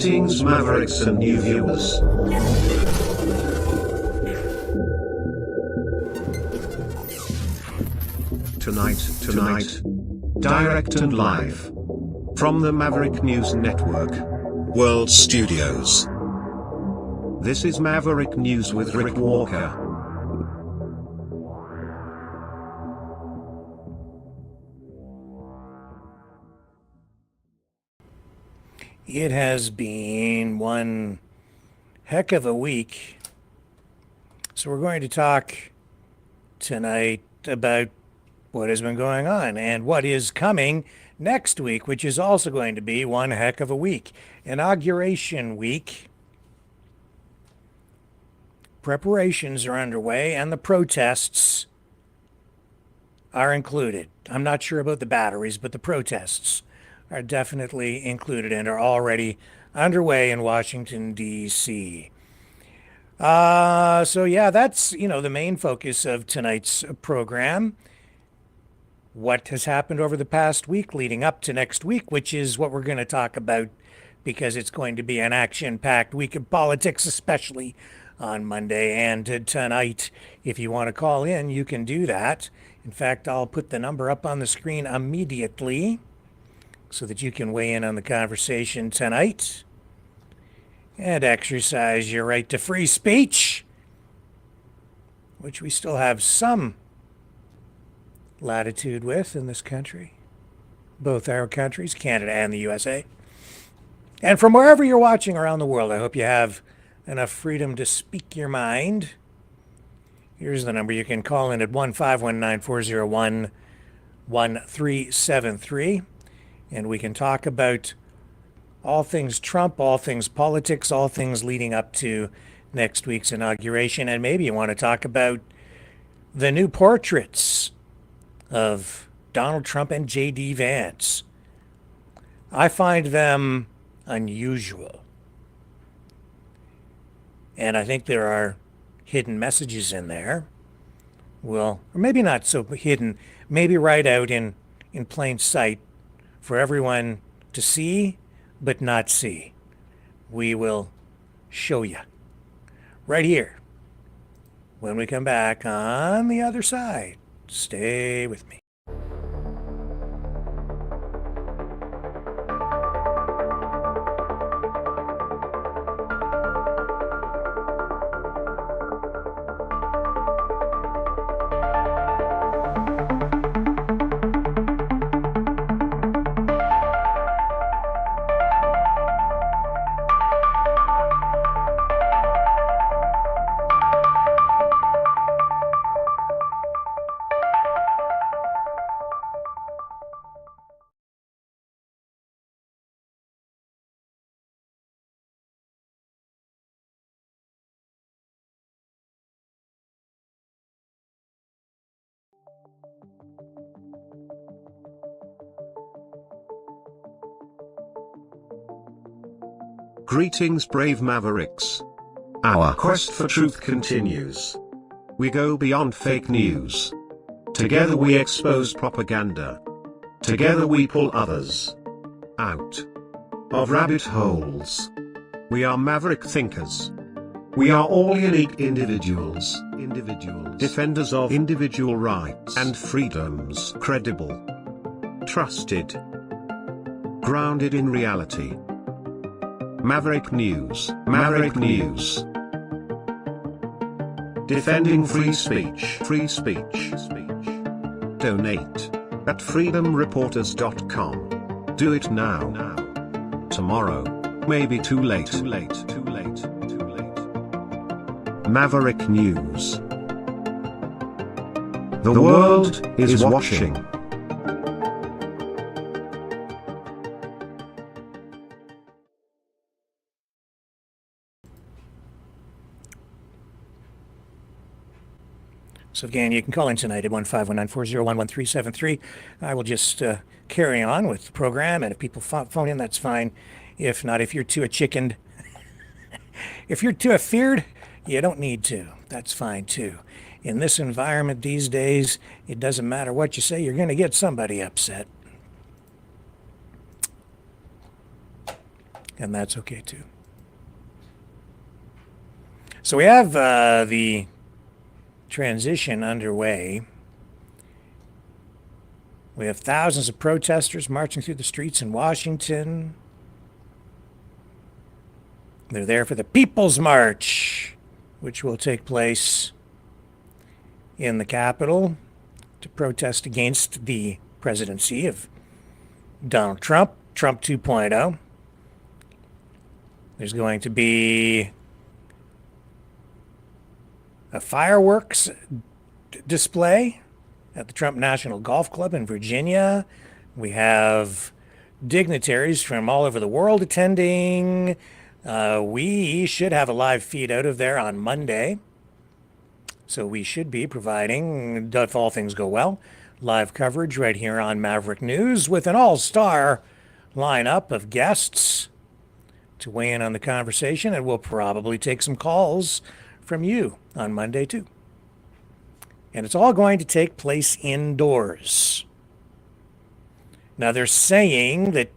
Greetings, Mavericks and new viewers. Tonight, direct and live from the Maverick News Network World Studios. This is Maverick News with Rick Walker. It has been one heck of a week. So we're going to talk tonight about what has been going on and what is coming next week, which is also going to be one heck of a week. Inauguration week. Preparations are underway and the protests are included. I'm not sure about the batteries, but the protests are definitely included and are already underway in Washington, D.C. So yeah, that's, the main focus of tonight's program. What has happened over the past week leading up to next week, which is what we're going to talk about because it's going to be an action-packed week of politics, especially on Monday and tonight. If you want to call in, you can do that. In fact, I'll put the number up on the screen immediately so that you can weigh in on the conversation tonight and exercise your right to free speech, which we still have some latitude with in this country, both our countries, Canada and the USA. And from wherever you're watching around the world, I hope you have enough freedom to speak your mind. Here's the number. You can call in at 1-519-401-1373. And we can talk about all things Trump, all things politics, all things leading up to next week's inauguration. And maybe you want to talk about the new portraits of Donald Trump and J.D. Vance. I find them unusual. And I think there are hidden messages in there. Well, or maybe not so hidden, maybe right out in plain sight for everyone to see, but not see. We will show you right here when we come back on the other side. Stay with me. Greetings, brave Mavericks. Our quest for truth continues. We go beyond fake news. Together we expose propaganda. Together we pull others out of rabbit holes. We are maverick thinkers. We are all unique individuals, defenders of individual rights and freedoms, credible, trusted, grounded in reality. Maverick News, defending free speech, Donate at freedomreporters.com. Do it now. Tomorrow may be too late. Maverick News. The world is watching. So again, you can call in tonight at 1-519-401-1373. I will just carry on with the program, and if people phone in, that's fine. If not, if you're too chickened, if you're too afeared, you don't need to. That's fine too. In this environment these days, it doesn't matter what you say, you're going to get somebody upset. and that's okay too. So we have the transition underway. We have thousands of protesters marching through the streets in Washington. They're there for the People's March, which will take place in the Capitol to protest against the presidency of Donald Trump, Trump 2.0. There's going to be a fireworks display at the Trump National Golf Club in Virginia. We have dignitaries from all over the world attending. We should have a live feed out of there on Monday. So we should be providing, if all things go well, live coverage right here on Maverick News with an all-star lineup of guests to weigh in on the conversation, and we'll probably take some calls from you on Monday too. And it's all going to take place indoors. Now they're saying that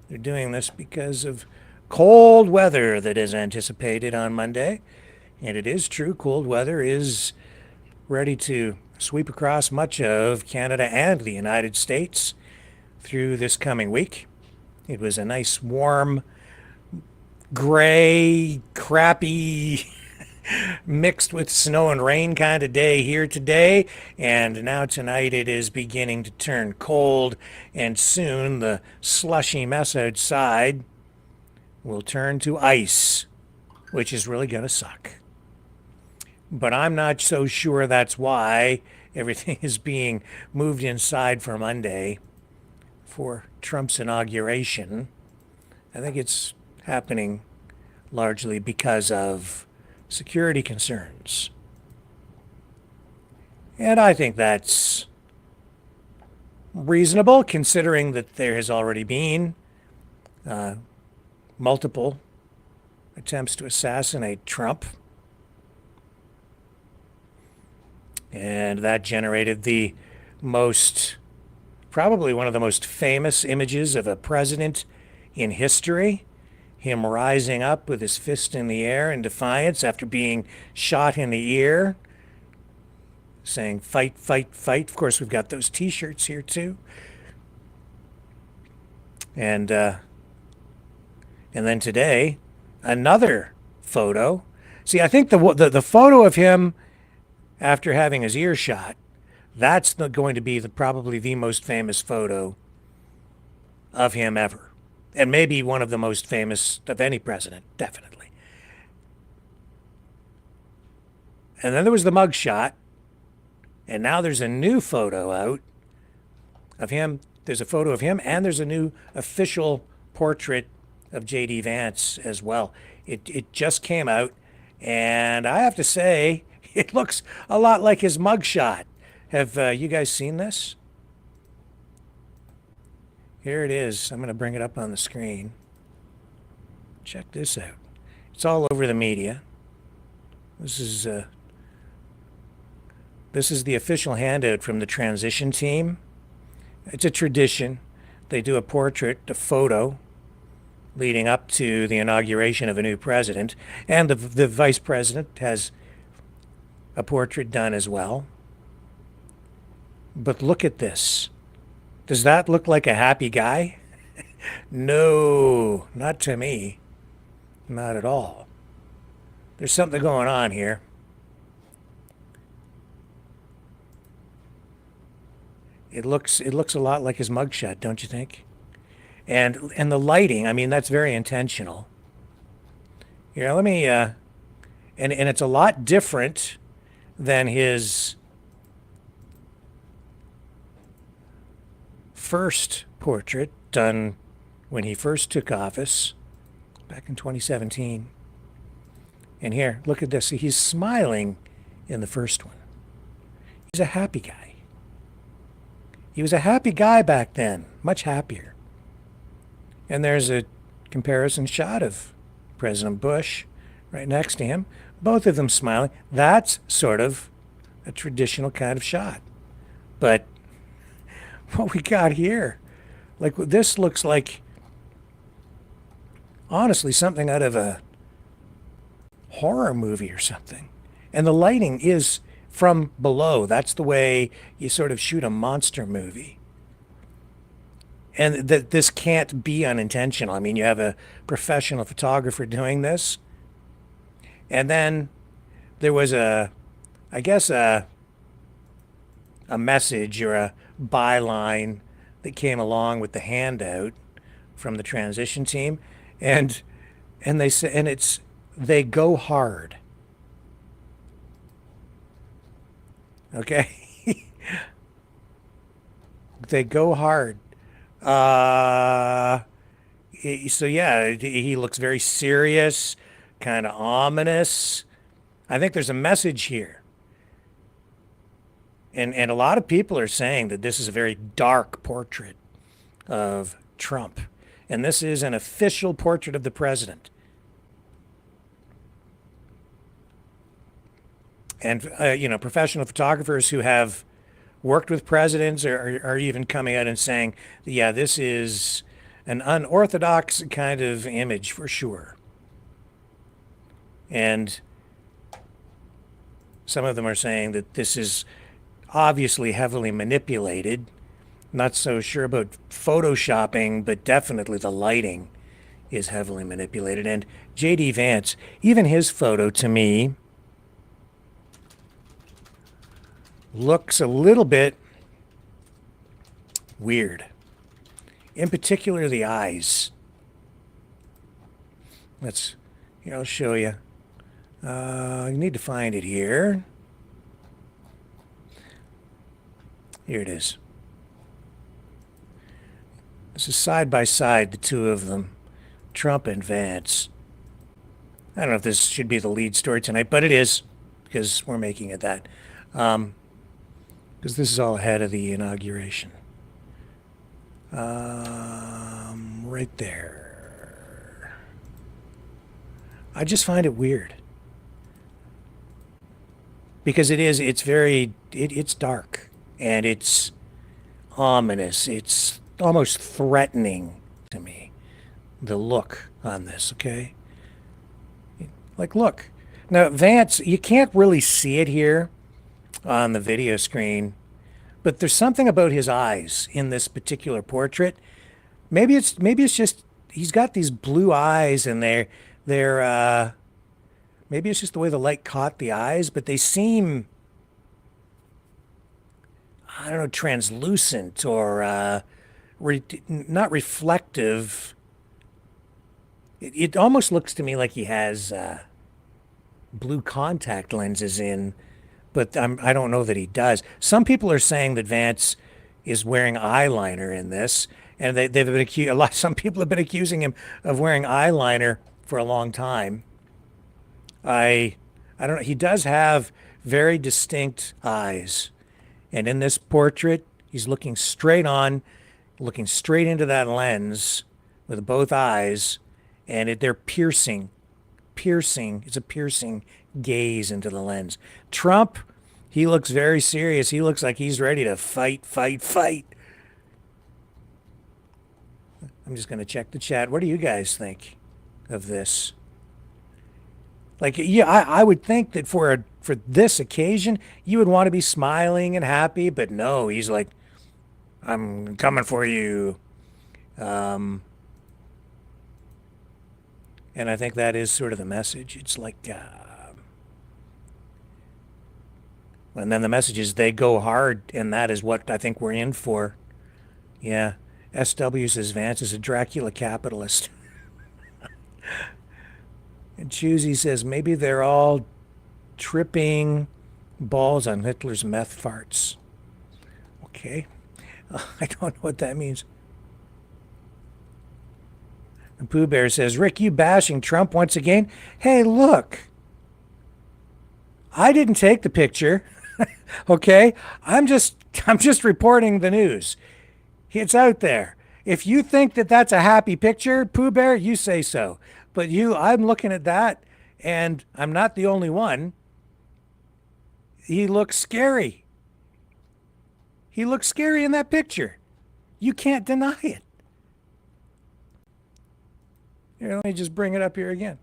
they're doing this because of cold weather that is anticipated on Monday. And it is true, cold weather is ready to sweep across much of Canada and the United States through this coming week. It was a nice, warm, gray, crappy, mixed with snow and rain kind of day here today. And now tonight it is beginning to turn cold, and soon the slushy mess outside will turn to ice, which is really going to suck. But I'm not so sure that's why everything is being moved inside for Monday for Trump's inauguration. I think it's happening largely because of security concerns. And I think that's reasonable, considering that there has already been multiple attempts to assassinate Trump. And that generated probably one of the most famous images of a president in history. Him rising up with his fist in the air in defiance after being shot in the ear, saying, "Fight, fight, fight." Of course, we've got those T-shirts here too. And then today, another photo. See, I think the photo of him after having his ear shot, that's going to be probably the most famous photo of him ever. And maybe one of the most famous of any president, definitely. And then there was the mugshot. And now there's a new photo out of him. There's a photo of him, and there's a new official portrait of J.D. Vance as well. It just came out, and I have to say, it looks a lot like his mugshot. Have you guys seen this? Here it is. I'm going to bring it up on the screen. Check this out. It's all over the media. This is the official handout from the transition team. It's a tradition. They do a portrait, a photo, leading up to the inauguration of a new president. And the vice president has a portrait done as well. But look at this. Does that look like a happy guy? No, not to me. Not at all. There's something going on here. It looks a lot like his mugshot, don't you think? And the lighting, I mean, that's very intentional. Here, let me and it's a lot different than his first portrait done when he first took office back in 2017. And here, look at this. He's smiling in the first one. He's a happy guy. He was a happy guy back then, much happier. And there's a comparison shot of President Bush right next to him, both of them smiling. That's sort of a traditional kind of shot. But what we got here, like this looks like honestly something out of a horror movie or something. And the lighting is from below. That's the way you sort of shoot a monster movie. And that this can't be unintentional. I mean, you have a professional photographer doing this. And then there was I guess a message or a byline that came along with the handout from the transition team. And they say, and it's, they go hard. Okay. They go hard. Uh, so yeah, he looks very serious, kind of ominous. I think there's a message here. And a lot of people are saying that this is a very dark portrait of Trump. And this is an official portrait of the president. And, professional photographers who have worked with presidents are even coming out and saying, yeah, this is an unorthodox kind of image for sure. And some of them are saying that this is obviously heavily manipulated. Not so sure about photoshopping, but definitely the lighting is heavily manipulated. And J.D. Vance, even his photo to me looks a little bit weird. In particular, the eyes. Here, I'll show you. You need to find it here. Here it is. This is side by side, the two of them, Trump and Vance. I don't know if this should be the lead story tonight, but it is, because we're making it that. Because this is all ahead of the inauguration. Right there. I just find it weird. Because it's dark. And it's ominous. It's almost threatening to me, the look on this, okay? Like, look. Now, Vance, you can't really see it here on the video screen, but there's something about his eyes in this particular portrait. Maybe it's just he's got these blue eyes and they're maybe it's just the way the light caught the eyes, but they seem, I don't know, translucent or not reflective. It almost looks to me like he has blue contact lenses in, but I don't know that he does. Some people are saying that Vance is wearing eyeliner in this, and they've been accused. Some people have been accusing him of wearing eyeliner for a long time. I don't know. He does have very distinct eyes. And in this portrait, he's looking straight into that lens with both eyes, and they're piercing. It's a piercing gaze into the lens. Trump, he looks very serious. He looks like he's ready to fight. I'm just going to check the chat. What do you guys think of this? Like, yeah, I would think that for this occasion, you would want to be smiling and happy, but no, he's like, I'm coming for you. And I think that is sort of the message. It's like, and then the message is they go hard, and that is what I think we're in for. Yeah. SW says Vance is a Dracula capitalist. And Choosy says maybe they're all tripping balls on Hitler's meth farts. Okay. I don't know what that means. And Pooh Bear says, Rick, you bashing Trump once again? Hey, look. I didn't take the picture. Okay? I'm just reporting the news. It's out there. If you think that that's a happy picture, Pooh Bear, you say so. But I'm looking at that, and I'm not the only one. He looks scary. He looks scary in that picture. You can't deny it. Here, let me just bring it up here again.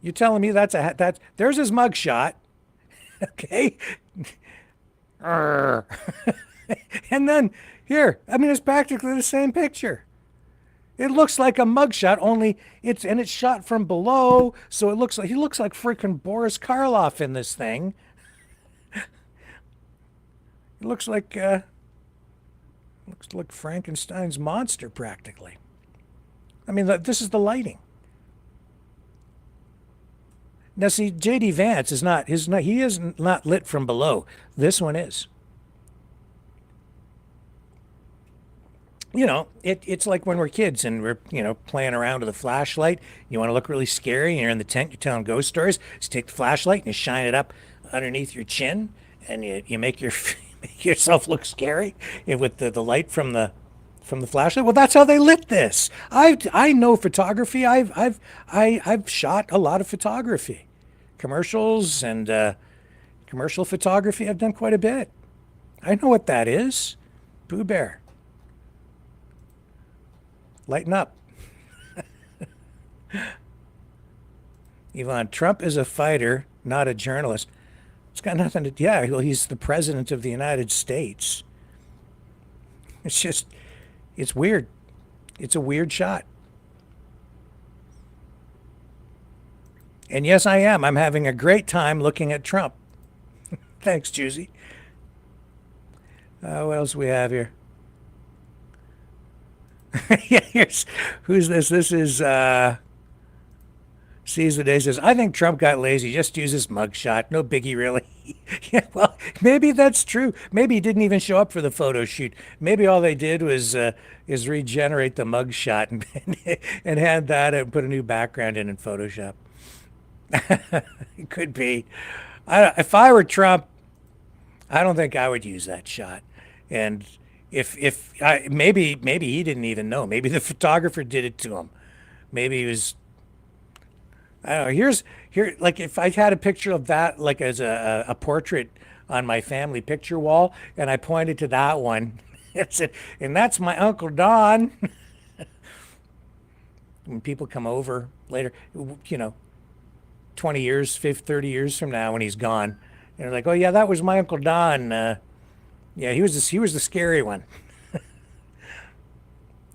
You telling me there's his mug shot, okay? And then here, I mean, it's practically the same picture. It looks like a mugshot, only it's shot from below, so it looks like he looks like freaking Boris Karloff in this thing. It looks like Frankenstein's monster practically. I mean, this is the lighting. Now, see, J.D. Vance he is not lit from below. This one is. It's like when we're kids and we're, playing around with a flashlight. You want to look really scary and you're in the tent, you're telling ghost stories. Just take the flashlight and you shine it up underneath your chin and you make make yourself look scary with the light from the flashlight. Well, that's how they lit this. I know photography. I've shot a lot of photography, commercials and commercial photography. I've done quite a bit. I know what that is. Pooh Bear. Lighten up. Yvonne, Trump is a fighter, not a journalist. It's got nothing to... Yeah, well, he's the president of the United States. It's weird. It's a weird shot. And yes, I am. I'm having a great time looking at Trump. Thanks, Juicy. What else do we have here? Yeah, who's this? This is Seize the Day says, I think Trump got lazy. Just use his mugshot. No biggie, really. Yeah, well, maybe that's true. Maybe he didn't even show up for the photo shoot. Maybe all they did was is regenerate the mugshot and had that and put a new background in Photoshop. It could be. If I were Trump, I don't think I would use that shot. And maybe he didn't even know. Maybe the photographer did it to him. Maybe he was. I don't know. Like if I had a picture of that, like as a portrait on my family picture wall, and I pointed to that one, and that's my Uncle Don. When people come over later, 20 years, 50, 30 years from now when he's gone, and they're like, oh yeah, that was my Uncle Don. Yeah, he was the scary one.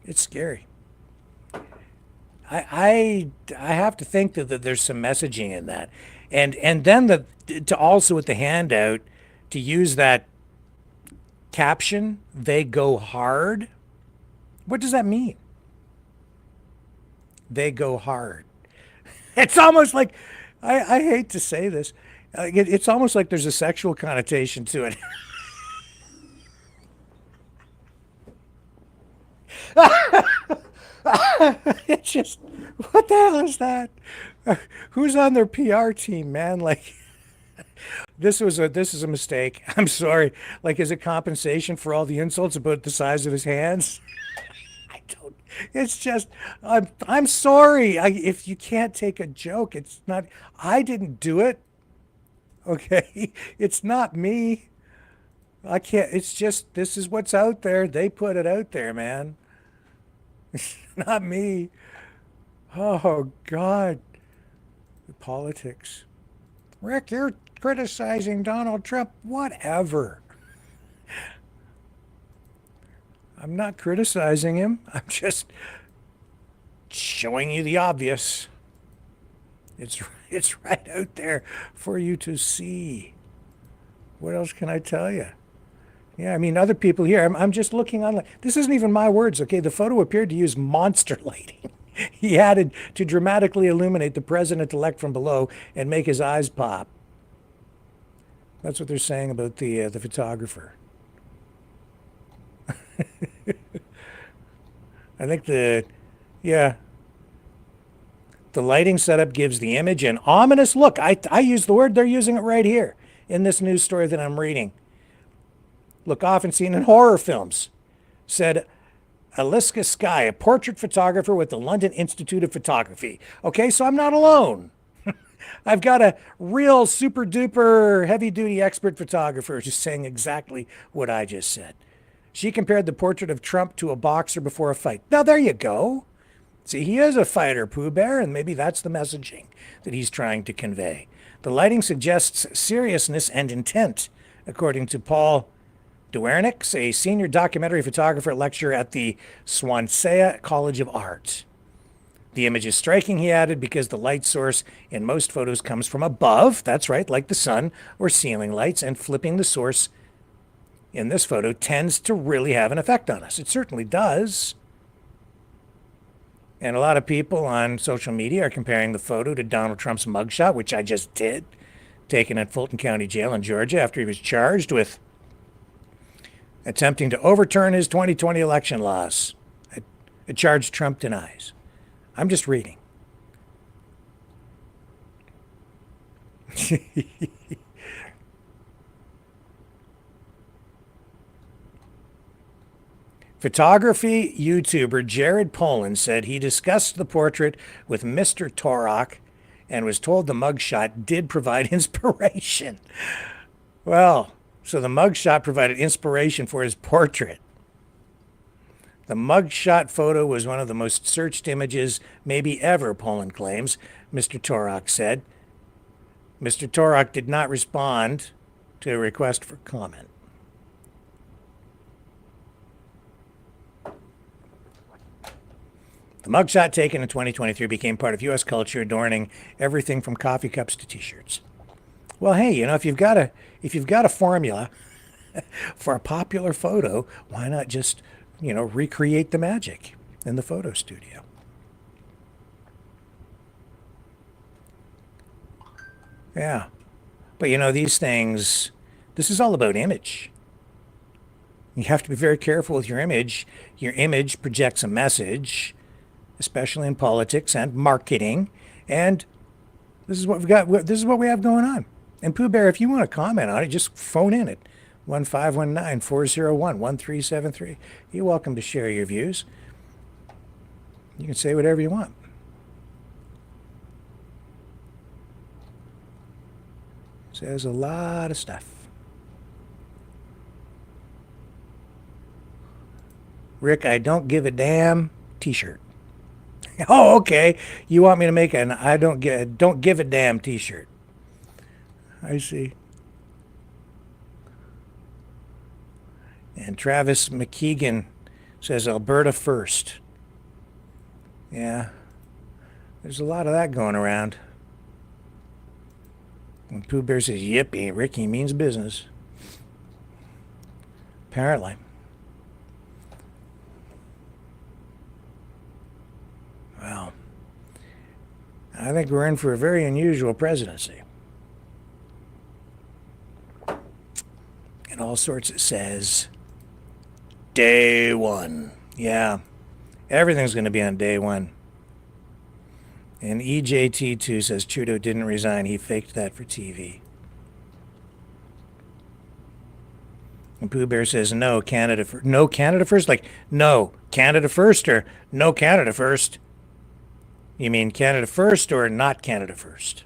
It's scary. I have to think that there's some messaging in that, and then to also with the handout to use that caption, they go hard. What does that mean? They go hard. It's almost like I hate to say this. It's almost like there's a sexual connotation to it. It's just, what the hell is that? Who's on their PR team, man? Like, this is a mistake. I'm sorry. Like, is it compensation for all the insults about the size of his hands? I don't. It's just, I'm sorry. If you can't take a joke, it's not. I didn't do it. Okay, it's not me. I can't. It's just this is what's out there. They put it out there, man. Not me. Oh, God. Politics. Rick, you're criticizing Donald Trump. Whatever. I'm not criticizing him. I'm just showing you the obvious. It's right out there for you to see. What else can I tell you? Yeah, I mean, other people here, I'm just looking on. This isn't even my words, okay? The photo appeared to use monster lighting. He added to dramatically illuminate the president-elect from below and make his eyes pop. That's what they're saying about the photographer. I think the lighting setup gives the image an ominous look. I use the word, they're using it right here in this news story that I'm reading. Look often seen in horror films, said Aliska Sky, a portrait photographer with the London Institute of Photography. Okay, so I'm not alone. I've got a real super duper heavy duty expert photographer just saying exactly what I just said. She compared the portrait of Trump to a boxer before a fight. Now there you go. See, he is a fighter, Pooh Bear, and maybe that's the messaging that he's trying to convey. The lighting suggests seriousness and intent, according to Paul Duerniks, a senior documentary photographer lecturer at the Swansea College of Art. The image is striking, he added, because the light source in most photos comes from above, that's right, like the sun or ceiling lights, and flipping the source in this photo tends to really have an effect on us. It certainly does. And a lot of people on social media are comparing the photo to Donald Trump's mugshot, which I just did, taken at Fulton County Jail in Georgia after he was charged with attempting to overturn his 2020 election loss, a charge Trump denies. I'm just reading. Photography YouTuber Jared Polin said he discussed the portrait with Mr. Torok and was told the mugshot did provide inspiration. Well, so the mugshot provided inspiration for his portrait. The mugshot photo was one of the most searched images maybe ever, Polin claims, Mr. Torok said. Mr. Torok did not respond to a request for comment. The mugshot taken in 2023 became part of U.S. culture, adorning everything from coffee cups to T-shirts. Well, hey, you know, if you've got a formula for a popular photo, why not just, you know, recreate the magic in the photo studio? Yeah, but you know, these things, this is all about image. You have to be very careful with your image. Your image projects a message, especially in politics and marketing. And this is what we've got. This is what we have going on. And Pooh Bear, if you want to comment on it, just phone in at 1519-401-1373. You're welcome to share your views. You can say whatever you want. Says a lot of stuff. Rick, I don't give a damn t-shirt. Oh, okay. You want me to make an don't give a damn t-shirt. I see. And Travis McKeegan says Alberta first. Yeah. There's a lot of that going around. And Pooh Bear says, yippee, Ricky means business. Apparently. Well, I think we're in for a very unusual presidency. And all sorts it says, day one. Yeah, everything's going to be on day one. And EJT2 says Trudeau didn't resign. He faked that for TV. And Pooh Bear says, no, Canada first. No, Canada first? Like, no, Canada first or no Canada first? You mean Canada first or not Canada first?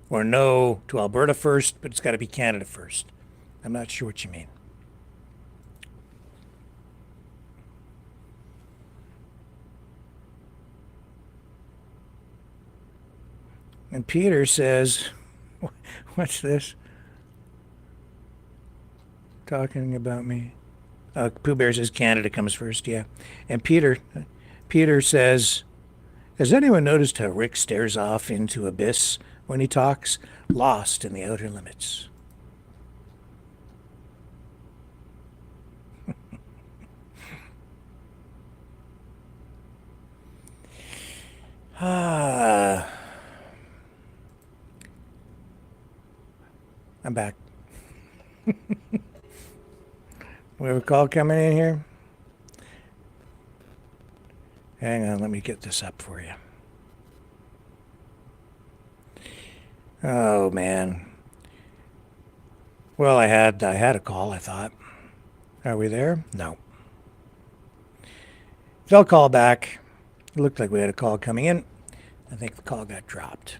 Or no to Alberta first, but it's got to be Canada first. I'm not sure what you mean. And Peter says, what's this? Talking about me. Pooh Bear says Canada comes first, yeah. And Peter says, has anyone noticed how Rick stares off into abyss when he talks? Lost in the outer limits. I'm back. We have a call coming in here. Hang on, let me get this up for you. Oh man. Well, I had a call, I thought. Are we there? No. They'll call back. It looked like we had a call coming in. I think the call got dropped.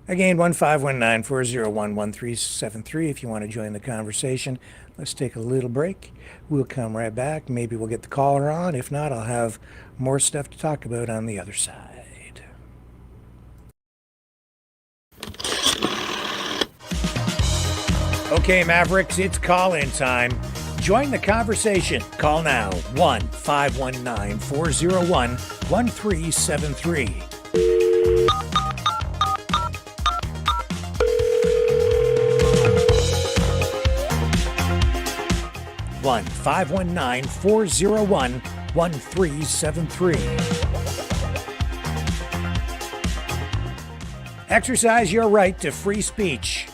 Again, 1519-401-1373 if you want to join the conversation. Let's take a little break. We'll come right back. Maybe we'll get the caller on. If not, I'll have more stuff to talk about on the other side. Okay, Mavericks, it's call-in time. Join the conversation. Call now, 1-519-401-1373. One 519-401-1373. Exercise your right to free speech.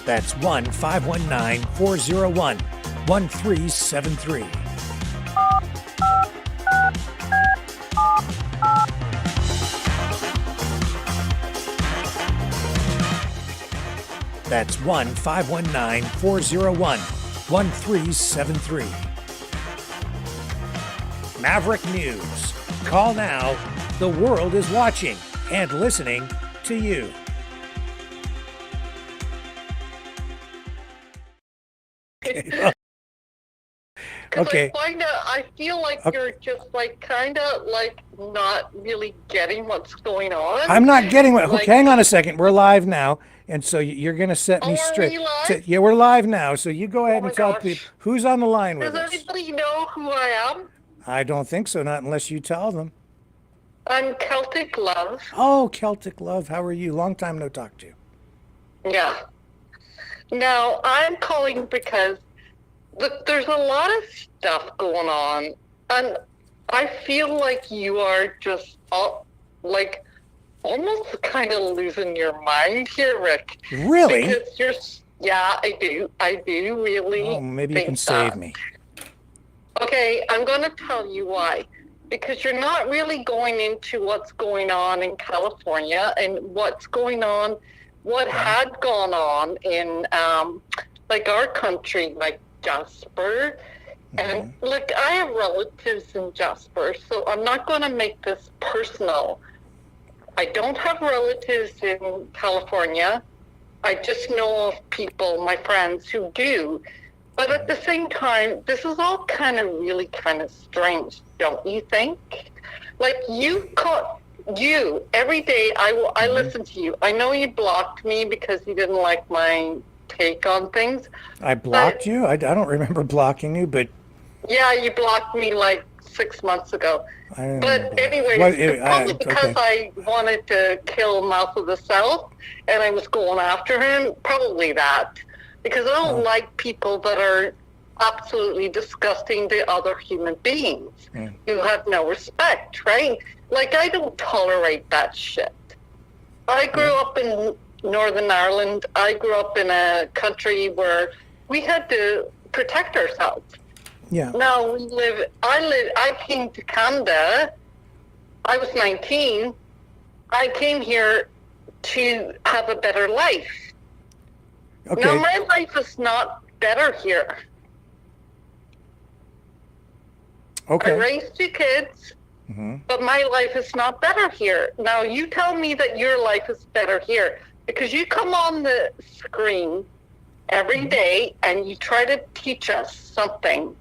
That's 1-519-401-1373. That's 1-519-401-1373. Maverick News. Call now. The world is watching and listening to you. Okay. I feel like you're just like kind of like not really getting what's going on. I'm not getting what. Like, hang on a second. We're live now, and so you're going to set me straight. Are we live? Yeah, we're live now. So you go ahead and tell people who's on the line with us. Does anybody know who I am? I don't think so. Not unless you tell them. I'm Celtic Love. Oh, Celtic Love. How are you? Long time no talk to. Yeah. Now I'm calling because there's a lot of stuff going on, and I feel like you are just like almost kind of losing your mind here, Rick. Really? Because I do really. Oh, maybe you can save me. Okay, I'm going to tell you why. Because you're not really going into what's going on in California and what had gone on in like our country, like Jasper. And look, I have relatives in Jasper, so I'm not going to make this personal. I don't have relatives in California. I just know of people, my friends, who do. But at the same time, this is all really kind of strange, don't you think? Like you every day, I listen to you. I know you blocked me because you didn't like my take on things. I blocked you? I don't remember blocking you, but... Yeah, you blocked me like 6 months ago. But anyway, probably because I wanted to kill Mouth of the South and I was going after him, probably that. Because I don't like people that are absolutely disgusting to other human beings who have no respect, right? Like, I don't tolerate that shit. I grew up in Northern Ireland. I grew up in a country where we had to protect ourselves. Yeah. Now I came to Canada. I was 19. I came here to have a better life. Okay. Now my life is not better here. Okay. I raised 2 kids, but my life is not better here. Now you tell me that your life is better here because you come on the screen every day and you try to teach us something.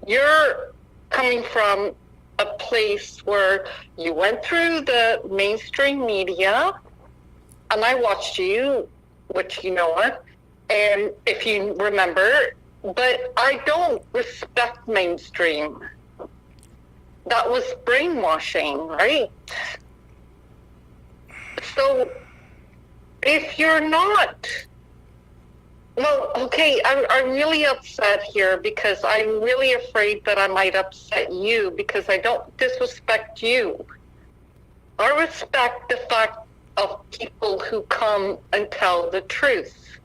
You're coming from a place where you went through the mainstream media, and I watched you, which you know it, and if you remember, but I don't respect mainstream. That was brainwashing, right? So if you're not... Well, okay, I'm really upset here because I'm really afraid that I might upset you because I don't disrespect you. I respect the fact of people who come and tell the truth.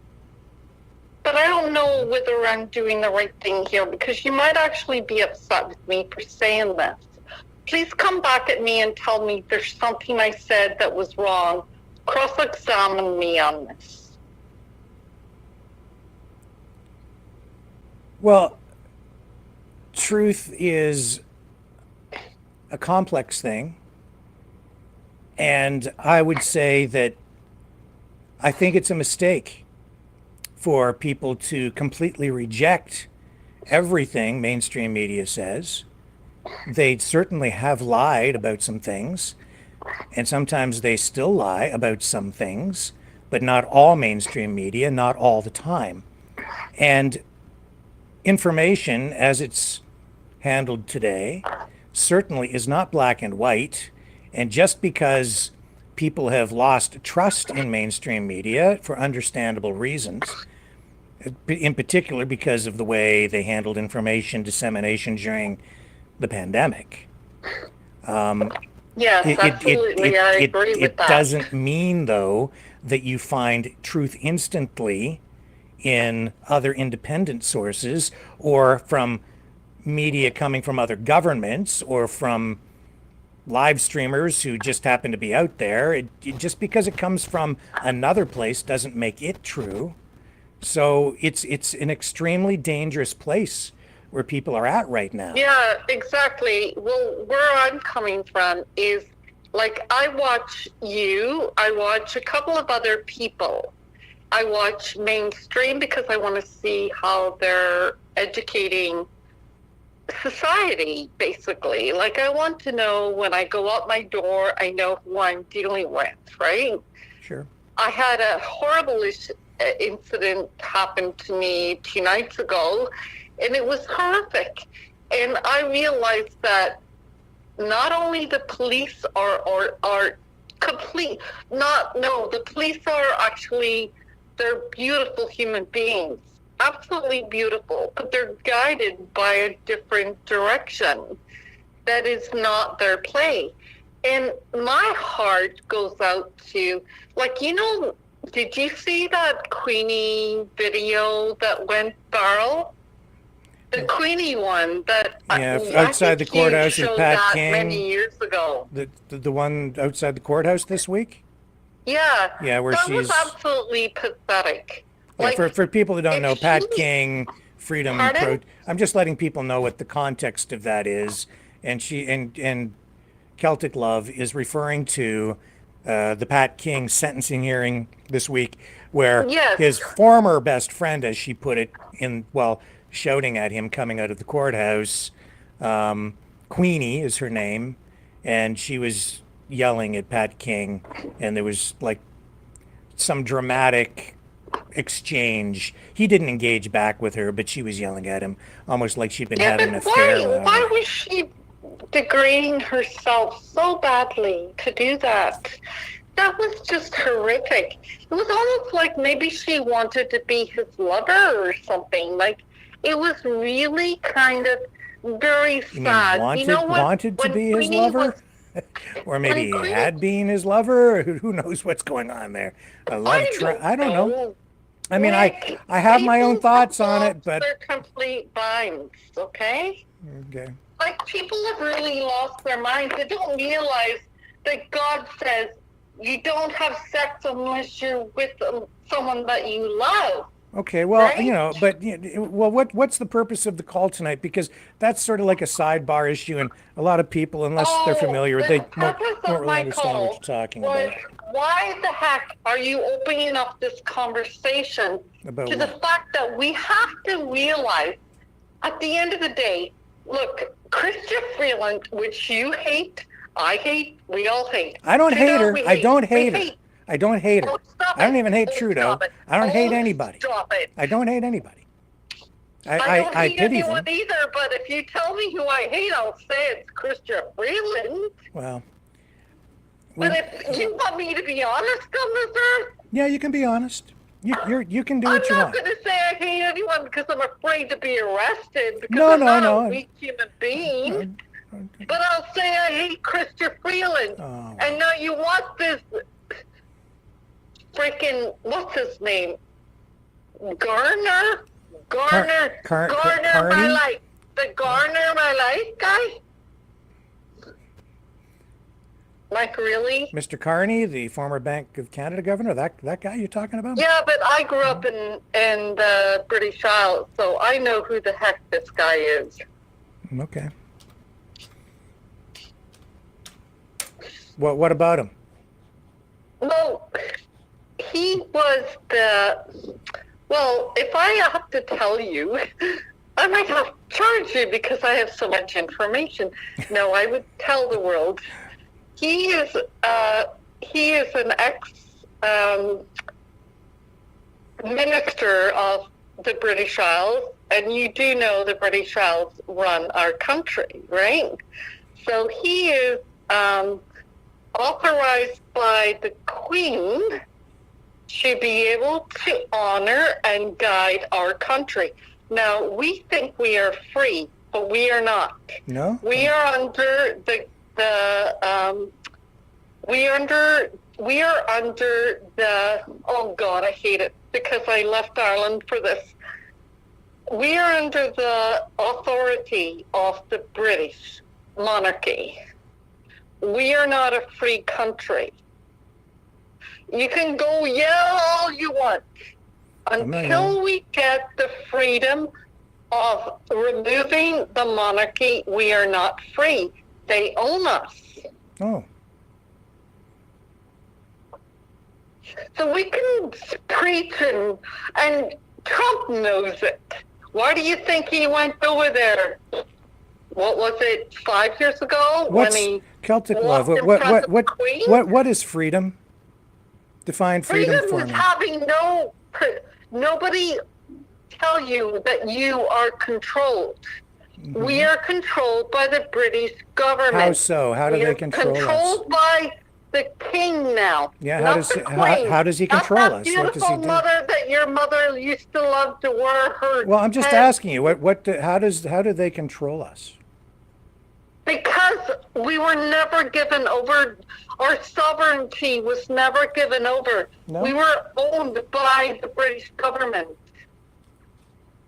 But I don't know whether I'm doing the right thing here because you might actually be upset with me for saying this. Please come back at me and tell me there's something I said that was wrong. Cross-examine me on this. Well, truth is a complex thing. And I would say that I think it's a mistake for people to completely reject everything mainstream media says. They certainly have lied about some things, and sometimes they still lie about some things, but not all mainstream media, not all the time. And information, as it's handled today, certainly is not black and white. And just because people have lost trust in mainstream media for understandable reasons, in particular because of the way they handled information dissemination during the pandemic. Yes, absolutely. I agree with that. It doesn't mean, though, that you find truth instantly in other independent sources or from media coming from other governments or from live streamers who just happen to be out there. Just because it comes from another place doesn't make it true. So it's an extremely dangerous place where people are at right now. Yeah, exactly. Well, where I'm coming from is, like, I watch you, I watch a couple of other people. I watch mainstream because I want to see how they're educating society, basically. Like, I want to know when I go out my door, I know who I'm dealing with, right? Sure. I had a horrible incident happen to me 2 nights ago, and it was horrific. And I realized that not only the police are complete, the police are actually, they're beautiful human beings, absolutely beautiful, but they're guided by a different direction that is not their play. And my heart goes out to, like, did you see that Queenie video that went viral? The Queenie one that outside the courthouse with Pat King many years ago. The one outside the courthouse this week. Yeah, where that she's was absolutely pathetic. Yeah, Like, for people who don't know, Pat King, freedom. Pardon? I'm just letting people know what the context of that is, and and Celtic Love is referring to the Pat King sentencing hearing this week, where Yes. his former best friend, as she put it, shouting at him coming out of the courthouse. Queenie is her name, and she was yelling at Pat King, and there was like some dramatic exchange. He didn't engage back with her, but she was yelling at him, almost like she'd been having an affair with him. Why was she degrading herself so badly to do that? That was just horrific. It was almost like maybe she wanted to be his lover or something. Like, it was really kind of very sad. Wanted to be his lover? Or maybe he had been his lover? Who knows what's going on there? I don't know. I mean, I have my own thoughts on it, but they're complete minds, okay? Okay. Like, people have really lost their minds. They don't realize that God says you don't have sex unless you're with someone that you love. Okay, well, right? But what's the purpose of the call tonight? Because that's sort of like a sidebar issue, and a lot of people, unless they're familiar with it, won't really understand what you're talking about. Why the heck are you opening up this conversation to the fact that we have to realize, at the end of the day, look, Chrystia Freeland, which you hate, I hate, we all hate. I don't hate her. I don't hate her. I don't hate her. Oh, I don't even hate Trudeau. I don't hate anybody. Stop it. I don't hate anybody. I don't hate pity anyone them. either, but if you tell me who I hate, I'll say it's Chrystia Freeland. Well, but if you want me to be honest on this earth, yeah, you can be honest. You can do what you want. I'm not going to say I hate anyone because I'm afraid to be arrested because No, I'm no, not no. a weak human being. But I'll say I hate Chrystia Freeland. Oh. And now you want this freaking, what's his name? Garner Carney? my life. The Garner my life guy? Like, really? Mr. Carney, the former Bank of Canada governor, that guy you're talking about? Yeah, but I grew up in the British Isles, so I know who the heck this guy is. Okay. What about him? Well, he was well, if I have to tell you, I might have to charge you because I have so much information. No, I would tell the world. He is an ex minister of the British Isles, and you do know the British Isles run our country, right? So he is authorized by the Queen to be able to honor and guide our country. Now, we think we are free, but we are not. No? We are under we are under the, oh God, I hate it because I left Ireland for this. We are under the authority of the British monarchy. We are not a free country. You can go yell all you want. Until we get the freedom of removing the monarchy, we are not free. They own us. Oh. So we can preach and Trump knows it. Why do you think he went over there? What was it, 5 years ago? What's when he Celtic love? walked in front of the Queen? What is freedom? Define freedom for Freedom me. is having nobody tell you that you are controlled. Mm-hmm. We are controlled by the British government. How so? How do they control us? Controlled by the king now. Yeah, how does he control us? What does he do? Beautiful mother that your mother used to love to wear her. Well, I'm just asking you. How do they control us? Because we were never given over. Our sovereignty was never given over. No? We were owned by the British government.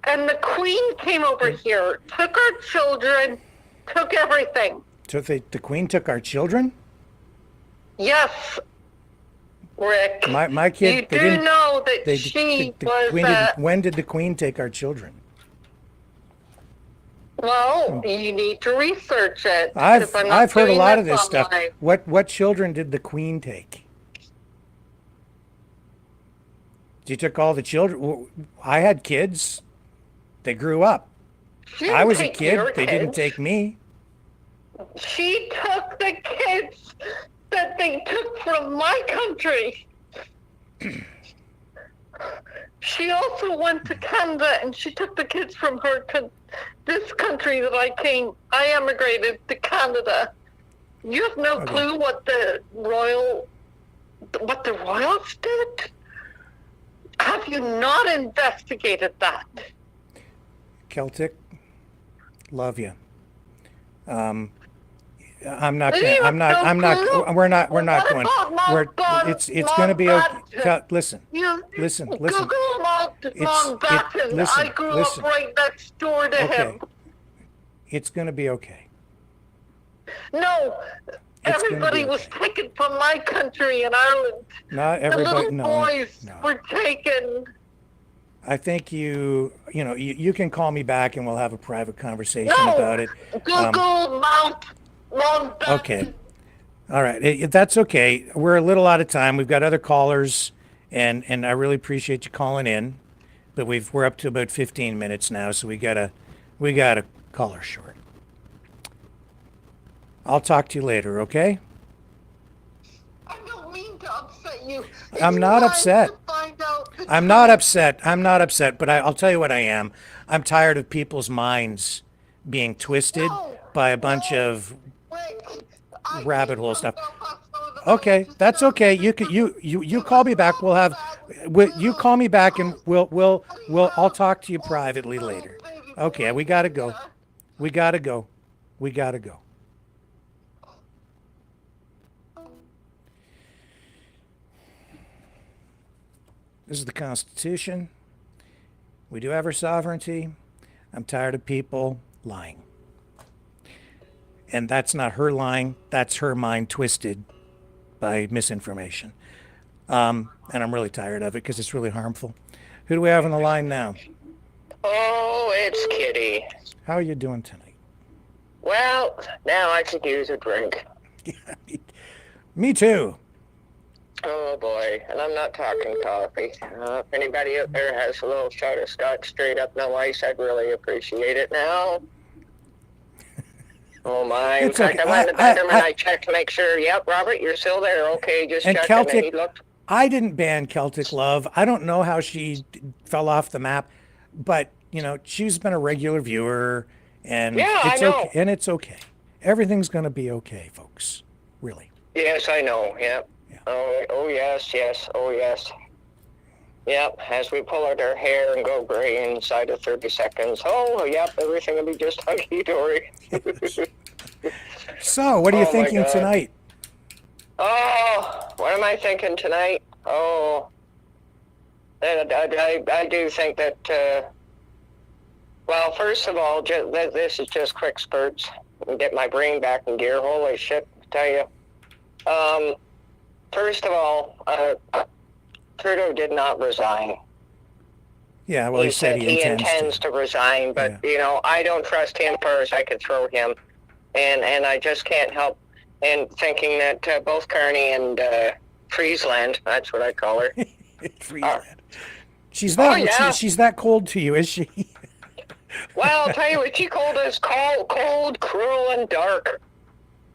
And the Queen came over here, took our children, took everything. So the Queen took our children? Yes, Rick. My kid. You do know that she was. When did the Queen take our children? Well, you need to research it. I've heard a lot of this stuff. What children did the Queen take? She took all the children. I had kids. They grew up. I was a kid. They didn't take me. She took the kids that they took from my country. She also went to Canada and she took the kids from this country that I emigrated to Canada. You have no clue what the royals did? Have you not investigated that? Celtic, love you. We're not going. It's going to be okay. Listen. Google Mountbatten. I grew up right next door to him. It's going to be okay. No, everybody was taken from my country in Ireland. Not everybody. The little boys were taken. I think you can call me back and we'll have a private conversation about it. Google Mountbatten. Okay. All right. That's okay. We're a little out of time. We've got other callers, and I really appreciate you calling in, but we're up to about 15 minutes now, so we gotta call her short. I'll talk to you later, okay? I don't mean to upset you. I'm not upset. I'm not upset, but I'll tell you what I am. I'm tired of people's minds being twisted by a bunch of rabbit hole stuff. Okay, that's okay. You call me back. You call me back and I'll talk to you privately later. Okay, we gotta go. This is the Constitution. We do have our sovereignty. I'm tired of people lying. And that's not her lying. That's her mind twisted by misinformation. And I'm really tired of it because it's really harmful. Who do we have on the line now? Oh, it's Kitty. How are you doing tonight? Well, now I could use a drink. Me too. Oh boy, and I'm not talking coffee. If anybody out there has a little shot of scotch straight up, no ice, I'd really appreciate it now. Oh my! In It's fact, okay. I went to the bedroom and I checked to make sure. Yep, Robert, you're still there. Okay, just And checking. And he Celtic, looked. I didn't ban Celtic Love. I don't know how she fell off the map, but she's been a regular viewer, and Yeah, I it's know. okay. And it's okay. Everything's gonna be okay, folks. Really. Yes, I know. Yep. Yeah. Oh yes, yes. Oh yes. Yep. As we pull out our hair and go gray inside of 30 seconds. Oh, yep. Everything will be just hunky dory. So, what are you Oh, my thinking God. tonight? Oh, what am I thinking tonight? Oh, I do think that. Well, first of all, this is just quick spurts. Get my brain back in gear. Holy shit! I tell you. First of all, Trudeau did not resign. Yeah, well, he said he intends to resign, but I don't trust him far as I could throw him, and I just can't help and thinking that both Carney and Friesland, that's what I call her. Friesland. She's that. yeah. She's that cold to you, is she? Well, I'll tell you what she called us: cold, cruel, and dark.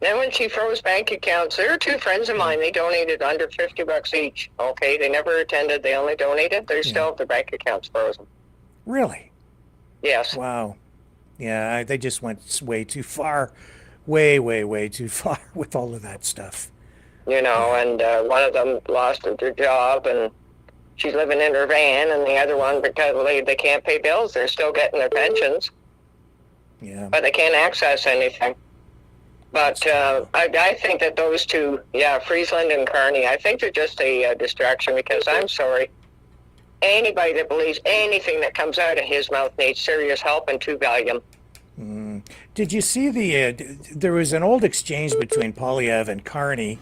Then when she froze bank accounts, there are two friends of mine. They donated under $50 each. Okay, they never attended. They only donated. They still have their bank accounts frozen. Really? Yes. Wow. Yeah, they just went way too far, way too far with all of that stuff. And one of them lost their job, and she's living in her van, and the other one, because they can't pay bills, they're still getting their pensions. Yeah. But they can't access anything. But I think that those two, Friesland and Carney, I think they're just a distraction, because I'm sorry, anybody that believes anything that comes out of his mouth needs serious help and to Valium. Did you see there was an old exchange between Polyev and Carney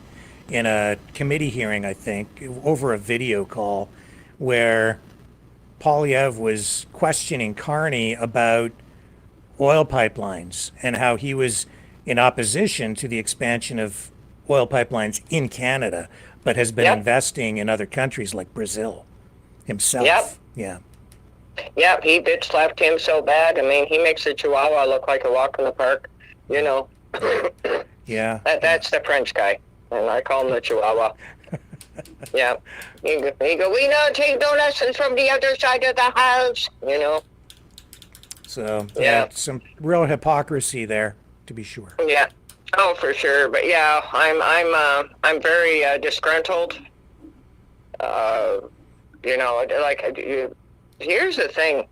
in a committee hearing, I think, over a video call, where Polyev was questioning Carney about oil pipelines and how he was in opposition to the expansion of oil pipelines in Canada, but has been investing in other countries like Brazil himself. Yep. Yeah. Yep, he bitch slapped him so bad. I mean, he makes a Chihuahua look like a walk in the park, Yeah. That's the French guy, and I call him the Chihuahua. Yeah. He go, we don't take no lessons from the other side of the house, So, yeah, some real hypocrisy there, to be sure. Yeah. Oh, for sure. But yeah, I'm very disgruntled. Here's the thing.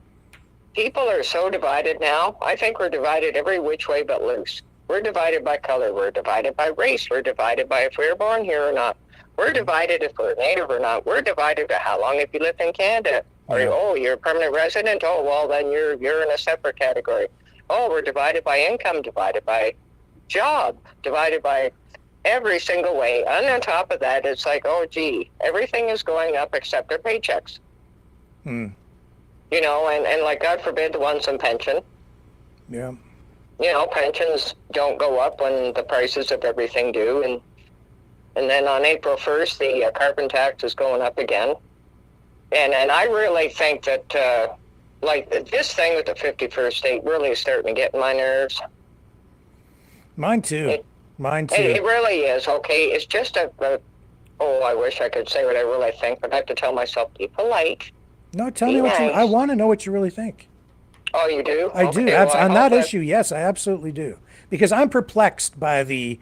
People are so divided now. I think we're divided every which way but loose. We're divided by color. We're divided by race. We're divided by if we were born here or not. We're divided if we're native or not. We're divided by how long have you lived in Canada. You're a permanent resident. Oh, well, then you're in a separate category. Oh, we're divided by income, divided by job, divided by every single way. And on top of that, it's like, oh, gee, everything is going up except our paychecks. And like, God forbid, the ones in pension. Yeah. Pensions don't go up when the prices of everything do. And then on April 1st, the carbon tax is going up again. And I really think that, this thing with the 51st state really is starting to get in my nerves. Mine too. It really is, okay? It's just I wish I could say what I really think, but I have to tell myself, be polite. No, tell me what I want to know what you really think. Oh, you do? I do. On that issue, yes, I absolutely do. Because I'm perplexed by the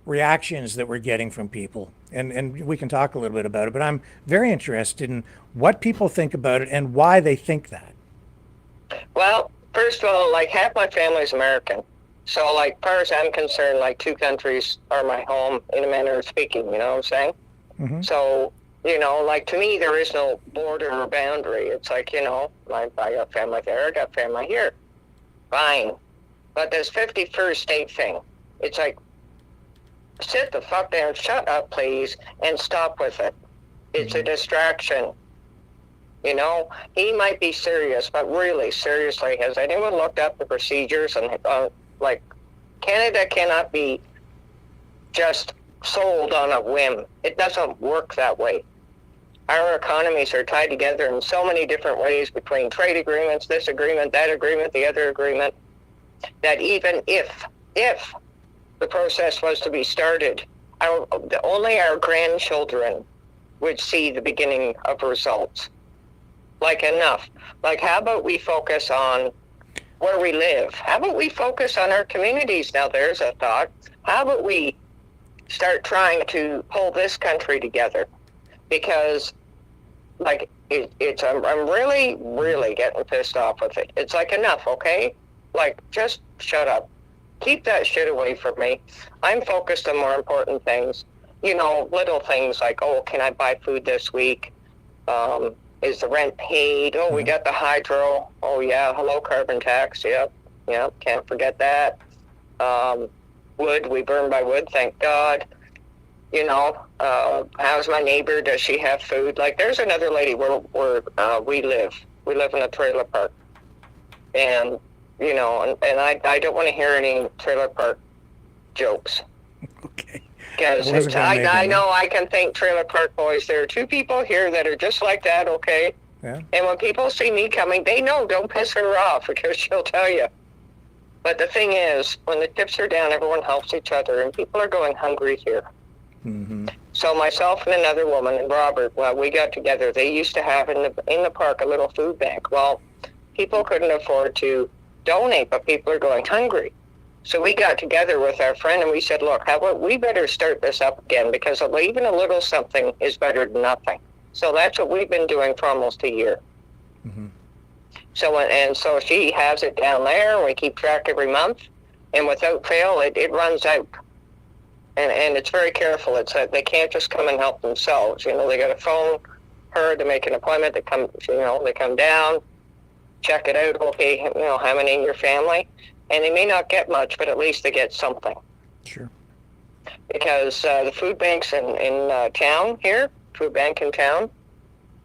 reactions that we're getting from people. And we can talk a little bit about it, but I'm very interested in what people think about it and why they think that. Well, first of all, like, half my family's American. So, like, far as I'm concerned, like, two countries are my home in a manner of speaking, you know what I'm saying? Mm-hmm. So, like, to me, there is no border or boundary. It's like, I got family there, I got family here. Fine. But this 51st state thing, it's like, sit the fuck down, shut up, please, and stop with it. It's a distraction. He might be serious, but really, seriously, has anyone looked up the procedures and, Canada cannot be just sold on a whim. It doesn't work that way. Our economies are tied together in so many different ways between trade agreements, this agreement, that agreement, the other agreement, that even if the process was to be started, only our grandchildren would see the beginning of results. Like, enough. Like, how about we focus on where we live? How about we focus on our communities? Now, there's a thought. How about we start trying to pull this country together? Because, like, I'm really, really getting pissed off with it. It's like, enough, okay? Like, just shut up. Keep that shit away from me. I'm focused on more important things. You know, little things like, oh, can I buy food this week? Is the rent paid? Oh, we got the hydro. Oh, yeah, hello, carbon tax. Yep, can't forget that. Wood, we burn by wood, thank God. You know, how's my neighbor? Does she have food? Like, there's another lady where we live. We live in a trailer park. And, you know, and I don't want to hear any trailer park jokes. Okay. Because I know I can thank Trailer Park Boys. There are two people here that are just like that, okay? Yeah. And when people see me coming, they know, don't piss her off, because she'll tell you. But the thing is, when the chips are down, everyone helps each other, and people are going hungry here. Mm-hmm. So myself and another woman, and Robert, well, we got together. They used to have in the park a little food bank. Well, people couldn't afford to donate, but people are going hungry. So we got together with our friend and we said, look, how about we better start this up again, because even a little something is better than nothing. So that's what we've been doing for almost a year. Mm-hmm. So she has it down there, and we keep track every month, and without fail, it runs out. And it's very careful. It's that they can't just come and help themselves. You know, they got to phone her to make an appointment. They come down, check it out. Okay, you know, how many in your family? And they may not get much, but at least they get something. Sure. Because the food banks in town here, food bank in town,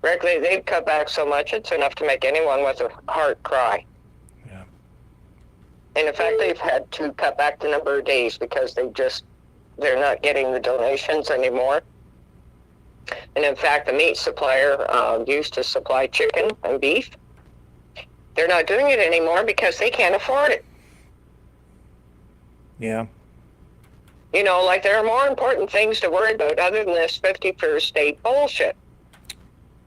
regularly they've cut back so much it's enough to make anyone with a heart cry. Yeah. And in fact, they've had to cut back the number of days because they're not getting the donations anymore. And in fact, the meat supplier used to supply chicken and beef. They're not doing it anymore because they can't afford it. Yeah. You know, like, there are more important things to worry about other than this 51st state bullshit.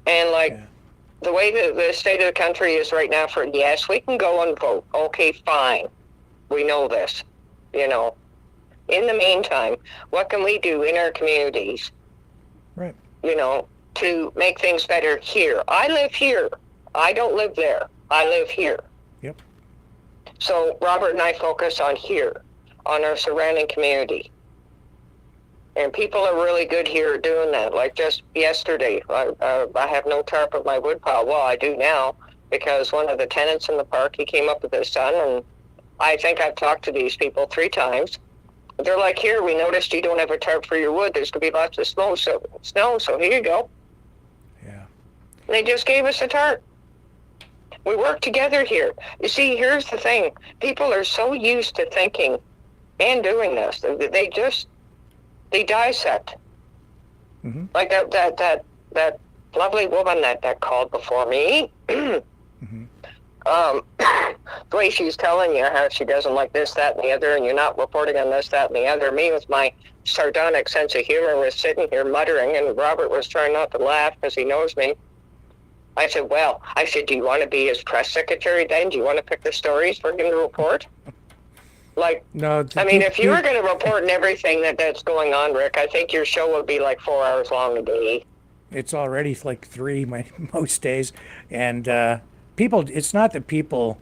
And, like, the way the state of the country is right now for, yes, we can go and vote. Okay, fine. We know this, you know. In the meantime, what can we do in our communities, Right. you know, to make things better here? I live here. I don't live there. I live here. Yep. So Robert and I focus on here, on our surrounding community. And people are really good here at doing that. Like just yesterday, I have no tarp at my woodpile. Well, I do now, because one of the tenants in the park, he came up with his son, and I think I've talked to these people 3 times. They're like, here, we noticed you don't have a tarp for your wood. There's going to be lots of snow, so here you go. Yeah. And they just gave us a tarp. We work together here. You see, here's the thing. People are so used to thinking and doing this. They dissect. Mm-hmm. Like that lovely woman that called before me. Mm-hmm. The way she's telling you how she doesn't like this, that, and the other, and you're not reporting on this, that, and the other. Me, with my sardonic sense of humor, was sitting here muttering, and Robert was trying not to laugh because he knows me. I said, do you want to be his press secretary then? Do you want to pick the stories we're going to report? Like, no, if you were going to report on everything that's going on, Rick, I think your show would be like 4 hours long a day. It's already like 3 most days. And people, it's not that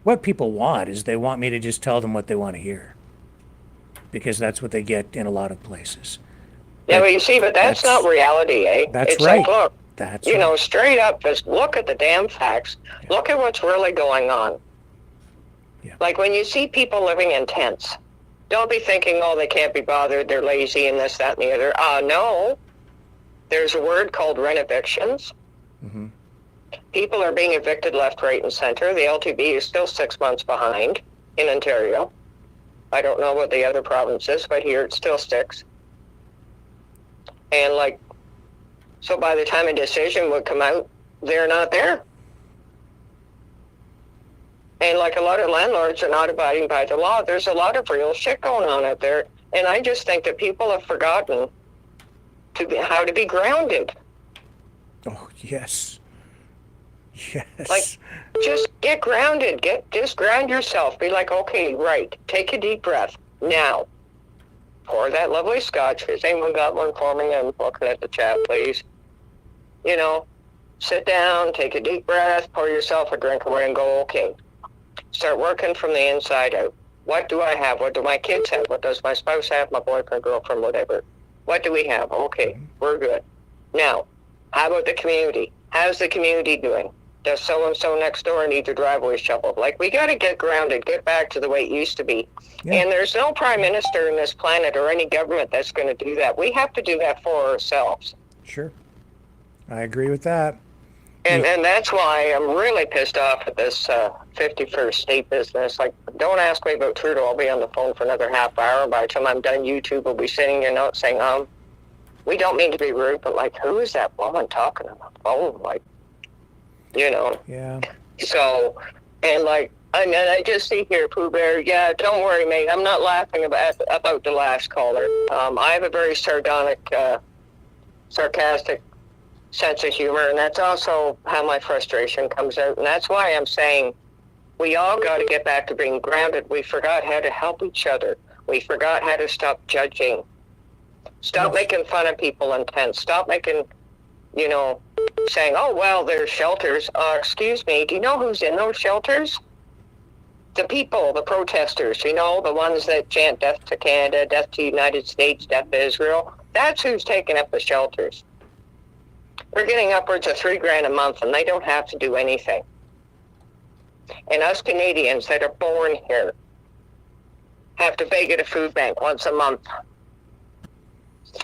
what people want is they want me to just tell them what they want to hear. Because that's what they get in a lot of places. Yeah, but you see, that's not reality, eh? That's right. Like, look, that's right. Straight up, just look at the damn facts. Yeah. Look at what's really going on. Yeah. Like, when you see people living in tents, don't be thinking, oh, they can't be bothered, they're lazy, and this, that, and the other. No. There's a word called rent-evictions. Mm-hmm. People are being evicted left, right, and center. The LTB is still 6 months behind in Ontario. I don't know what the other province is, but here it still sticks. And like, so by the time a decision would come out, they're not there. And like a lot of landlords are not abiding by the law. There's a lot of real shit going on out there. And I just think that people have forgotten how to be grounded. Oh, yes. Yes. Like, just get grounded. Just ground yourself. Be like, okay, right. Take a deep breath. Now, pour that lovely scotch. Has anyone got one for me? I'm looking at the chat, please. You know, sit down, take a deep breath, pour yourself a drink away and go, okay. Start working from the inside out. What do I have? What do my kids have? What does my spouse have? My boyfriend, girlfriend, whatever. What do we have? Okay, we're good. Now, how about the community? How's the community doing? Does so-and-so next door need their driveway shoveled? Like, we got to get grounded, get back to the way it used to be. Yeah. And there's no prime minister in this planet or any government that's going to do that. We have to do that for ourselves. Sure. I agree with that. And that's why I'm really pissed off at this 51st state business. Like, don't ask me about Trudeau. I'll be on the phone for another half hour. By the time I'm done, YouTube will be sitting there not saying, we don't mean to be rude, but like, who is that woman talking on the phone? Like, you know. Yeah. So, and like, and then I just see here, Pooh Bear, yeah, don't worry, mate. I'm not laughing about the last caller. I have a very sarcastic sense of humor, and that's also how my frustration comes out. And that's why I'm saying we all got to get back to being grounded. We forgot how to help each other. We forgot how to stop judging. Stop making fun of people in tents. Stop making, you know, saying, oh, well, there's shelters. Excuse me, do you know who's in those shelters? The people, the protesters, you know, the ones that chant death to Canada, death to the United States, death to Israel. That's who's taking up the shelters. They're getting upwards of $3,000 a month, and they don't have to do anything. And us Canadians that are born here have to beg at a food bank once a month.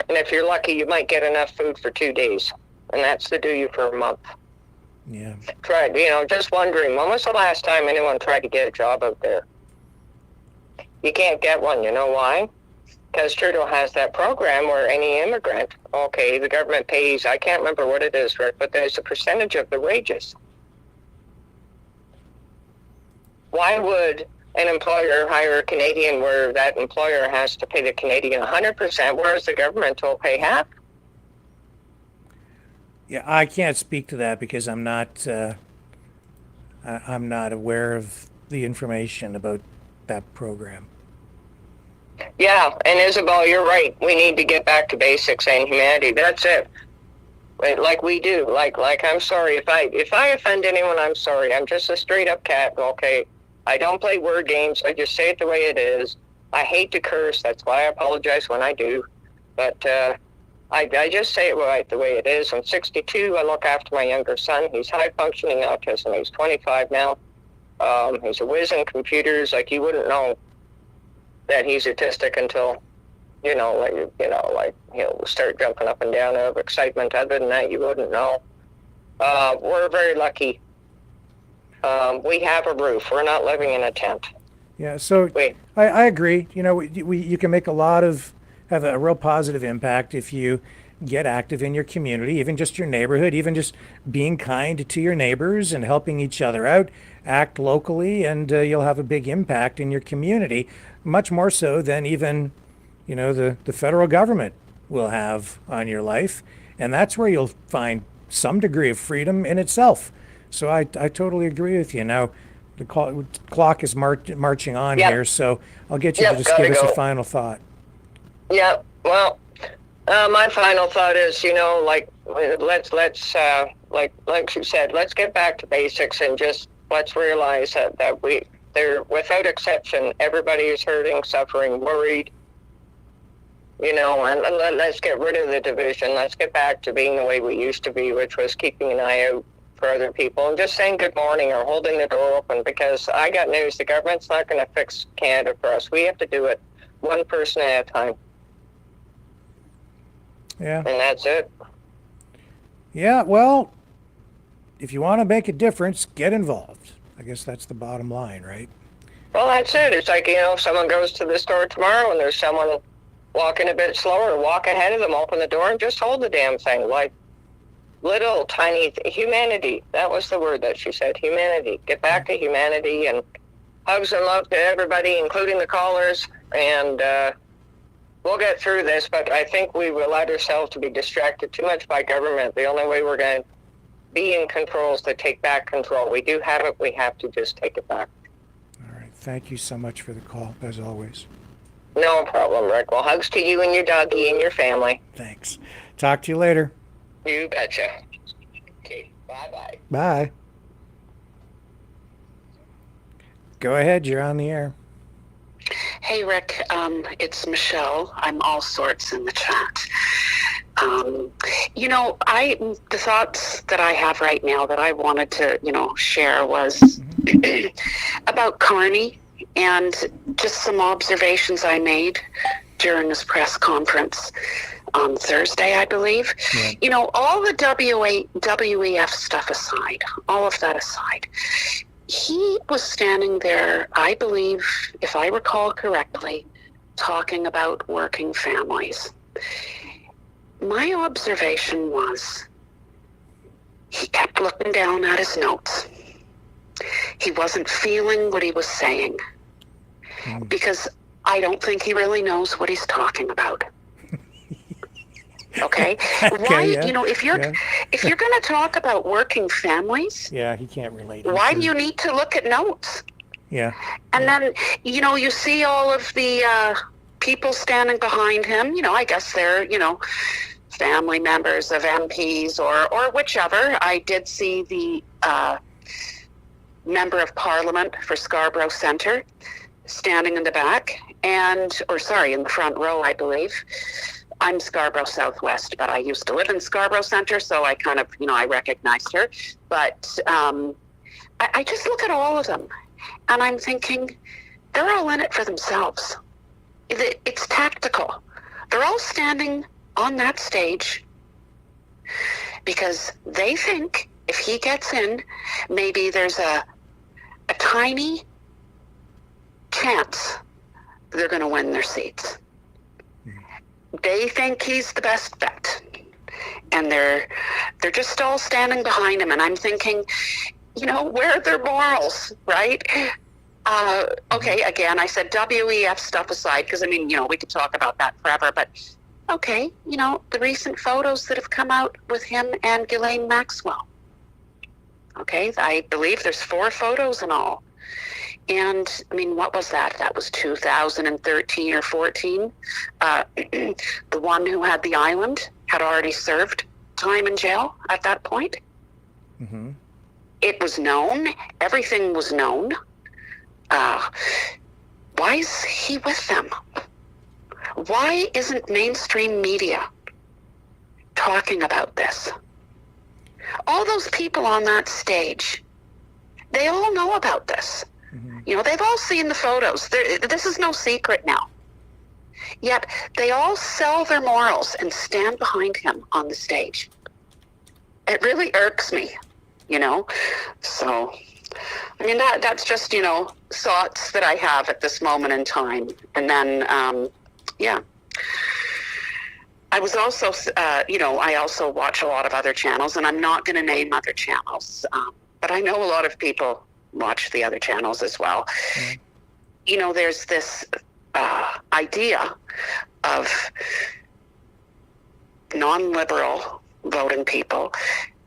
And if you're lucky, you might get enough food for 2 days, and that's to do you for a month. Yeah. Tried, you know, just wondering, when was the last time anyone tried to get a job out there? You can't get one. You know why? Because Trudeau has that program where any immigrant, okay, the government pays, I can't remember what it is, Rick, but there's a percentage of the wages. Why would an employer hire a Canadian where that employer has to pay the Canadian 100%, whereas the government will pay half? Yeah, I can't speak to that because I'm not aware of the information about that program. Yeah, and Isabel, you're right. We need to get back to basics and humanity. That's it. Like we do. Like I'm sorry if I offend anyone. I'm sorry. I'm just a straight up cat. Okay, I don't play word games. I just say it the way it is. I hate to curse. That's why I apologize when I do. But I just say it right the way it is. I'm 62. I look after my younger son. He's high functioning autism. He's 25 now. He's a whiz in computers. Like, you wouldn't know that he's autistic until, like he'll start jumping up and down out of excitement. Other than that, you wouldn't know. We're very lucky. We have a roof. We're not living in a tent. Yeah, so I agree. You know, you can make have a real positive impact if you get active in your community, even just your neighborhood, even just being kind to your neighbors and helping each other out, act locally, and you'll have a big impact in your community, much more so than even, the federal government will have on your life. And that's where you'll find some degree of freedom in itself. So I totally agree with you. Now, the clock is marching on here, so I'll get you to just give us a final thought. Yeah, well, my final thought is, let's like you said, let's get back to basics and just let's realize that they're without exception, everybody is hurting, suffering, worried, and let's get rid of the division. Let's get back to being the way we used to be, which was keeping an eye out for other people and just saying good morning or holding the door open, because I got news. The government's not going to fix Canada for us. We have to do it one person at a time. Yeah. And that's it. Yeah, well, if you want to make a difference, get involved. I guess that's the bottom line, right? Well, that's it. It's like, if someone goes to the store tomorrow and there's someone walking a bit slower, walk ahead of them, open the door, and just hold the damn thing. Like little tiny humanity. That was the word that she said, humanity. Get back to humanity, and hugs and love to everybody, including the callers. And we'll get through this, but I think we will allowed ourselves to be distracted too much by government. The only way we're going to be in control is to take back control. We do have it. We have to just take it back. All right. Thank you so much for the call, as always. No problem, Rick. Well, hugs to you and your doggy and your family. Thanks. Talk to you later. You betcha. Okay, bye-bye. Bye. Go ahead. You're on the air. Hey, Rick. It's Michelle. I'm all sorts in the chat. The thoughts that I have right now that I wanted to, share was about Carney and just some observations I made during his press conference on Thursday, I believe. Yeah. All the WEF stuff aside, all of that aside, he was standing there, I believe, if I recall correctly, talking about working families. My observation was he kept looking down at his notes. He wasn't feeling what he was saying because I don't think he really knows what he's talking about. Okay? Why, yeah. If you're going to talk about working families, yeah, he can't relate. Why do you need to look at notes? Yeah. And then, you see all of the people standing behind him, I guess they're, family members of MPs or whichever. I did see the member of Parliament for Scarborough Centre standing in the back in the front row, I believe. I'm Scarborough Southwest, but I used to live in Scarborough Centre, so I kind of, I recognized her. But I just look at all of them, and I'm thinking, they're all in it for themselves. It's tactical. They're all standing on that stage because they think if he gets in, maybe there's a tiny chance they're going to win their seats. They think he's the best bet, and they're just all standing behind him. And I'm thinking, where are their morals, right? Okay, again, I said WEF stuff aside, because we could talk about that forever. But okay, the recent photos that have come out with him and Ghislaine Maxwell. Okay, I believe there's 4 photos in all. And, what was that? That was 2013 or 14. The one who had the island had already served time in jail at that point. Mm-hmm. It was known. Everything was known. Why is he with them? Why isn't mainstream media talking about this? All those people on that stage, they all know about this. Mm-hmm. They've all seen the photos. This is no secret now. Yet they all sell their morals and stand behind him on the stage. It really irks me, So, that's just, thoughts that I have at this moment in time. And then, I was also, I also watch a lot of other channels, and I'm not going to name other channels, but I know a lot of people watch the other channels as well. Mm-hmm. There's this idea of non-liberal voting people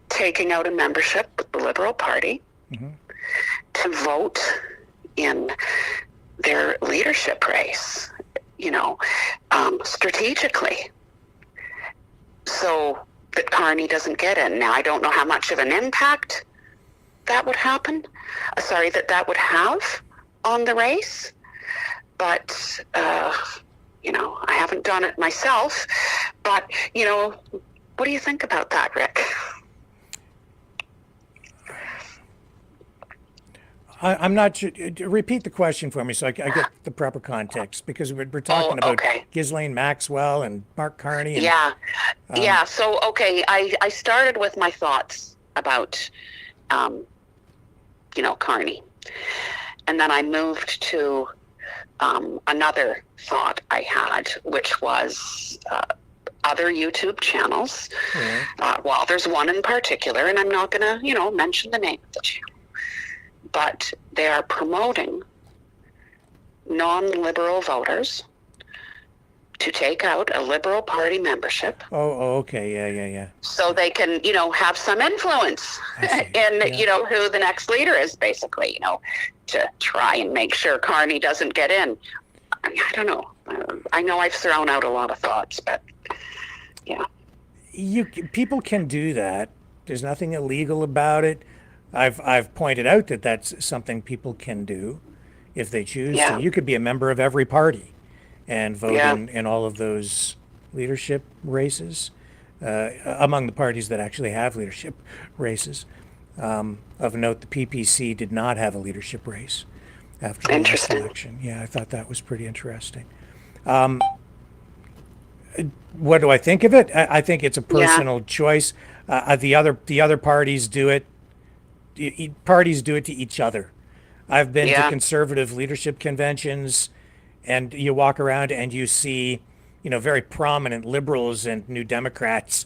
taking out a membership with the Liberal Party mm-hmm. to vote in their leadership race, strategically, so that Carney doesn't get in. Now, I don't know how much of an impact that would that would have on the race, but, I haven't done it myself, but, what do you think about that, Rick? I'm not sure. Repeat the question for me so I get the proper context, because we're talking about Ghislaine Maxwell and Mark Carney. And, So, I started with my thoughts about, Carney. And then I moved to another thought I had, which was other YouTube channels. Well, there's one in particular, and I'm not going to, mention the name of the channel, but they are promoting non-liberal voters to take out a Liberal Party membership. Oh, okay. Yeah. So they can, have some influence in, who the next leader is, basically, to try and make sure Carney doesn't get in. I don't know. I know I've thrown out a lot of thoughts, but yeah. People can do that. There's nothing illegal about it. I've pointed out that that's something people can do if they choose to. You could be a member of every party and vote in all of those leadership races, among the parties that actually have leadership races. Of note, the PPC did not have a leadership race after the last election. Yeah, I thought that was pretty interesting. What do I think of it? I think it's a personal choice. The other parties do it. Parties do it to each other. I've been to conservative leadership conventions, and you walk around and you see, very prominent liberals and New Democrats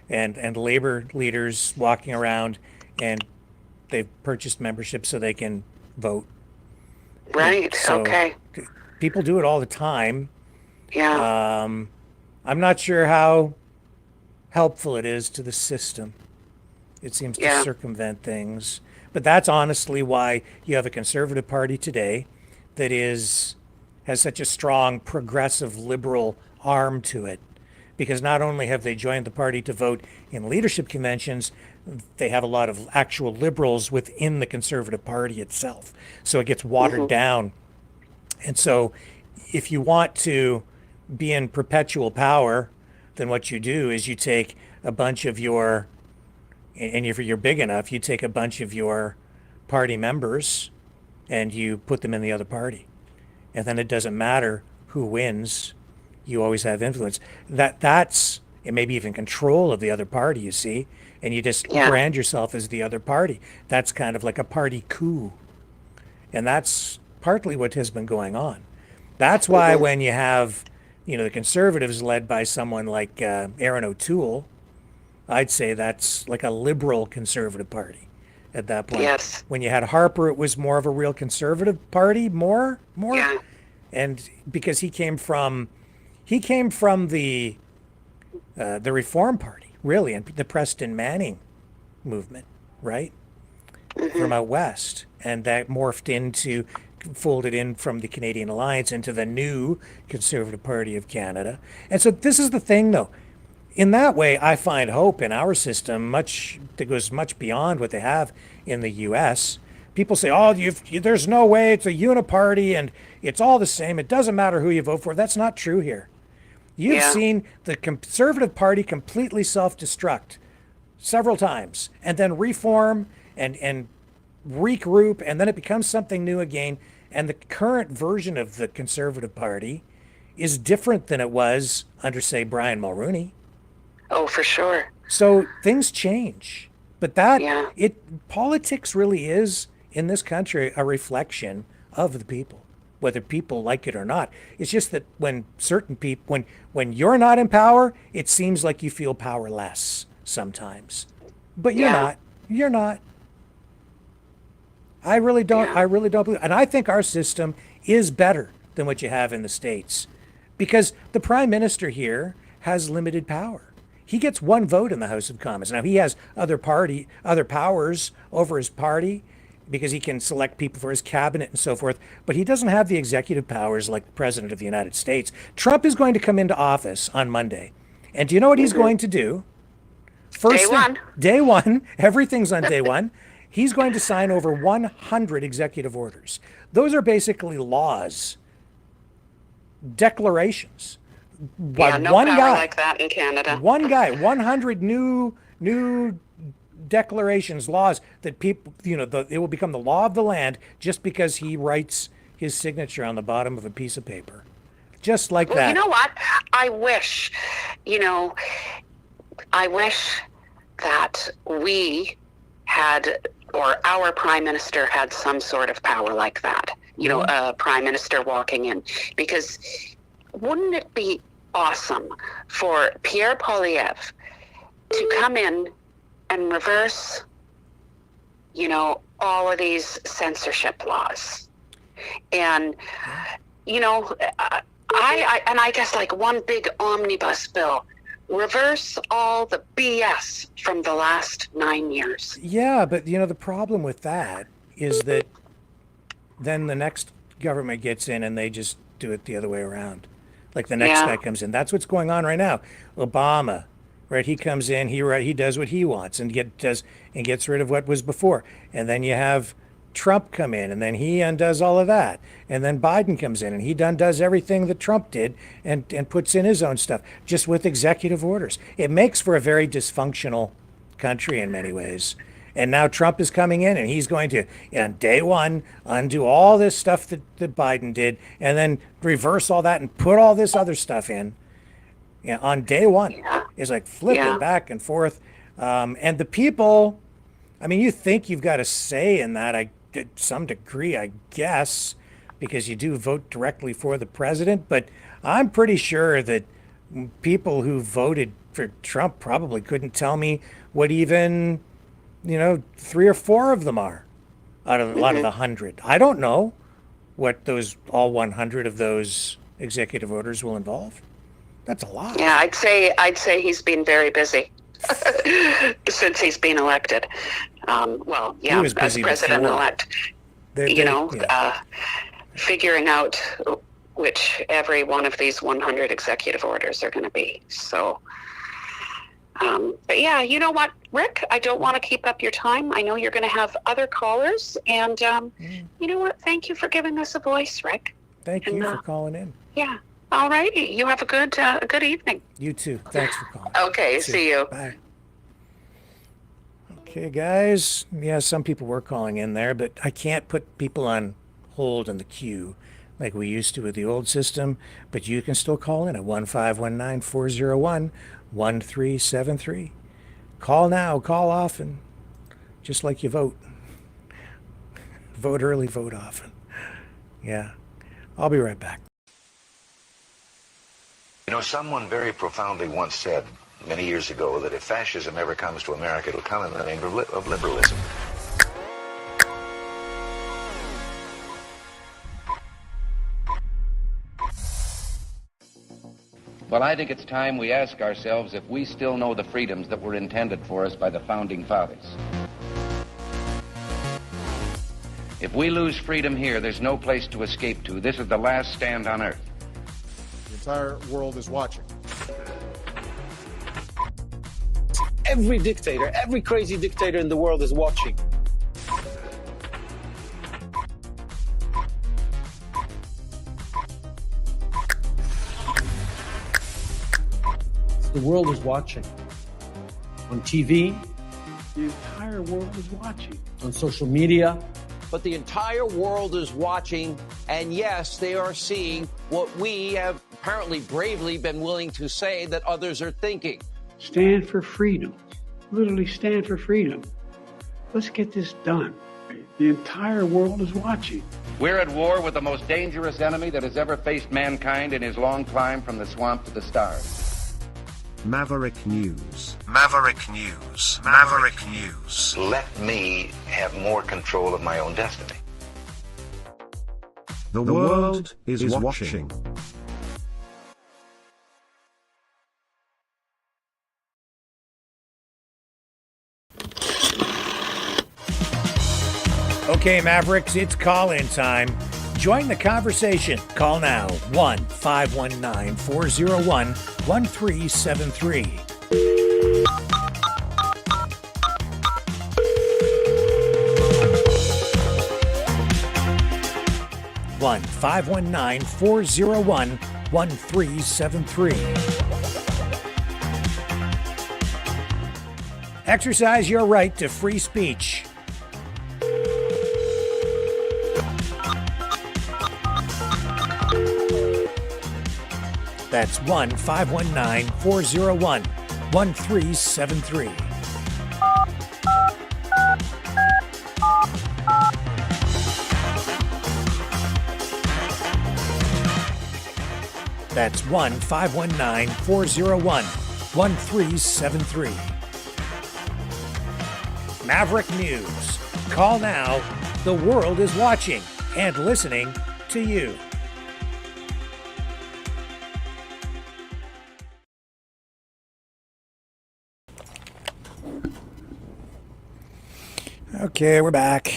and labor leaders walking around, and they've purchased membership so they can vote. Right. So okay. People do it all the time. Yeah. I'm not sure how helpful it is to the system. It seems to circumvent things. But that's honestly why you have a Conservative Party today that has such a strong progressive liberal arm to it. Because not only have they joined the party to vote in leadership conventions, they have a lot of actual liberals within the Conservative Party itself. So it gets watered down. And so if you want to be in perpetual power, then what you do is you take a bunch of your, and if you're big enough, you take a bunch of your party members and you put them in the other party. And then it doesn't matter who wins, you always have influence. That's and maybe even control of the other party, you see, and you just brand yourself as the other party. That's kind of like a party coup. And that's partly what has been going on. That's why when you have, the Conservatives led by someone like Aaron O'Toole, I'd say that's like a liberal Conservative Party at that point. Yes. When you had Harper, it was more of a real Conservative Party, more. Yeah. And because he came from the Reform Party, really, and the Preston Manning movement, right? From out west. And that folded in from the Canadian Alliance into the new Conservative Party of Canada. And so this is the thing, though. In that way, I find hope in our system that goes much beyond what they have in the U.S. People say, there's no way, it's a uniparty and it's all the same. It doesn't matter who you vote for. That's not true here. You've seen the Conservative Party completely self-destruct several times and then reform and regroup, and then it becomes something new again. And the current version of the Conservative Party is different than it was under, say, Brian Mulroney. Oh, for sure. So things change. But politics really is, in this country, a reflection of the people, whether people like it or not. It's just that when certain people, when you're not in power, it seems like you feel powerless sometimes. But you're not. You're not. I really don't believe, and I think our system is better than what you have in the States, because the Prime Minister here has limited power. He gets one vote in the House of Commons. Now he has other powers over his party, because he can select people for his cabinet and so forth, but he doesn't have the executive powers like the President of the United States. Trump is going to come into office on Monday, and do you know what he's going to do? Day one, everything's on day one. He's going to sign over 100 executive orders. Those are basically laws, declarations. Yeah, no power like that in Canada. One guy, 100 new declarations, laws that people, it will become the law of the land just because he writes his signature on the bottom of a piece of paper. Just like that. You know what? I wish that we had or our prime minister had some sort of power like that. You know, a prime minister walking in. Because wouldn't it be awesome for Pierre Poilievre to come in and reverse, you know, all of these censorship laws? And, you know, I guess like one big omnibus bill, reverse all the BS from the last 9 years. Yeah, but you know, the problem with that is that then the next government gets in and they just do it the other way around. Like the next guy comes in. That's what's going on right now. Obama, right? He comes in, he does what he wants and gets rid of what was before. And then you have Trump come in, and then he undoes all of that. And then Biden comes in, and he undoes everything that Trump did and puts in his own stuff, just with executive orders. It makes for a very dysfunctional country in many ways. And now Trump is coming in, and he's going to, on day one, undo all this stuff that Biden did, and then reverse all that and put all this other stuff in. Yeah, on day one. It's like flipping back and forth. And the people, I mean, you think you've got a say in that, to some degree, I guess, because you do vote directly for the president. But I'm pretty sure that people who voted for Trump probably couldn't tell me what even, you know, 3 or 4 of them are out of a lot of the 100. I don't know what all 100 of those executive orders will involve. That's a lot. Yeah, I'd say he's been very busy since he's been elected. Well, yeah, as president-elect, figuring out which every one of these 100 executive orders are going to be. So, but yeah, you know what, Rick, I don't want to keep up your time. I know you're going to have other callers, and you know what? Thank you for giving us a voice, Rick. Thank you for calling in. Yeah. All righty. You have a good evening. You too. Thanks for calling. Okay. See you. Bye. Okay, guys. Yeah, some people were calling in there, but I can't put people on hold in the queue like we used to with the old system. But you can still call in at 1-519-401-1373. Call now. Call often. Just like you vote. Vote early, vote often. Yeah. I'll be right back. You know, someone very profoundly once said many years ago that if fascism ever comes to America, it'll come in the name of liberalism. Well, I think it's time we ask ourselves if we still know the freedoms that were intended for us by the Founding Fathers. If we lose freedom here, there's no place to escape to. This is the last stand on Earth. The entire world is watching. Every dictator, every crazy dictator in the world is watching. The world is watching. On TV, the entire world is watching. On social media. But the entire world is watching, and yes, they are seeing what we have apparently bravely been willing to say that others are thinking. Stand for freedom. Literally stand for freedom. Let's get this done. The entire world is watching. We're at war with the most dangerous enemy that has ever faced mankind in his long climb from the swamp to the stars. Maverick News. Maverick News. Maverick News. Let me have more control of my own destiny. The world is watching. Okay, Mavericks, it's call-in time. Join the conversation. Call now, 1-519-401-1373. One 519-401-1373. Exercise your right to free speech. That's 1-519-401-1373. That's 1-519-401-1373. Maverick News. Call now. The world is watching and listening to you. Okay, we're back.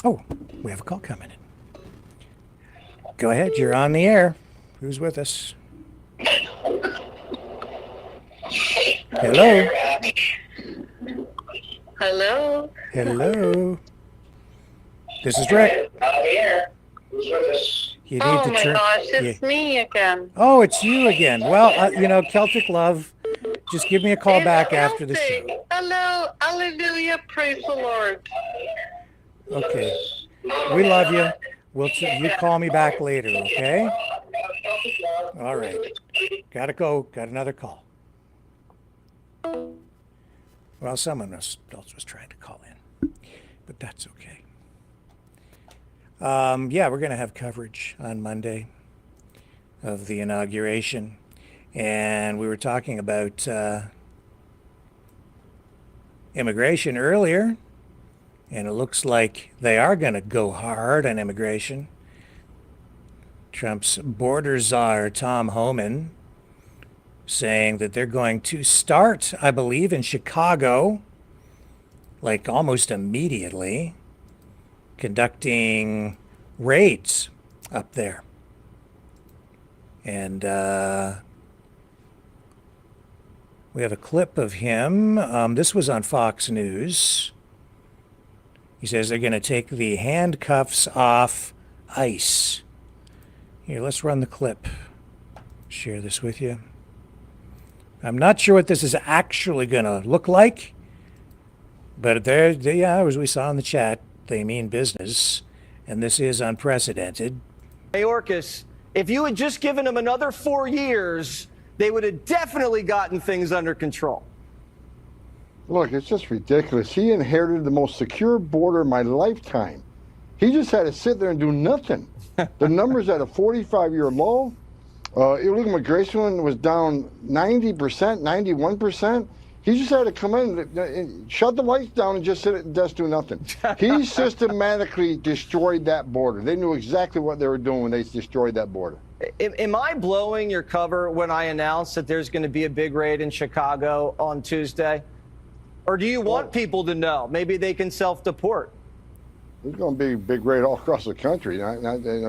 Oh, we have a call coming in. Go ahead, you're on the air. Who's with us? Hello? Hello? Hello? This is Rick. You need Oh to my turn. gosh, it's me again. Oh, it's you again. Well, Celtic Love, just give me a call back after the Celtic. show. Hello, hallelujah, praise the Lord. Okay. We love you. You call me back later, okay? All right. Gotta go. Got another call. Well, someone else was trying to call in, but that's okay. Yeah, we're going to have coverage on Monday of the inauguration. And we were talking about immigration earlier. And it looks like they are going to go hard on immigration. Trump's border czar, Tom Homan, saying that they're going to start, I believe, in Chicago, like almost immediately, conducting raids up there. And we have a clip of him. This was on Fox News. He says they're going to take the handcuffs off ICE. Here, let's run the clip. Share this with you. I'm not sure what this is actually going to look like, but as we saw in the chat, they mean business, and this is unprecedented. Mayorkas, if you had just given them another 4 years, they would have definitely gotten things under control. Look, it's just ridiculous. He inherited the most secure border of my lifetime. He just had to sit there and do nothing. The numbers at a 45-year low. Illegal immigration was down 90%, 91%. He just had to come in and shut the lights down and just sit at the desk, do nothing. He systematically destroyed that border. They knew exactly what they were doing when they destroyed that border. Am I blowing your cover when I announce that there's going to be a big raid in Chicago on Tuesday? Or do you want people to know? Maybe they can self-deport. There's going to be a big raid all across the country.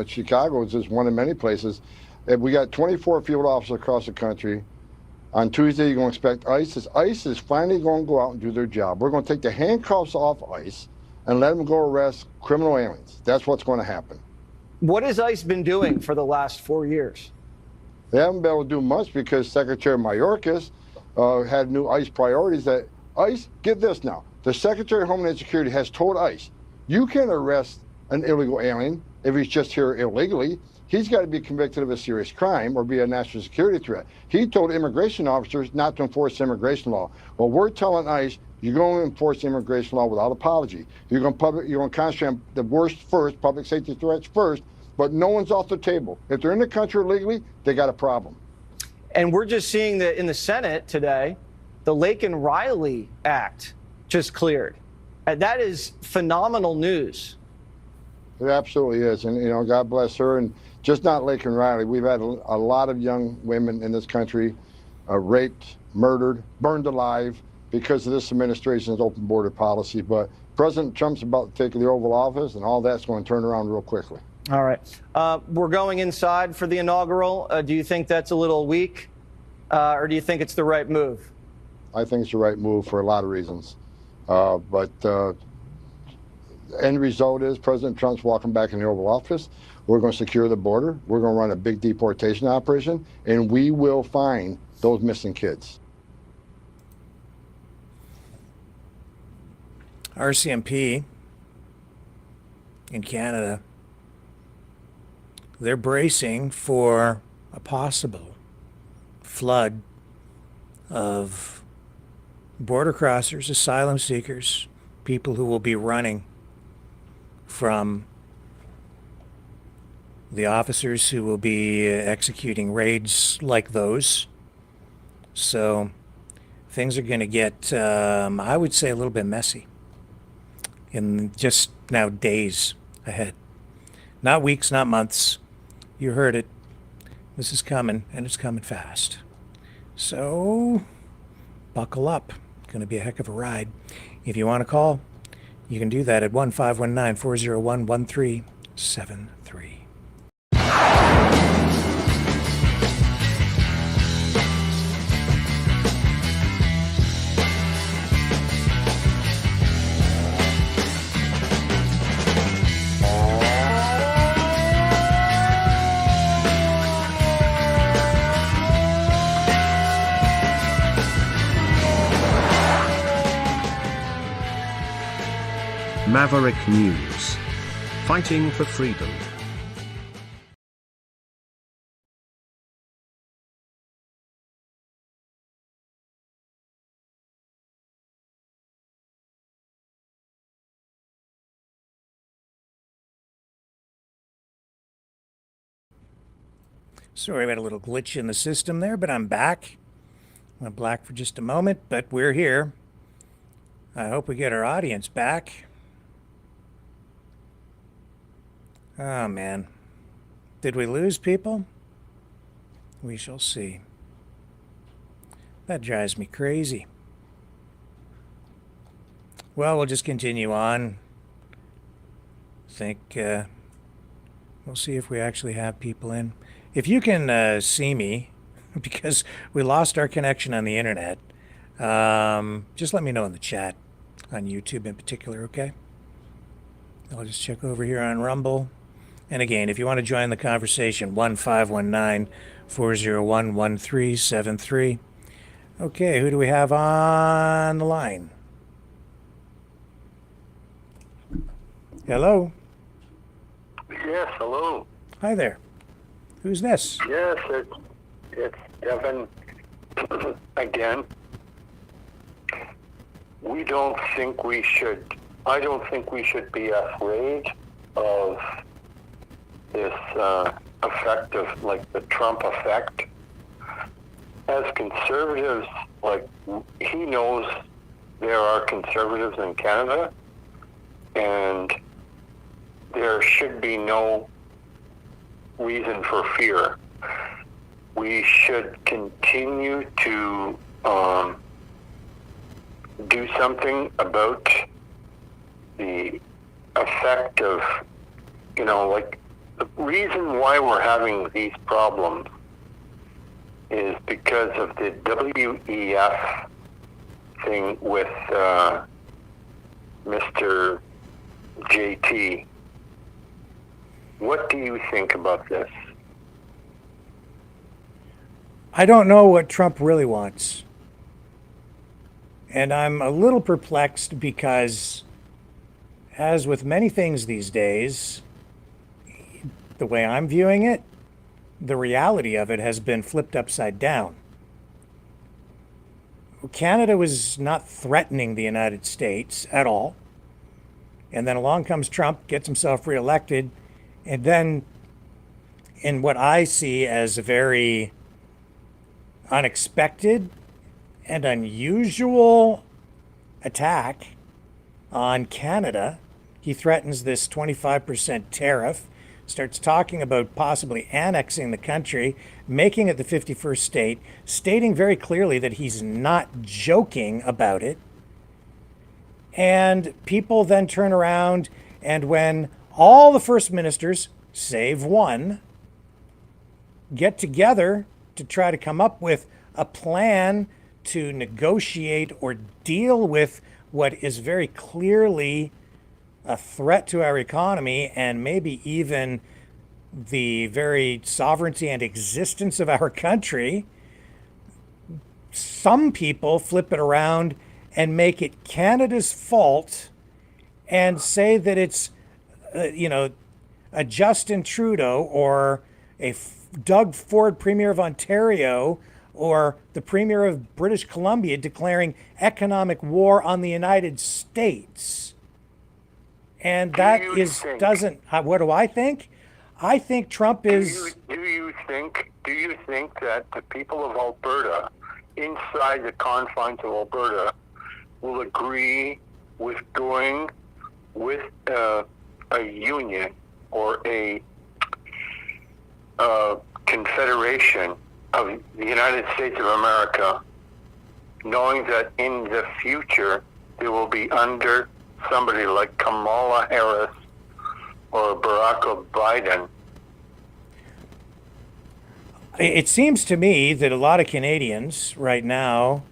Chicago is just one of many places. We got 24 field officers across the country. On Tuesday, you're going to expect ICE. ICE is finally going to go out and do their job. We're going to take the handcuffs off ICE and let them go arrest criminal aliens. That's what's going to happen. What has ICE been doing for the last 4 years? They haven't been able to do much because Secretary Mayorkas had new ICE priorities that ICE, get this now, the Secretary of Homeland Security has told ICE, you can arrest an illegal alien if he's just here illegally. He's got to be convicted of a serious crime or be a national security threat. He told immigration officers not to enforce immigration law. Well, we're telling ICE, you're going to enforce immigration law without apology. You're going to concentrate on the worst first, public safety threats first, but no one's off the table. If they're in the country illegally, they got a problem. And we're just seeing that in the Senate today, the Laken Riley Act just cleared. And that is phenomenal news. It absolutely is. And, God bless her. And just not Laken Riley. We've had a lot of young women in this country raped, murdered, burned alive because of this administration's open border policy. But President Trump's about to take the Oval Office, and all that's going to turn around real quickly. All right. We're going inside for the inaugural. Do you think that's a little weak, or do you think it's the right move? I think it's the right move for a lot of reasons. But the end result is President Trump's walking back in the Oval Office. We're going to secure the border. We're going to run a big deportation operation, and we will find those missing kids. RCMP in Canada, they're bracing for a possible flood of border crossers, asylum seekers, people who will be running from the officers who will be executing raids like those. So things are going to get, I would say, a little bit messy in just now days ahead. Not weeks, not months. You heard it. This is coming, and it's coming fast. So buckle up. It's going to be a heck of a ride. If you want to call, you can do that at 1-519-401-1373. Maverick News. Fighting for freedom. Sorry about a little glitch in the system there, but I'm back. Went black for just a moment, but we're here. I hope we get our audience back. Oh, man. Did we lose people? We shall see. That drives me crazy. Well, we'll just continue on. Think we'll see if we actually have people in. If you can see me, because we lost our connection on the internet, just let me know in the chat, on YouTube in particular, okay? I'll just check over here on Rumble. And again, if you want to join the conversation, 1-519-401-1373. Okay, who do we have on the line? Hello? Yes, hello. Hi there. Who's this? Yes, it's Evan again. I don't think we should be afraid of this effect of, like, the Trump effect. As conservatives, like, he knows there are conservatives in Canada, and there should be no reason for fear. We should continue to do something about the effect of, like, the reason why we're having these problems is because of the WEF thing with Mr. JT. What do you think about this? I don't know what Trump really wants. And I'm a little perplexed because, as with many things these days, the way I'm viewing it, the reality of it has been flipped upside down. Canada was not threatening the United States at all. And then along comes Trump, gets himself reelected, and then in what I see as a very unexpected and unusual attack on Canada, he threatens this 25% tariff, starts talking about possibly annexing the country, making it the 51st state, stating very clearly that he's not joking about it. And people then turn around, and when all the first ministers, save one, get together to try to come up with a plan to negotiate or deal with what is very clearly a threat to our economy and maybe even the very sovereignty and existence of our country, some people flip it around and make it Canada's fault and say that it's, a Justin Trudeau or a Doug Ford, Premier of Ontario, or the Premier of British Columbia declaring economic war on the United States. And that what do I think? I think Trump is. Do you think that the people of Alberta, inside the confines of Alberta, will agree with going with a union or a confederation of the United States of America, knowing that in the future they will be under somebody like Kamala Harris or Barack Biden? It seems to me that a lot of Canadians right now,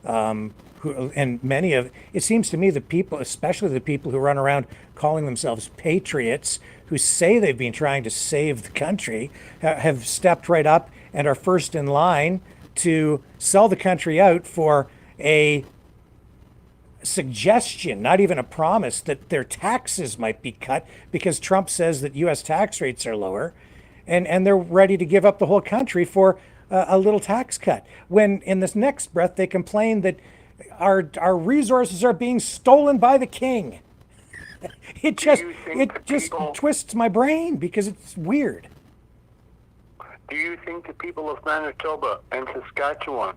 it seems to me the people, especially the people who run around calling themselves patriots, who say they've been trying to save the country, have stepped right up and are first in line to sell the country out for a suggestion, not even a promise, that their taxes might be cut because Trump says that U.S. tax rates are lower, and they're ready to give up the whole country for a little tax cut. When in this next breath they complain that our resources are being stolen by the king. It just twists my brain because it's weird. Do you think the people of Manitoba and Saskatchewan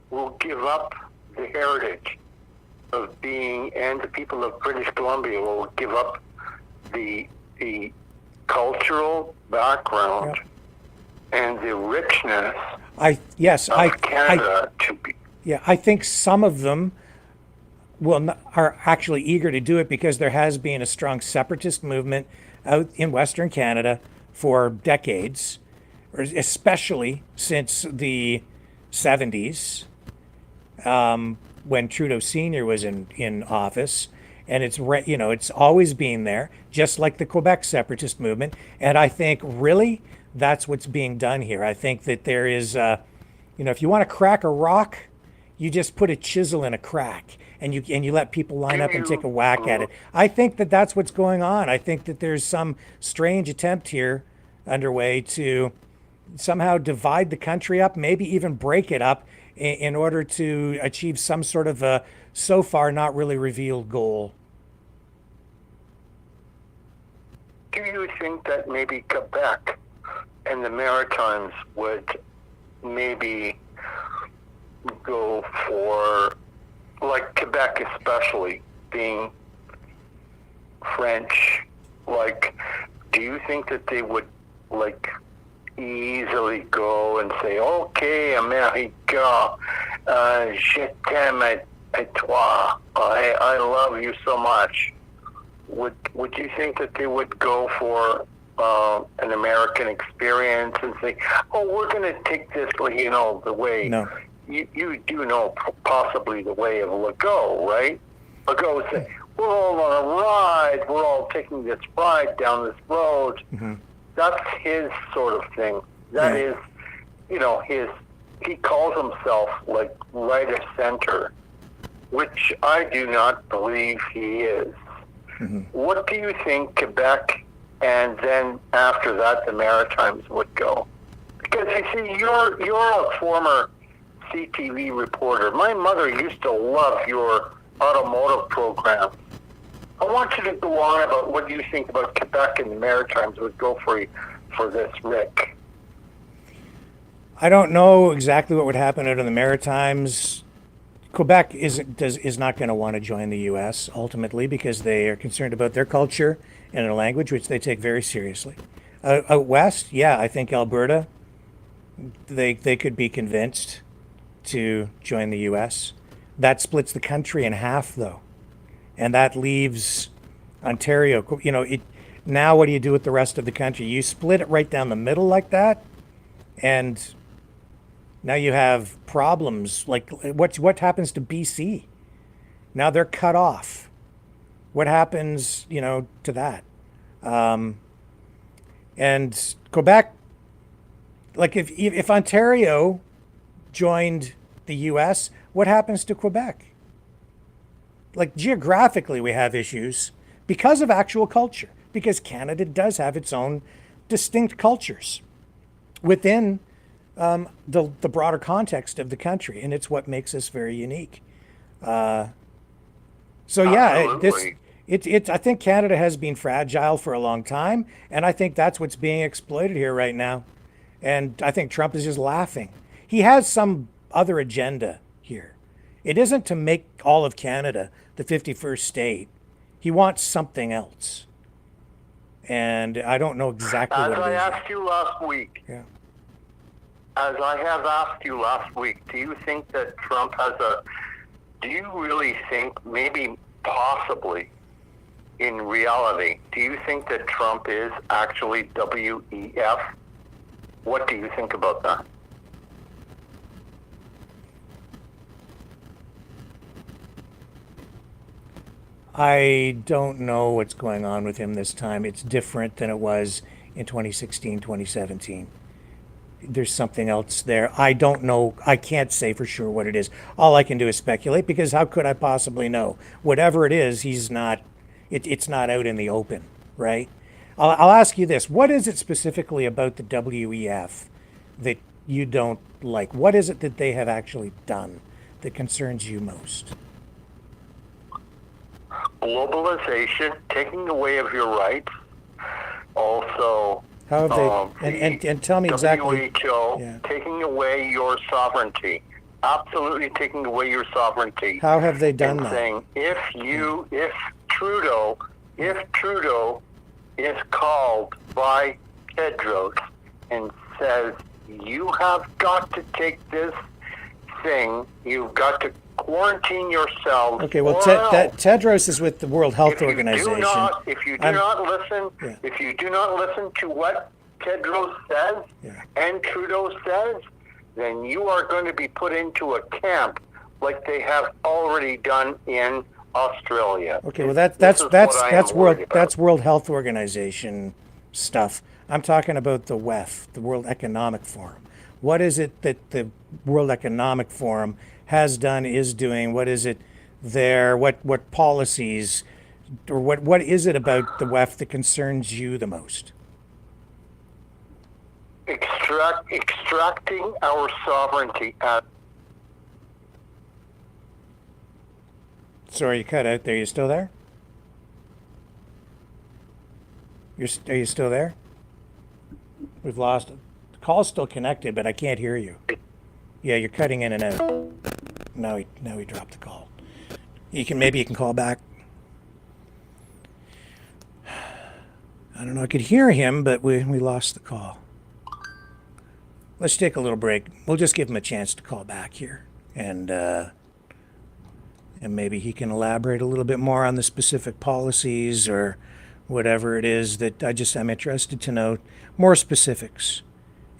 will give up the heritage of being, and the people of British Columbia will give up the cultural background and the richness of Canada to be? Yeah, I think some of them are actually eager to do it because there has been a strong separatist movement out in Western Canada for decades, or especially since the 70s, when Trudeau Sr. was in office. And it's always been there, just like the Quebec separatist movement. And I think really that's what's being done here. I think that there is, if you want to crack a rock, you just put a chisel in a crack and you let people line up and take a whack at it. I think that that's what's going on. I think that there's some strange attempt here underway to somehow divide the country up, maybe even break it up in order to achieve some sort of a so far not really revealed goal. Do you think that maybe Quebec and the Maritimes would maybe go for, like Quebec especially, being French, like, do you think that they would, like, easily go and say, okay, America, je t'aime et toi, I love you so much? Would you think that they would go for an American experience and say, oh, we're going to take this, the way, no. you do know possibly the way of Legault, right? Legault said, we're all on a ride, we're all taking this ride down this road. Mm-hmm. That's his sort of thing. That is, he calls himself like right of center, which I do not believe he is. Mm-hmm. What do you think Quebec and then after that the Maritimes would go? Because you see, you're a former CTV reporter. My mother used to love your automotive program. I want you to go on about what you think about Quebec and the Maritimes would go for this, Rick. I don't know exactly what would happen out in the Maritimes. Quebec is not going to want to join the U.S. ultimately because they are concerned about their culture and their language, which they take very seriously. Out west, I think Alberta, they could be convinced to join the U.S. That splits the country in half, though, and that leaves Ontario. Now what do you do with the rest of the country? You split it right down the middle like that, and now you have problems. Like what happens to BC? Now they're cut off. What happens, to that? And Quebec, like if Ontario joined the U.S., what happens to Quebec? Like geographically, we have issues because of actual culture, because Canada does have its own distinct cultures within the broader context of the country, and it's what makes us very unique. I think Canada has been fragile for a long time, and I think that's what's being exploited here right now. And I think Trump is just laughing. He has some other agenda here. It isn't to make all of Canada the 51st state. He wants something else. And I don't know exactly what it is. As I asked you last week. Yeah. As I have asked you last week, do you think that Trump do you really think, maybe possibly, in reality, do you think that Trump is actually WEF? What do you think about that? I don't know what's going on with him this time. It's different than it was in 2016, 2017. There's something else there. I don't know. I can't say for sure what it is. All I can do is speculate, because how could I possibly know? Whatever it is, it's not out in the open, right? I'll ask you this. What is it specifically about the WEF that you don't like? What is it that they have actually done that concerns you most? Globalization, taking away of your rights. Also, how have they? And tell me exactly. WHO taking away your sovereignty, absolutely taking away your sovereignty. How have they done that? Saying if Trudeau is called by Tedros and says you have got to take this thing, you've got to quarantine yourself. Okay, well, Tedros is with the World Health Organization. If you do not listen to what Tedros says and Trudeau says, then you are going to be put into a camp like they have already done in Australia. Okay, well that's World Health Organization stuff. I'm talking about the WEF, the World Economic Forum. What is it that the World Economic Forum has done, is doing? What is it there? What policies, or what is it about the WEF that concerns you the most? Extracting our sovereignty out. Sorry, you cut out there. You still there? Are you still there? We've lost it. The call's still connected, but I can't hear you. Yeah, you're cutting in and out. Now he dropped the call. Maybe you can call back. I don't know. I could hear him, but we lost the call. Let's take a little break. We'll just give him a chance to call back here, and maybe he can elaborate a little bit more on the specific policies or whatever it is that I'm interested to know more specifics.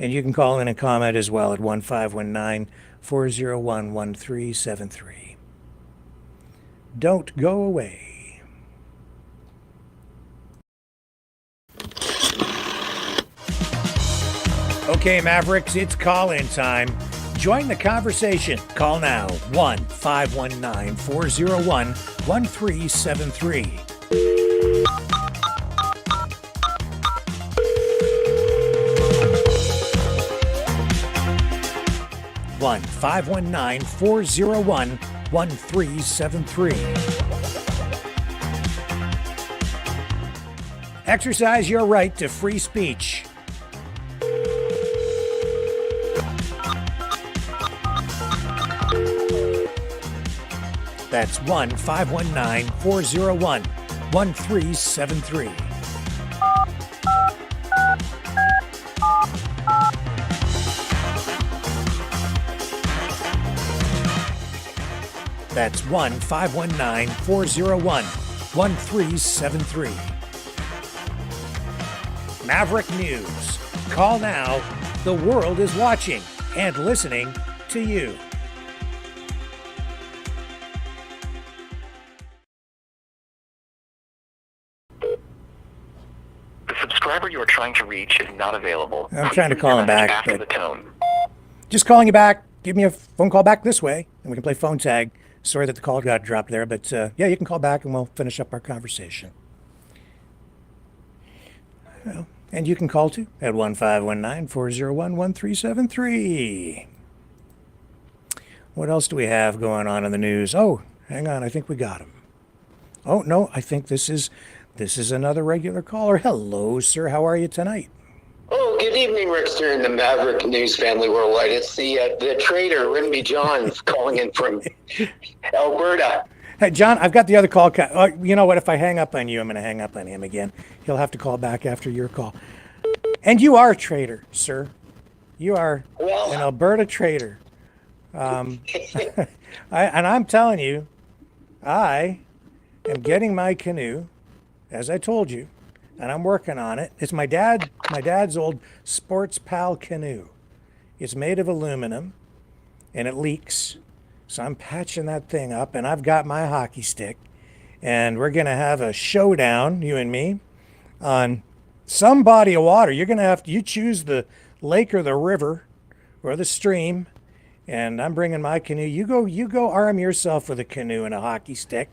And you can call in and comment as well at 1-519-401-1373. Don't go away. Okay, Mavericks, it's call-in time. Join the conversation. Call now, 1-519-401-1373. One 519-401-1373. Exercise your right to free speech. That's 1-519-401-1373. That's 1-519-401-1373. Maverick News. Call now. The world is watching and listening to you. The subscriber you are trying to reach is not available. I'm trying to call him back, after but the tone. just calling you back. Give me a phone call back this way, and we can play phone tag. Sorry that the call got dropped there, but yeah, you can call back and we'll finish up our conversation. Well, and you can call too at 1-519-401-1373. What else do we have going on in the news? Oh, hang on, I think we got him. Oh, no, I think this is another regular caller. Hello, sir. How are you tonight? Oh, good evening, Rickster and the Maverick News family worldwide. It's the trader, Rinby John, calling in from Alberta. Hey, John, I've got the other call. You know what? If I hang up on you, I'm going to hang up on him again. He'll have to call back after your call. And you are a trader, sir. You are an Alberta trader. And I'm telling you, I am getting my canoe, as I told you, and I'm working on it. It's my dad's old Sports Pal canoe. It's made of aluminum, and it leaks. So I'm patching that thing up, and I've got my hockey stick, and we're going to have a showdown, you and me, on some body of water. You're going to have to, you choose the lake or the river or the stream, and I'm bringing my canoe. You go arm yourself with a canoe and a hockey stick,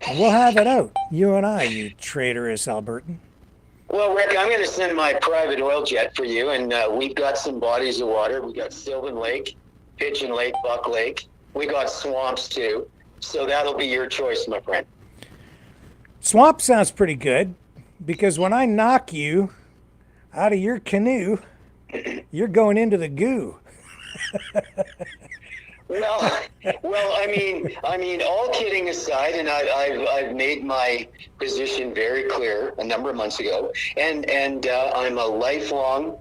and we'll have it out, you and I, you traitorous Albertan. Well, Rick, I'm going to send my private oil jet for you, and we've got some bodies of water. We got Sylvan Lake, Pigeon Lake, Buck Lake. We got swamps too, so that'll be your choice, my friend. Swamp sounds pretty good, because when I knock you out of your canoe, you're going into the goo. Well, I mean, all kidding aside, and I've made my position very clear a number of months ago, and I'm a lifelong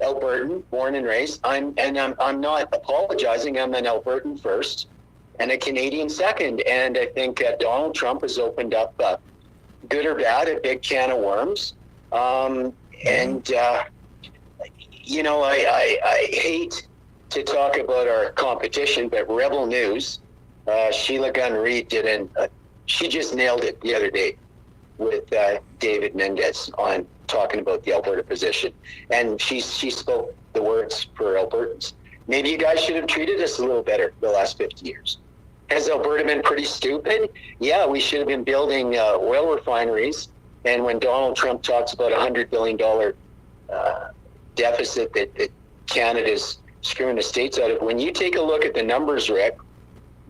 Albertan, born and raised. I'm not apologizing. I'm an Albertan first, and a Canadian second. And I think Donald Trump has opened up, good or bad, a big can of worms. And you know, I hate to talk about our competition, but Rebel News, Sheila Gunn-Reid she just nailed it the other day with David Mendez on talking about the Alberta position. And she spoke the words for Albertans. Maybe you guys should have treated us a little better the last 50 years. Has Alberta been pretty stupid? Yeah, we should have been building oil refineries. And when Donald Trump talks about $100 billion deficit that Canada's screwing the states out of, when you take a look at the numbers, Rick,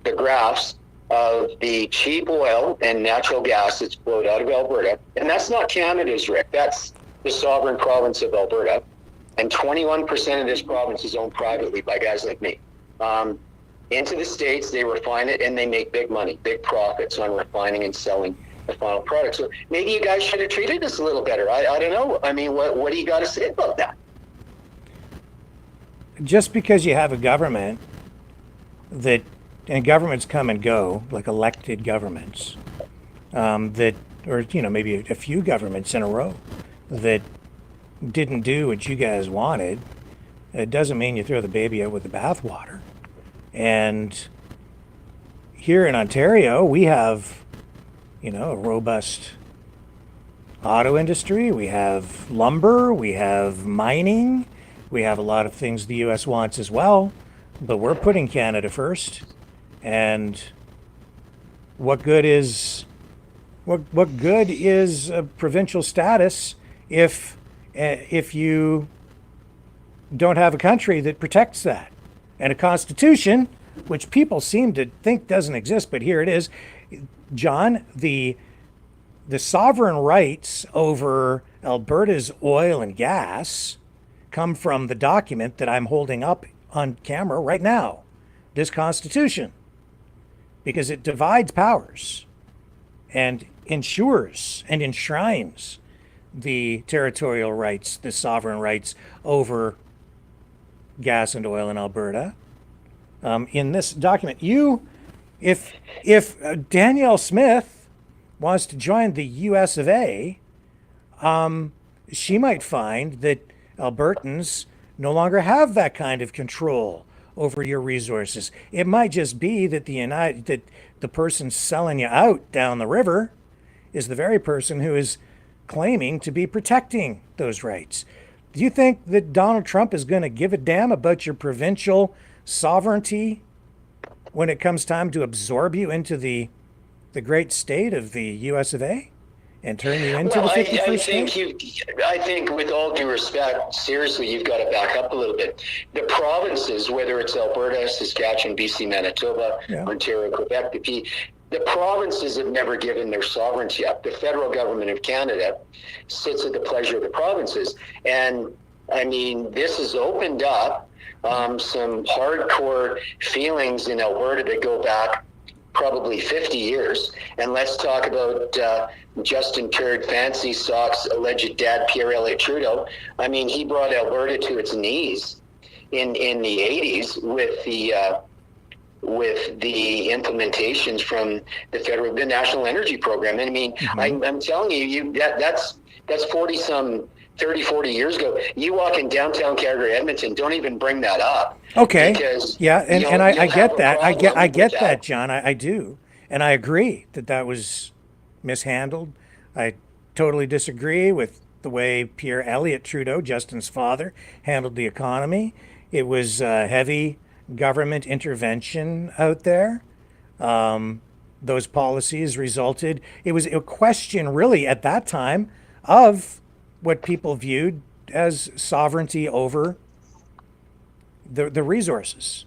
the graphs of the cheap oil and natural gas that's flowed out of Alberta, and that's not Canada's, Rick, that's the sovereign province of Alberta, and 21% of this province is owned privately by guys like me. Into the States, they refine it, and they make big money, big profits on refining and selling the final product. So maybe you guys should have treated us a little better. I don't know. I mean, what do you got to say about that? Just because you have a government and governments come and go, like elected governments, or maybe a few governments in a row that didn't do what you guys wanted, it doesn't mean you throw the baby out with the bathwater. And here in Ontario, we have, a robust auto industry. We have lumber. We have mining. We have a lot of things the U.S. wants as well, but we're putting Canada first. And what good is a provincial status if you don't have a country that protects that, and a constitution, which people seem to think doesn't exist, but here it is, John. The sovereign rights over Alberta's oil and gas come from the document that I'm holding up on camera right now, this Constitution, because it divides powers and ensures and enshrines the territorial rights, the sovereign rights over gas and oil in Alberta. In this document, if Danielle Smith wants to join the US of A, she might find that Albertans no longer have that kind of control over your resources. It might just be that the person selling you out down the river is the very person who is claiming to be protecting those rights. Do you think that Donald Trump is going to give a damn about your provincial sovereignty when it comes time to absorb you into the great state of the US of A and turn you into the 51st state? I think with all due respect, seriously, you've got to back up a little bit. The provinces, whether it's Alberta, Saskatchewan, BC, Manitoba, Ontario, Quebec, The provinces have never given their sovereignty up. The federal government of Canada sits at the pleasure of the provinces. And I mean, this has opened up some hardcore feelings in Alberta that go back probably 50 years. And let's talk about Justin Turd Fancy Socks' alleged dad, Pierre Elliott Trudeau. I mean, he brought Alberta to its knees in the 80s with the implementations from the National Energy Program. And I mean, I'm telling you, that's 30, 40 years ago. You walk in downtown Calgary, Edmonton, don't even bring that up. Okay. Because yeah, and I get that. I get that, that, John. I do. And I agree that was mishandled. I totally disagree with the way Pierre Elliott Trudeau, Justin's father, handled the economy. It was heavy government intervention out there. Those policies resulted, it was a question really at that time of what people viewed as sovereignty over the resources.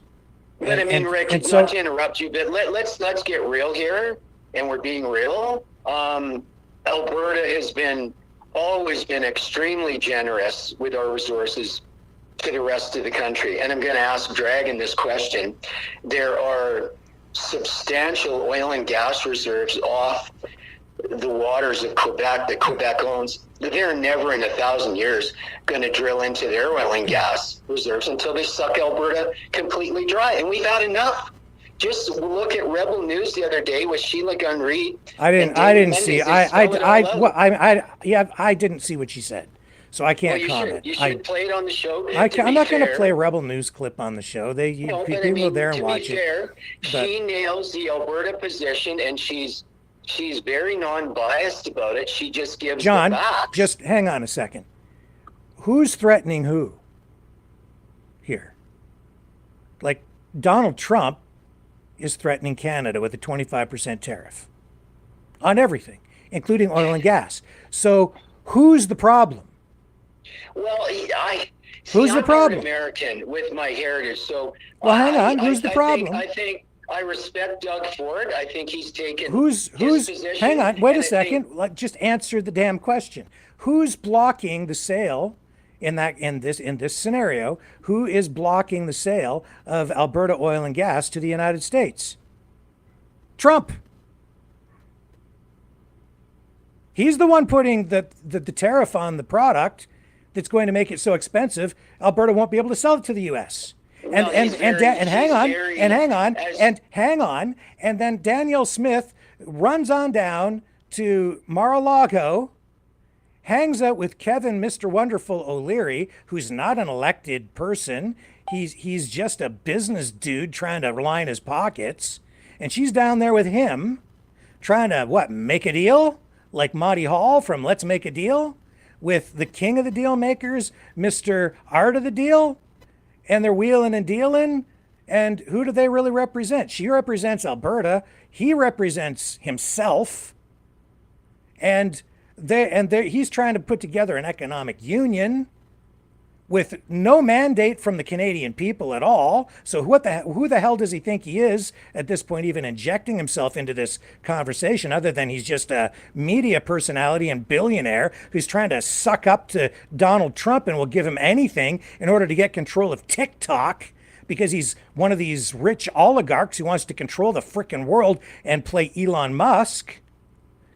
But I mean, Rick, not to interrupt you, but let's get real here, and we're being real. Alberta has always been extremely generous with our resources to the rest of the country. And I'm going to ask Dragon this question. There are substantial oil and gas reserves off the waters of Quebec that Quebec owns. They're never in 1,000 years going to drill into their oil and gas reserves until they suck Alberta completely dry. And we've had enough. Just look at Rebel News the other day with Sheila Gunn Reid. I didn't see what she said. So I can't comment. You should play it on the show. I'm not going to play a Rebel News clip on the show. People go there and watch it. She nails the Alberta position, and she's very non-biased about it. She just gives John, the facts. Just hang on a second. Who's threatening who here? Like Donald Trump is threatening Canada with a 25% tariff on everything, including oil and gas. So who's the problem? Well, who's the problem? I'm American with my heritage, so. Well, hang on. Who's the problem? I think I respect Doug Ford. I think he's taken who's position. Hang on. Wait a second. Just answer the damn question. Who's blocking the sale in this scenario? Who is blocking the sale of Alberta oil and gas to the United States? Trump. He's the one putting the tariff on the product that's going to make it so expensive Alberta won't be able to sell it to the U.S. And then Danielle Smith runs on down to Mar-a-Lago, hangs out with Kevin Mr. Wonderful O'Leary, who's not an elected person. He's just a business dude trying to line his pockets, and she's down there with him, trying to make a deal, like Monty Hall from Let's Make a Deal, with the king of the deal makers, Mr. Art of the Deal, and they're wheeling and dealing. And who do they really represent? She represents Alberta. He represents himself. And he's trying to put together an economic union with no mandate from the Canadian people at all. So who the hell does he think he is at this point, even injecting himself into this conversation, other than he's just a media personality and billionaire who's trying to suck up to Donald Trump and will give him anything in order to get control of TikTok, because he's one of these rich oligarchs who wants to control the frickin' world and play Elon Musk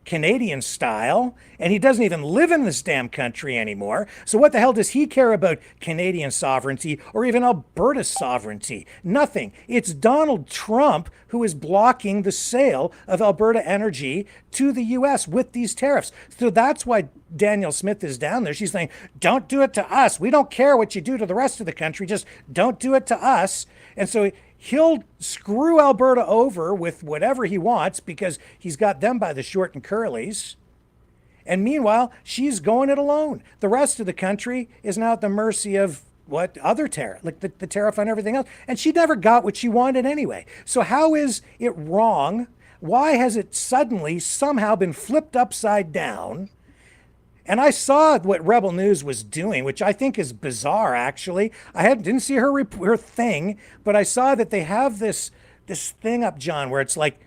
Canadian style, and he doesn't even live in this damn country anymore. So what the hell does he care about Canadian sovereignty or even Alberta's sovereignty? Nothing. It's Donald Trump who is blocking the sale of Alberta energy to the U.S. with these tariffs. So that's why Danielle Smith is down there. She's saying, don't do it to us. We don't care what you do to the rest of the country. Just don't do it to us. And so he'll screw Alberta over with whatever he wants because he's got them by the short and curlies. And meanwhile, she's going it alone. The rest of the country is now at the mercy of what other tariff, like the tariff on everything else. And she never got what she wanted anyway. So how is it wrong? Why has it suddenly somehow been flipped upside down? And I saw what Rebel News was doing, which I think is bizarre, actually. I didn't see her thing, but I saw that they have this thing up, John, where it's like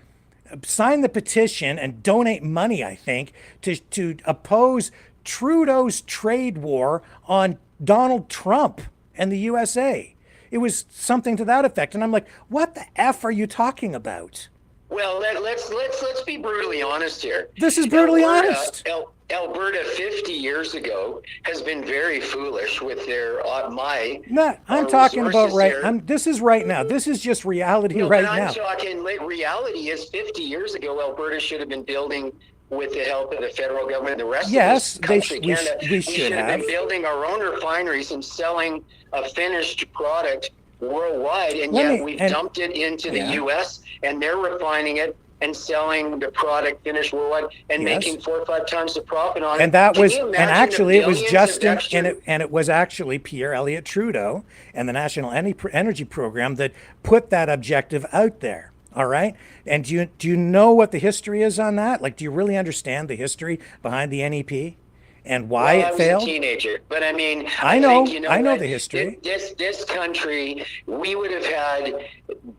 sign the petition and donate money, I think, to oppose Trudeau's trade war on Donald Trump and the USA. It was something to that effect. And I'm like, what the F are you talking about? Well, let's be brutally honest here. This is brutally honest. Alberta 50 years ago has been very foolish with their I'm talking about right. This is right now. This is just reality right now. I'm talking. Reality is 50 years ago, Alberta should have been building with the help of the federal government, the rest of this country, Canada. We should have been building our own refineries and selling a finished product worldwide, and yet we've dumped it into the U.S. and they're refining it and selling the product finished worldwide and making 4 or 5 times the profit on it. And that was, and actually, it was Justin, and it was actually Pierre Elliott Trudeau and the National Energy Program that put that objective out there. All right. And do you know what the history is on that? Like, do you really understand the history behind the NEP and why it failed? I was a teenager, but I mean, I know the history. This country, we would have had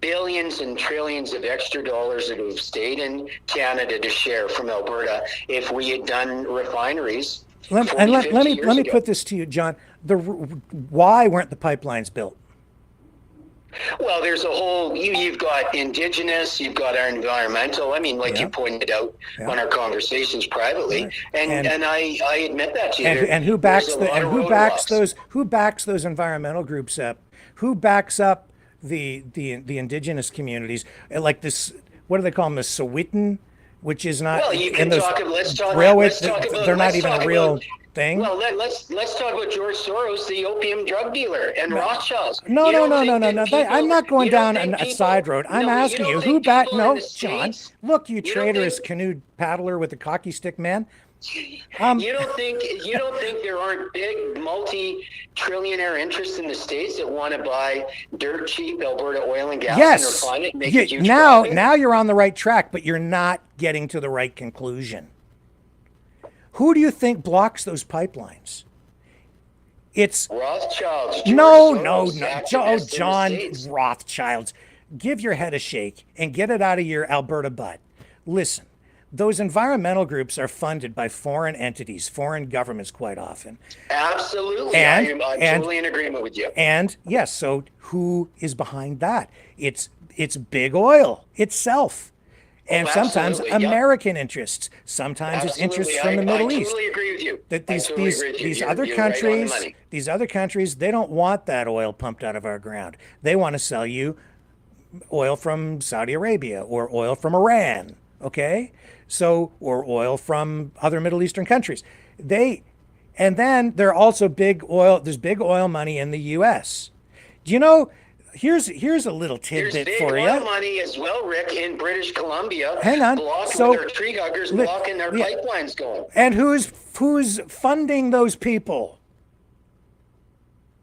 billions and trillions of extra dollars that would have stayed in Canada to share from Alberta if we had done refineries. Let me put this to you, John. Why weren't the pipelines built? Well, there's a whole, you've got Indigenous, you've got our environmental. I mean, like you pointed out on our conversations privately, and I admit that to you. And who backs who backs those environmental groups up? Who backs up the Indigenous communities? Like this, what do they call them? The Sowetan, which is not. Well, you can let's talk about. They're not even a real thing. Well, let's talk about George Soros, the opium drug dealer, and Rothschilds. No. I'm not going down a side road. I'm asking you, who back? No, John. Look, you traitorous canoe paddler with a cocky stick, man. You don't think there aren't big multi-trillionaire interests in the States that want to buy dirt cheap Alberta oil and gas and refine it and make a huge profit? Now you're on the right track, but you're not getting to the right conclusion. Who do you think blocks those pipelines? It's Rothschilds. John Rothschilds. Give your head a shake and get it out of your Alberta butt. Listen, those environmental groups are funded by foreign entities, foreign governments quite often. Absolutely. I'm totally in agreement with you. And yes, so who is behind that? It's big oil itself. And sometimes American interests. Sometimes it's interests from the Middle East. I totally agree with you. That these other countries, they don't want that oil pumped out of our ground. They want to sell you oil from Saudi Arabia or oil from Iran, okay? So, or oil from other Middle Eastern countries. And then there are also there's big oil money in the US. Do you know? Here's a little tidbit for you. There's big oil money as well, Rick, in British Columbia. Hang on. Their tree huggers blocking their pipelines going. And who's funding those people?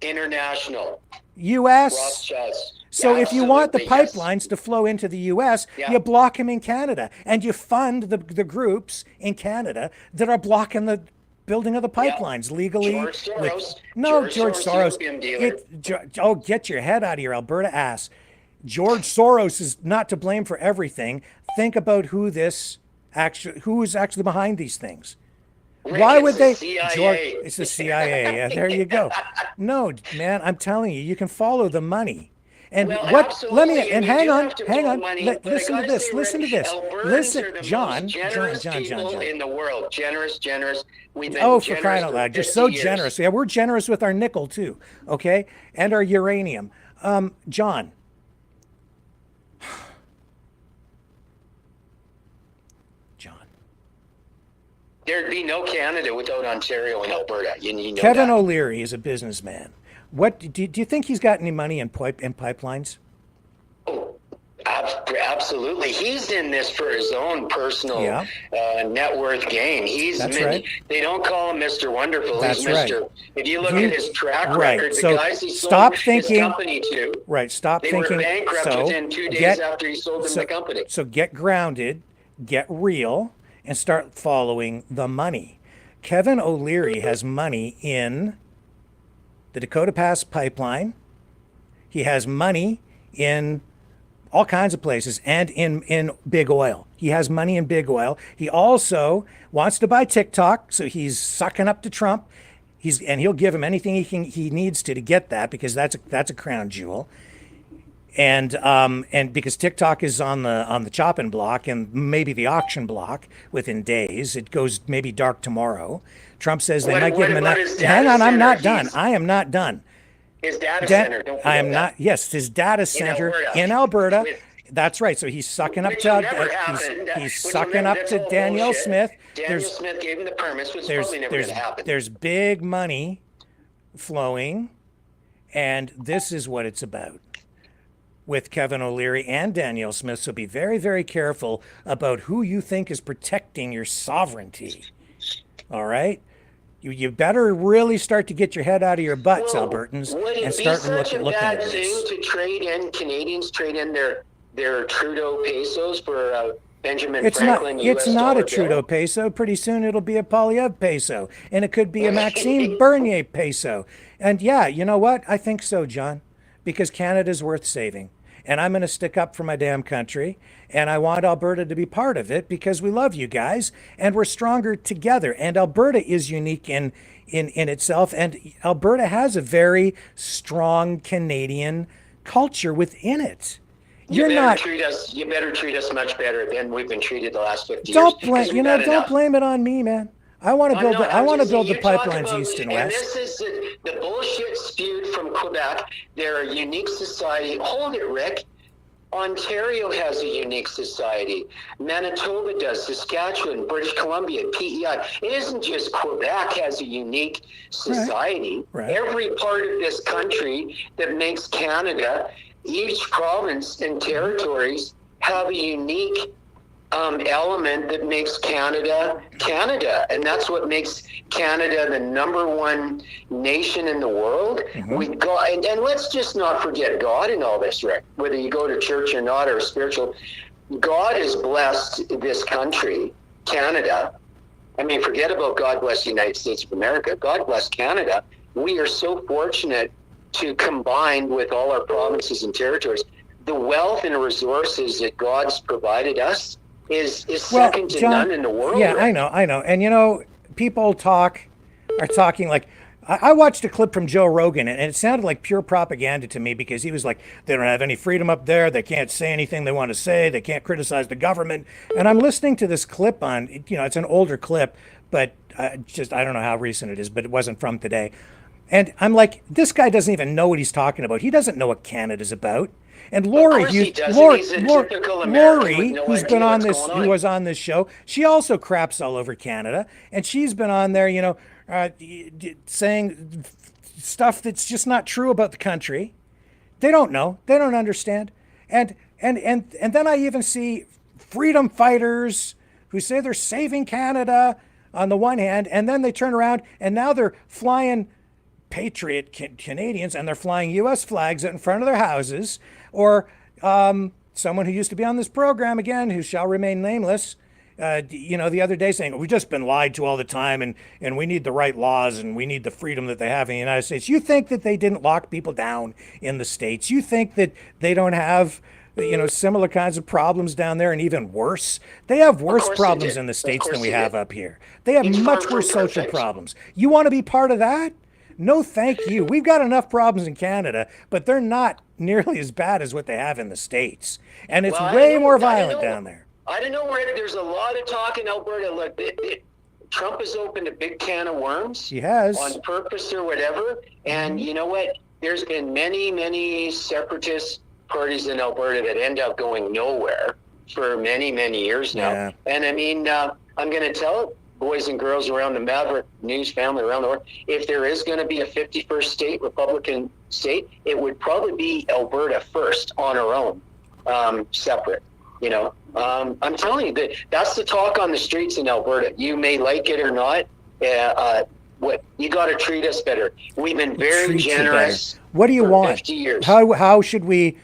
International. U.S. Rothschilds. So if you want the pipelines to flow into the U.S., you block them in Canada, and you fund the groups in Canada that are blocking the building of the pipelines legally. George Soros. George Soros. Get your head out of your Alberta ass. George Soros is not to blame for everything. Think about who is actually behind these things. Rick, why would they? CIA. It's the CIA. Yeah, there you go. No, man, I'm telling you, you can follow the money. And hang on. Listen to this. Listen, John. In the world, generous. For crying out loud! You're so generous. Yeah, we're generous with our nickel too. Okay, and our uranium. John. There'd be no Canada without Ontario and Alberta. You know Kevin O'Leary is a businessman. What do you think he's got any money in pipelines? Oh, absolutely. He's in this for his own personal net worth gain. Right. They don't call him Mr. Wonderful. That's he's Mr. Right. If you look at his track record, so the guys he sold his company to, they were bankrupt within 2 days after he sold them the company. So get grounded, get real, and start following the money. Kevin O'Leary has money in the Dakota Pass pipeline. He has money in all kinds of places, and in big oil. He has money in big oil. He also wants to buy TikTok, so he's sucking up to Trump. He'll give him anything he needs to get that, because that's a crown jewel. And because TikTok is on the chopping block and maybe the auction block within days, it goes maybe dark tomorrow. Trump says they might give him enough. Hang on, I'm not done. I am not done. His data center. Don't I am not. Yes, his data center in Alberta. That's right. So he's sucking up to he's sucking up to Danielle Smith. Danielle Smith gave him the permits, which probably never going to happen. There's big money flowing, and this is what it's about with Kevin O'Leary and Danielle Smith. So be very, very careful about who you think is protecting your sovereignty. All right? You better really start to get your head out of your butts, Albertans, and start looking at this. Would it be such a bad thing to trade in, Canadians trade in their Trudeau pesos for Benjamin Franklin US It's not a Trudeau bill? peso. Pretty soon it'll be a Polyev peso, and it could be a Maxime Bernier peso. And yeah, you know what? I think so, John, because Canada's worth saving. And I'm going to stick up for my damn country, and I want Alberta to be part of it because we love you guys, and we're stronger together. And Alberta is unique in itself, and Alberta has a very strong Canadian culture within it. You better treat us much better than we've been treated the last 50 years. Don't blame it on me, man. I want to build the pipelines east and west. And this is the bullshit spewed from Quebec. They're a unique society. Hold it, Rick. Ontario has a unique society. Manitoba does. Saskatchewan, British Columbia, PEI. It isn't just Quebec has a unique society. Right. Every part of this country that makes Canada, each province and territories have a unique element that makes Canada, Canada. And that's what makes Canada the #1 nation in the world. Mm-hmm. And let's just not forget God in all this, Rick. Whether you go to church or not, or spiritual, God has blessed this country, Canada. I mean, forget about God bless the United States of America. God bless Canada. We are so fortunate to combine with all our provinces and territories. The wealth and resources that God's provided us is second to none in the world. Yeah, I know. And people are talking like, I watched a clip from Joe Rogan, and it sounded like pure propaganda to me, because he was like, they don't have any freedom up there. They can't say anything they want to say. They can't criticize the government. And I'm listening to this clip on, it's an older clip, but I don't know how recent it is, but it wasn't from today. And I'm like, this guy doesn't even know what he's talking about. He doesn't know what Canada's about. And Lori, who's been on this, who was on this show, she also craps all over Canada, and she's been on there, saying stuff that's just not true about the country. They don't know, they don't understand, and then I even see freedom fighters who say they're saving Canada on the one hand, and then they turn around and now they're flying patriot Canadians, and they're flying U.S. flags out in front of their houses. Or someone who used to be on this program, again, who shall remain nameless, the other day saying, we've just been lied to all the time, and we need the right laws, and we need the freedom that they have in the United States. You think that they didn't lock people down in the States? You think that they don't have similar kinds of problems down there, and even worse? They have worse problems in the States than we have up here. They have much worse social problems. You want to be part of that? No, thank you. We've got enough problems in Canada, but they're not nearly as bad as what they have in the States. And it's way more violent down there. I don't know, Rick. There's a lot of talk in Alberta. Look, Trump has opened a big can of worms. He has. On purpose or whatever. And you know what? There's been many, many separatist parties in Alberta that end up going nowhere for many, many years now. Yeah. And I mean, I'm going to tell boys and girls around the Maverick News family around the world, if there is going to be a 51st state, Republican state, it would probably be Alberta first on her own, separate. I'm telling you, that's the talk on the streets in Alberta. You may like it or not. You got to treat us better. We've been very generous. What do you want? 50 years. How should we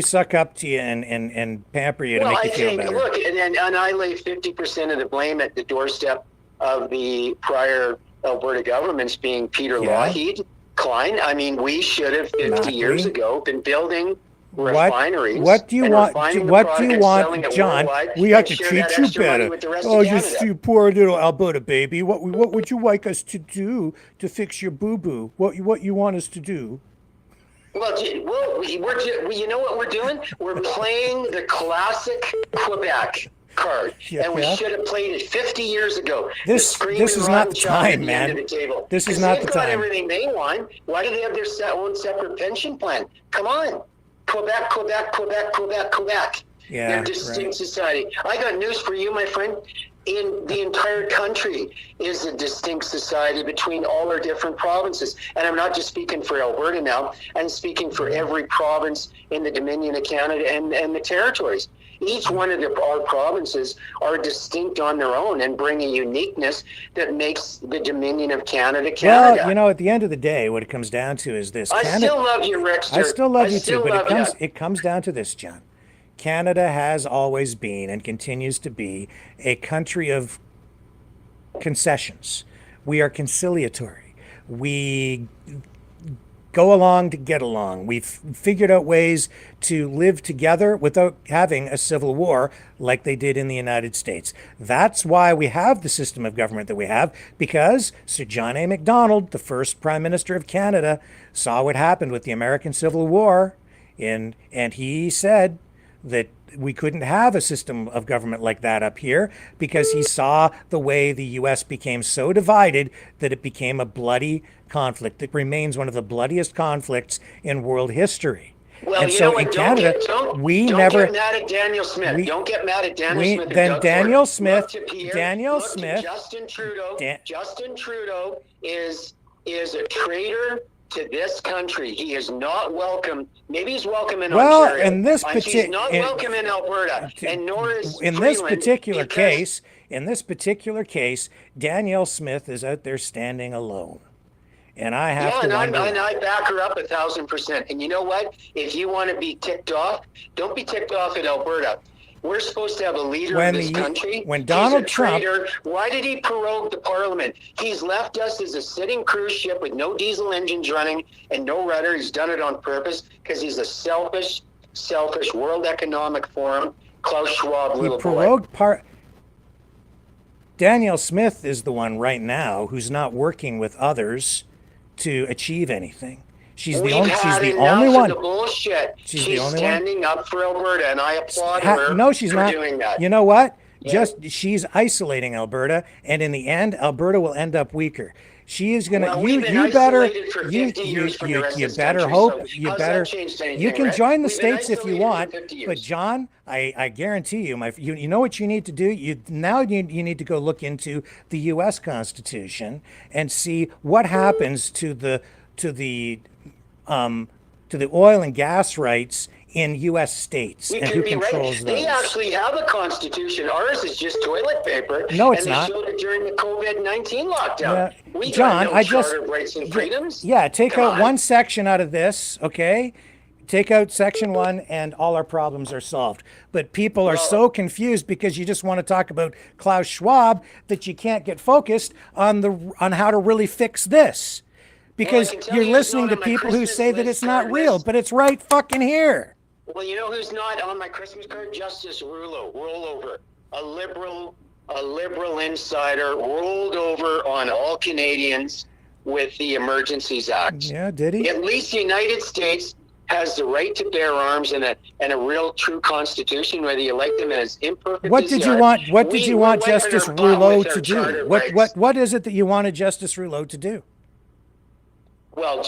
suck up to you and pamper you to make you feel better? Look, and I lay 50% of the blame at the doorstep of the prior Alberta governments, being Peter Lougheed, Klein. I mean, we should have 50 years ago been building refineries. What do you and want? refining the What do product you and want, selling it John? worldwide We have and to share treat that you extra money better. with the rest Oh, of you Canada. poor little Alberta baby. What would you like us to do to fix your boo boo? What you want us to do? Well, you know what we're doing? We're playing the classic Quebec card, and we should have played it 50 years ago. This is not the time, man. This is not the They've got time. everything they want. Why do they have their own separate pension plan? Come on, Quebec, Quebec, Quebec, Quebec, Quebec. Yeah, They're distinct society. I got news for you, my friend. In the entire country is a distinct society between all our different provinces. And I'm not just speaking for Alberta now, I'm speaking for every province in the Dominion of Canada and the territories. Each one of our provinces are distinct on their own and bring a uniqueness that makes the Dominion of Canada Canada. Well, you know, at the end of the day, what it comes down to is this. I still love you, Rickster. I still love you too, but love it comes down to this, John. Canada has always been and continues to be a country of concessions. We are conciliatory. We go along to get along. We've figured out ways to live together without having a civil war like they did in the United States. That's why we have the system of government that we have, because Sir John A. Macdonald, the first Prime Minister of Canada, saw what happened with the American Civil War, and he said that we couldn't have a system of government like that up here because he saw the way the U.S. became so divided that it became a bloody conflict. It remains one of the bloodiest conflicts in world history. Well, and you so know what? in Canada, we don't never get mad at Daniel Smith. Don't get mad at Daniel Smith. Then Daniel Smith, Justin Trudeau is a traitor to this country. He is not welcome. Maybe he's welcome in Ontario. He's not welcome in Alberta, and nor is in this particular case. In this particular case, Danielle Smith is out there standing alone, and I have to wonder. And I back her up 1,000%. And you know what? If you want to be ticked off, don't be ticked off at Alberta. We're supposed to have a leader in this country. When Donald Trump, why did he prorogue the parliament? He's left us as a sitting cruise ship with no diesel engines running and no rudder. He's done it on purpose because he's a selfish World Economic Forum, Klaus Schwab little boy. Danielle Smith is the one right now who's not working with others to achieve anything. She's the only one. The bullshit. She's the only standing up for Alberta, and I applaud her no, she's for not doing that. You know what? She's isolating Alberta, and in the end, Alberta will end up weaker. She is going to. You better hope. You can join the states if you want, but John, I guarantee you, you know what you need to do. You need to go look into the U.S. Constitution and see what happens to the oil and gas rights in U.S. states and who controls those. They actually have a constitution. Ours is just toilet paper. No, it's not. And they showed it during the COVID-19 lockdown. We John, got no charter of rights and freedoms. Yeah, take out one section out of this, okay? Take out section 1 and all our problems are solved. But people are so confused because you just want to talk about Klaus Schwab that you can't get focused on how to really fix this. Because you're listening to people who say that it's not real, but it's right fucking here. Well, you know who's not on my Christmas card? Justice Rollover, a liberal insider, rolled over on all Canadians with the Emergencies Act. Yeah, did he? At least the United States has the right to bear arms and a real true constitution, whether you like them as imperfect. What did you want Justice Rouleau to do? What is it that you wanted Justice Rouleau to do? Well,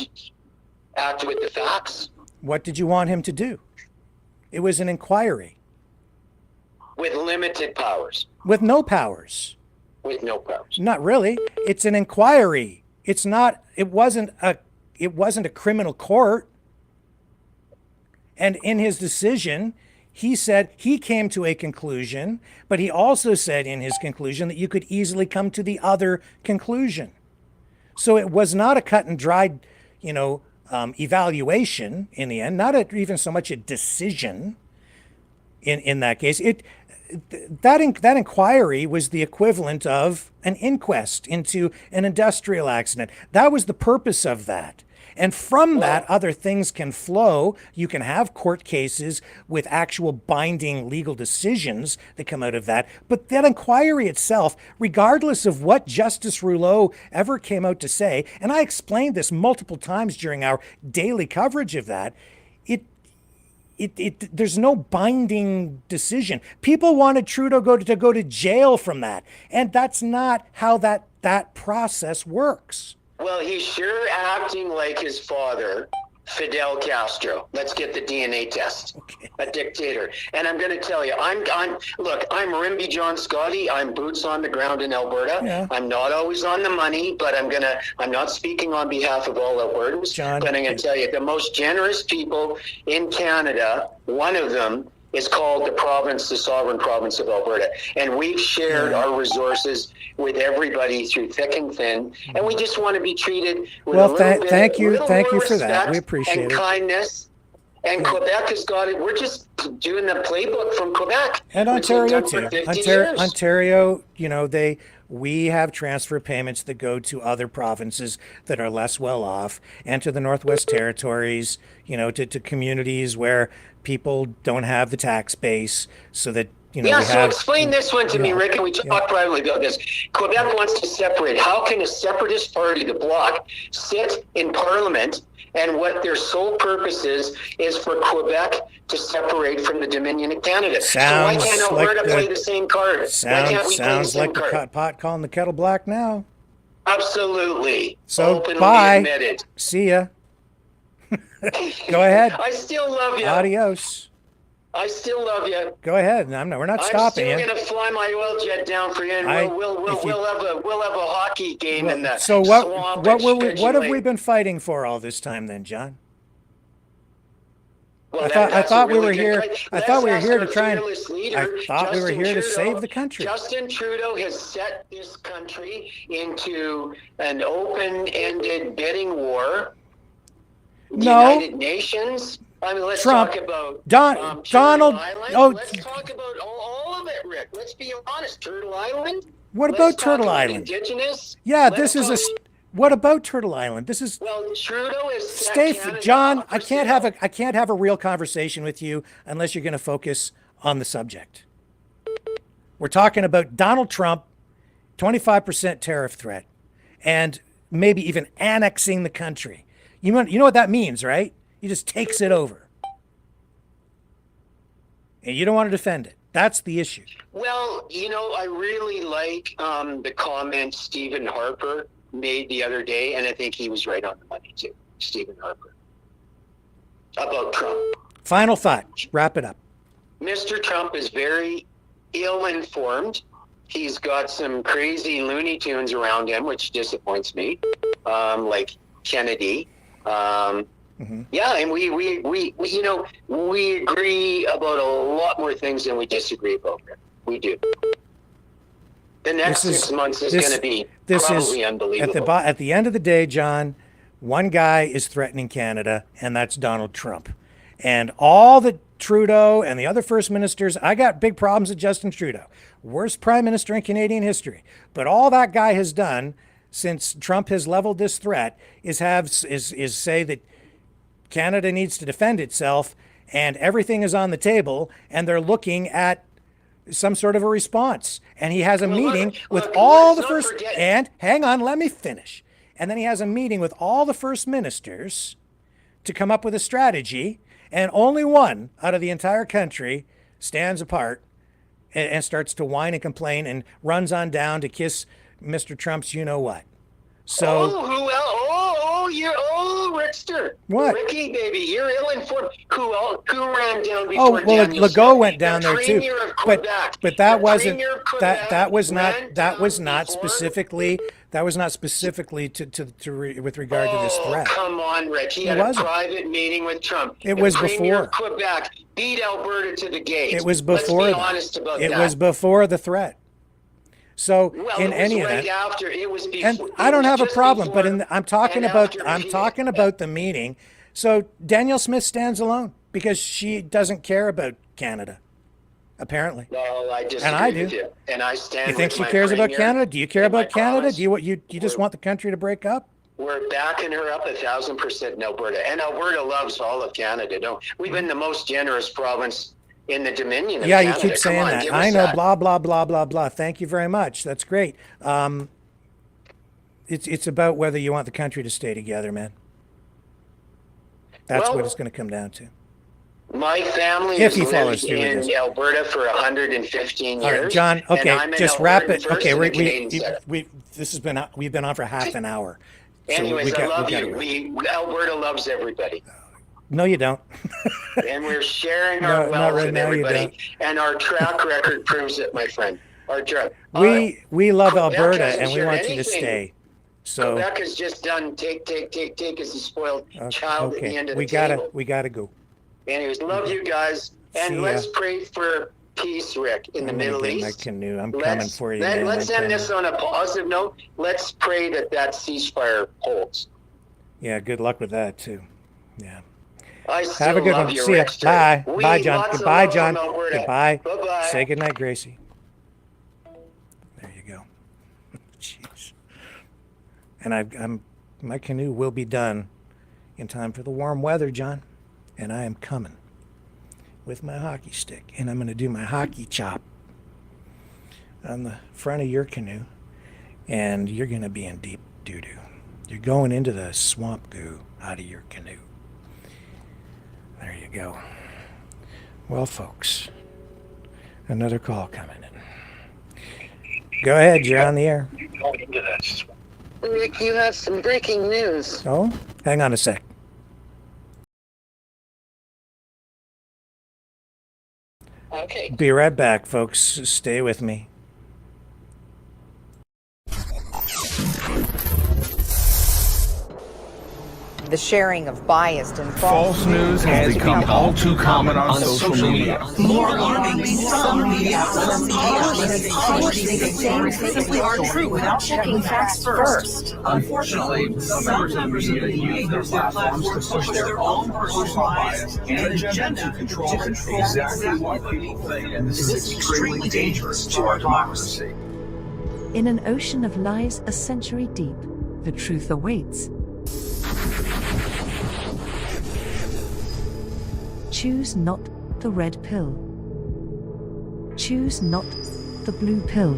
act with the facts. What did you want him to do? It was an inquiry. With limited powers. With no powers. With no powers. Not really. It's an inquiry. It's not. It wasn't a criminal court. And in his decision, he said he came to a conclusion, but he also said in his conclusion that you could easily come to the other conclusion. So it was not a cut and dried, evaluation in the end, not even so much a decision in that case. That inquiry was the equivalent of an inquest into an industrial accident. That was the purpose of that. And from that, other things can flow. You can have court cases with actual binding legal decisions that come out of that. But that inquiry itself, regardless of what Justice Rouleau ever came out to say, and I explained this multiple times during our daily coverage of that, there's no binding decision. People wanted Trudeau to go to jail from that, and that's not how that process works. Well, he's sure acting like his father, Fidel Castro. Let's get the DNA test. Okay. A dictator. And I'm going to tell you, I'm Rimby John Scotty. I'm boots on the ground in Alberta. Yeah. I'm not always on the money, but I'm not speaking on behalf of all Albertans. John, but I'm going to tell you, the most generous people in Canada, one of them is called the sovereign province of Alberta. And we've shared our resources with everybody through thick and thin. And we just want to be treated with a little bit, thank you for respect that. We appreciate and it. kindness. And Quebec has got it. We're just doing the playbook from Quebec. And Ontario too. Ontario, we have transfer payments that go to other provinces that are less well off, and to the Northwest Territories, to communities where people don't have the tax base, so that so explain this one to me, Rick, and we talked privately about this. Quebec wants to separate. How can a separatist party, the Bloc, sit in Parliament, and what their sole purpose is for Quebec to separate from the Dominion of Canada? So why can't Alberta play the same card? Sounds like the pot calling the kettle black now. Absolutely. So openly bye. Admitted. See ya. Go ahead. I still love you. Adios. I still love you. Go ahead. We're not stopping you. I'm still going to fly my oil jet down for you, and we'll have a hockey game in the swamp. What have we been fighting for all this time, then, John? Well, I thought we were here. I thought we were here to try and. I thought we were here to save the country. Justin Trudeau has set this country into an open-ended bidding war. No. United Nations. I mean, let's Trump. talk about Donald. Let's talk about all of it, Rick. Let's be honest. Turtle Island. What about Turtle Island? Indigenous. Yeah, this is a. What about Turtle Island? This is. Well, Trudeau is. Stay, John. I can't have a real conversation with you unless you're going to focus on the subject. We're talking about Donald Trump, 25% tariff threat, and maybe even annexing the country. You know what that means, right? He just takes it over. And you don't want to defend it. That's the issue. Well, I really like the comment Stephen Harper made the other day, and I think he was right on the money too, Stephen Harper, about Trump. Final thought. Wrap it up. Mr. Trump is very ill-informed. He's got some crazy Looney Tunes around him, which disappoints me, like Kennedy. Yeah, and we agree about a lot more things than we disagree about. We do. The next 6 months is going to be probably unbelievable. At the end of the day, John, one guy is threatening Canada, and that's Donald Trump. And all the Trudeau and the other first ministers, I got big problems with Justin Trudeau. Worst prime minister in Canadian history. But all that guy has done since Trump has leveled this threat is say that Canada needs to defend itself, and everything is on the table, and they're looking at some sort of a response. And he has a meeting with all the first, and hang on, let me finish. And then he has a meeting with all the first ministers to come up with a strategy, and only one out of the entire country stands apart and starts to whine and complain and runs on down to kiss Mr. Trump's you-know-what. So, Rickster. What? Ricky, baby, you're ill-informed. Who ran down before Daniel Legault Smith? went down there too. But that wasn't that was not specifically with regard to this threat. Come on, Rick. He had a private meeting with Trump. It was Premier before. Quebec beat Alberta to the gate. It was before. Let's be honest about that. It was before the threat. So in any event, and I don't have a problem, but I'm talking about the meeting. So Danielle Smith stands alone because she doesn't care about Canada, apparently. Well, I disagree and I do. With you. And I stand. You think with she my cares about premier Canada? Do you care about Canada? promise. Do you just want the country to break up? We're backing her up 1,000% in Alberta. And Alberta loves all of Canada. We've been the most generous province in the Dominion of Canada. You keep saying that. I know, blah, blah, blah, blah, blah. Thank you very much. That's great. It's about whether you want the country to stay together, man. That's what it's going to come down to. My family has lived in Alberta for 115 years. All right, John, okay, just wrap it. Okay, we've been on for half an hour. So anyways, I love you. Alberta loves everybody. No, you don't. And we're sharing our wealth with everybody. And our track record proves it, my friend. We love Alberta, and we want you to stay. So Quebec has just done take as a spoiled child at the end of the table. We gotta go. Anyways, love you guys, and let's pray for peace, Rick, in the Middle East. My canoe. I'm coming for you. Let's end this on a positive note. Let's pray that ceasefire holds. Yeah, good luck with that too. Yeah. Have a good one. See ya. Bye. Bye, John. Goodbye, John. Goodbye. Bye-bye. Say goodnight, Gracie. There you go. Jeez. And my canoe will be done in time for the warm weather, John. And I am coming with my hockey stick, and I'm going to do my hockey chop on the front of your canoe, and you're going to be in deep doo-doo. You're going into the swamp goo out of your canoe. There you go. Well, folks, another call coming in. Go ahead, you're on the air. Rick, you have some breaking news. Oh, hang on a sec. Okay. Be right back, folks. Stay with me. The sharing of biased and false news has become all too common on social media. More alarmingly, some media outlets simply aren't true without checking facts first. Unfortunately, some members of media use their platforms to push their own personal bias and agenda to control exactly what people think, and this is extremely dangerous to our democracy. In an ocean of lies a century deep, the truth awaits. Choose not the red pill. Choose not the blue pill.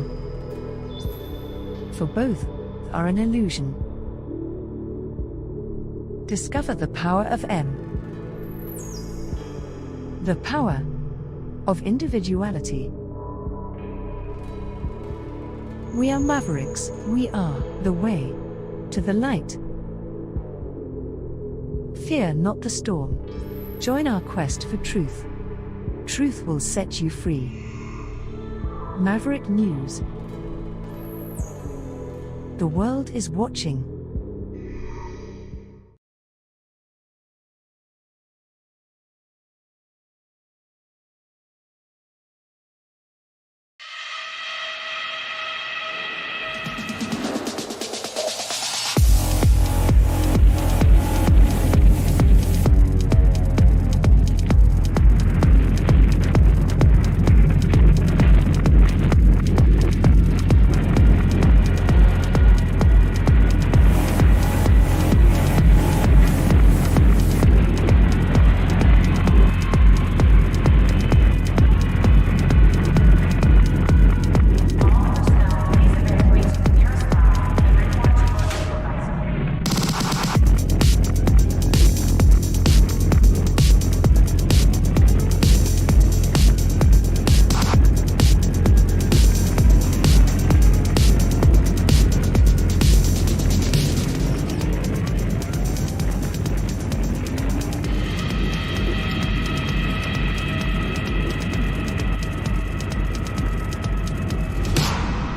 For both are an illusion. Discover the power of M. The power of individuality. We are mavericks. We are the way to the light. Fear not the storm. Join our quest for truth. Truth will set you free. Maverick News. The world is watching.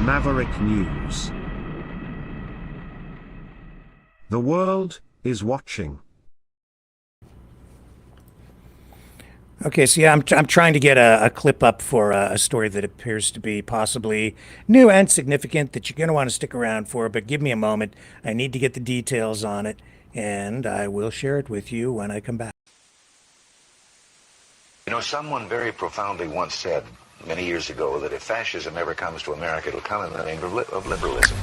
Maverick News. The world is watching. Okay, so yeah, I'm trying to get a clip up for a story that appears to be possibly new and significant that you're going to want to stick around for, but give me a moment. I need to get the details on it, and I will share it with you when I come back. You know, someone very profoundly once said many years ago that if fascism ever comes to America, it'll come in the name of liberalism.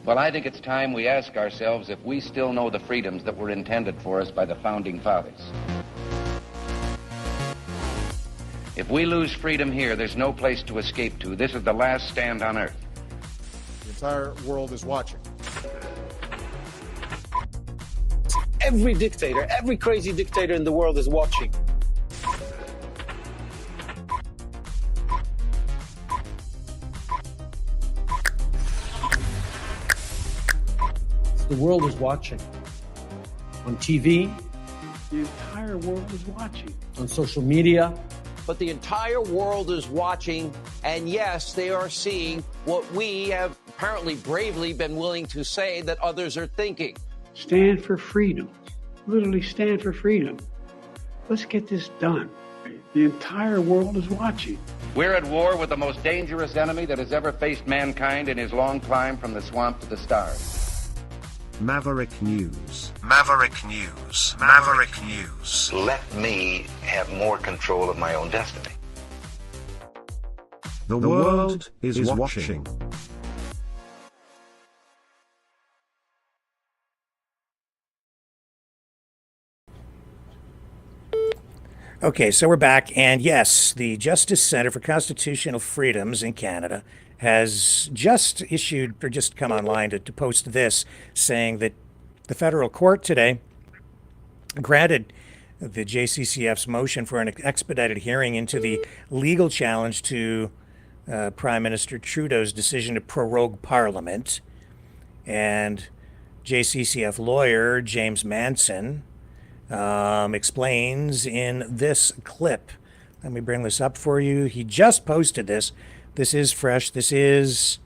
Well, I think it's time we ask ourselves if we still know the freedoms that were intended for us by the Founding Fathers. If we lose freedom here, there's no place to escape to. This is the last stand on Earth. The entire world is watching. Every dictator, every crazy dictator in the world is watching. The world is watching. On TV. The entire world is watching. On social media. But the entire world is watching, and yes, they are seeing what we have apparently bravely been willing to say that others are thinking. Stand for freedom. Literally stand for freedom. Let's get this done. The entire world is watching. We're at war with the most dangerous enemy that has ever faced mankind in his long climb from the swamp to the stars. Maverick News. Maverick News. Maverick News. Let me have more control of my own destiny. The world is watching. Okay, so we're back, and yes, the Justice Center for Constitutional Freedoms in Canada has just issued, or just come online to post this, saying that the federal court today granted the JCCF's motion for an expedited hearing into the legal challenge to Prime Minister Trudeau's decision to prorogue Parliament. And JCCF lawyer James Manson explains in this clip. Let me bring this up for you. He just posted this. This is fresh. This is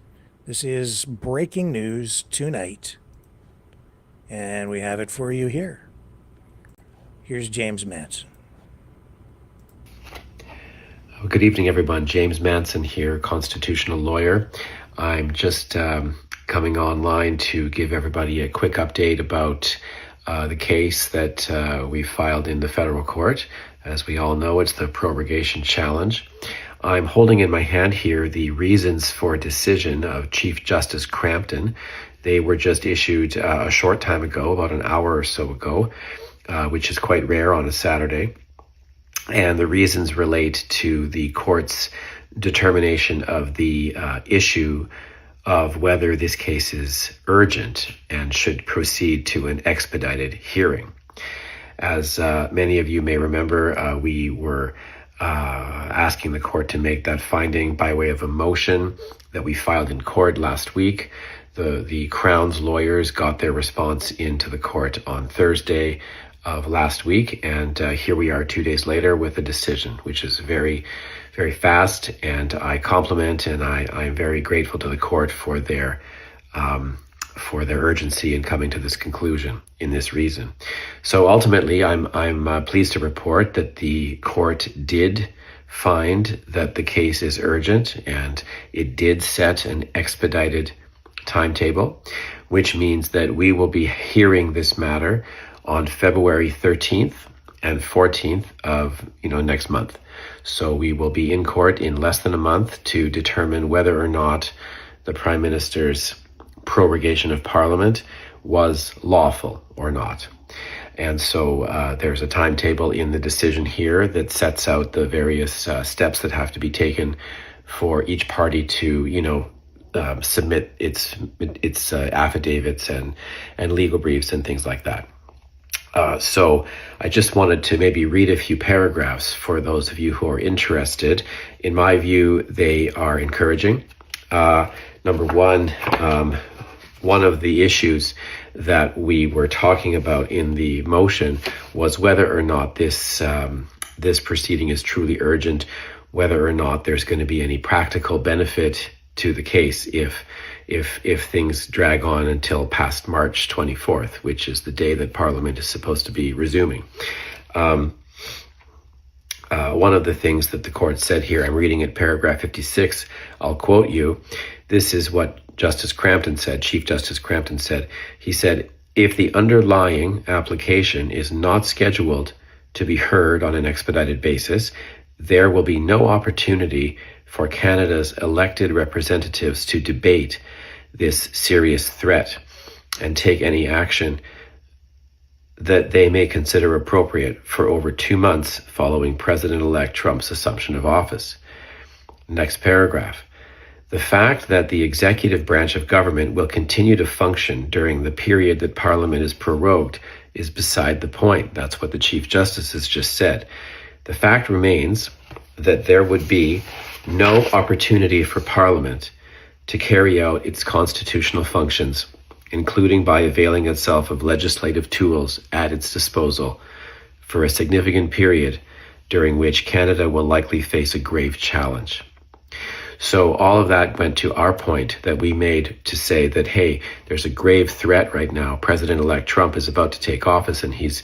breaking news tonight. And we have it for you here. Here's James Manson. Good evening, everyone. James Manson here, constitutional lawyer. I'm just coming online to give everybody a quick update about the case that we filed in the federal court. As we all know, it's the prorogation challenge. I'm holding in my hand here the reasons for decision of Chief Justice Crampton. They were just issued a short time ago, about an hour or so ago, which is quite rare on a Saturday. And the reasons relate to the court's determination of the issue of whether this case is urgent and should proceed to an expedited hearing. As many of you may remember, we were asking the court to make that finding by way of a motion that we filed in court last week. The Crown's lawyers got their response into the court on Thursday of last week, and here we are 2 days later with a decision, which is very, very fast, and I compliment and I'm very grateful to the court for their urgency in coming to this conclusion in this reason. So ultimately, I'm pleased to report that the court did find that the case is urgent, and it did set an expedited timetable, which means that we will be hearing this matter on February 13th and 14th of next month. So we will be in court in less than a month to determine whether or not the Prime Minister's prorogation of Parliament was lawful or not. And so there's a timetable in the decision here that sets out the various steps that have to be taken for each party to, submit its affidavits and legal briefs and things like that. So I just wanted to maybe read a few paragraphs for those of you who are interested. In my view, they are encouraging. Number one, one of the issues that we were talking about in the motion was whether or not this proceeding is truly urgent, whether or not there's going to be any practical benefit to the case if things drag on until past March 24th, which is the day that Parliament is supposed to be resuming. One of the things that the court said here, I'm reading at paragraph 56, I'll quote you. This is what Justice Crampton said, Chief Justice Crampton said. He said, if the underlying application is not scheduled to be heard on an expedited basis, there will be no opportunity for Canada's elected representatives to debate this serious threat and take any action that they may consider appropriate for over 2 months following President-elect Trump's assumption of office. Next paragraph. The fact that the executive branch of government will continue to function during the period that Parliament is prorogued is beside the point. That's what the Chief Justice has just said. The fact remains that there would be no opportunity for Parliament to carry out its constitutional functions, including by availing itself of legislative tools at its disposal for a significant period during which Canada will likely face a grave challenge. So all of that went to our point that we made to say that, hey, there's a grave threat right now. President-elect Trump is about to take office, and he's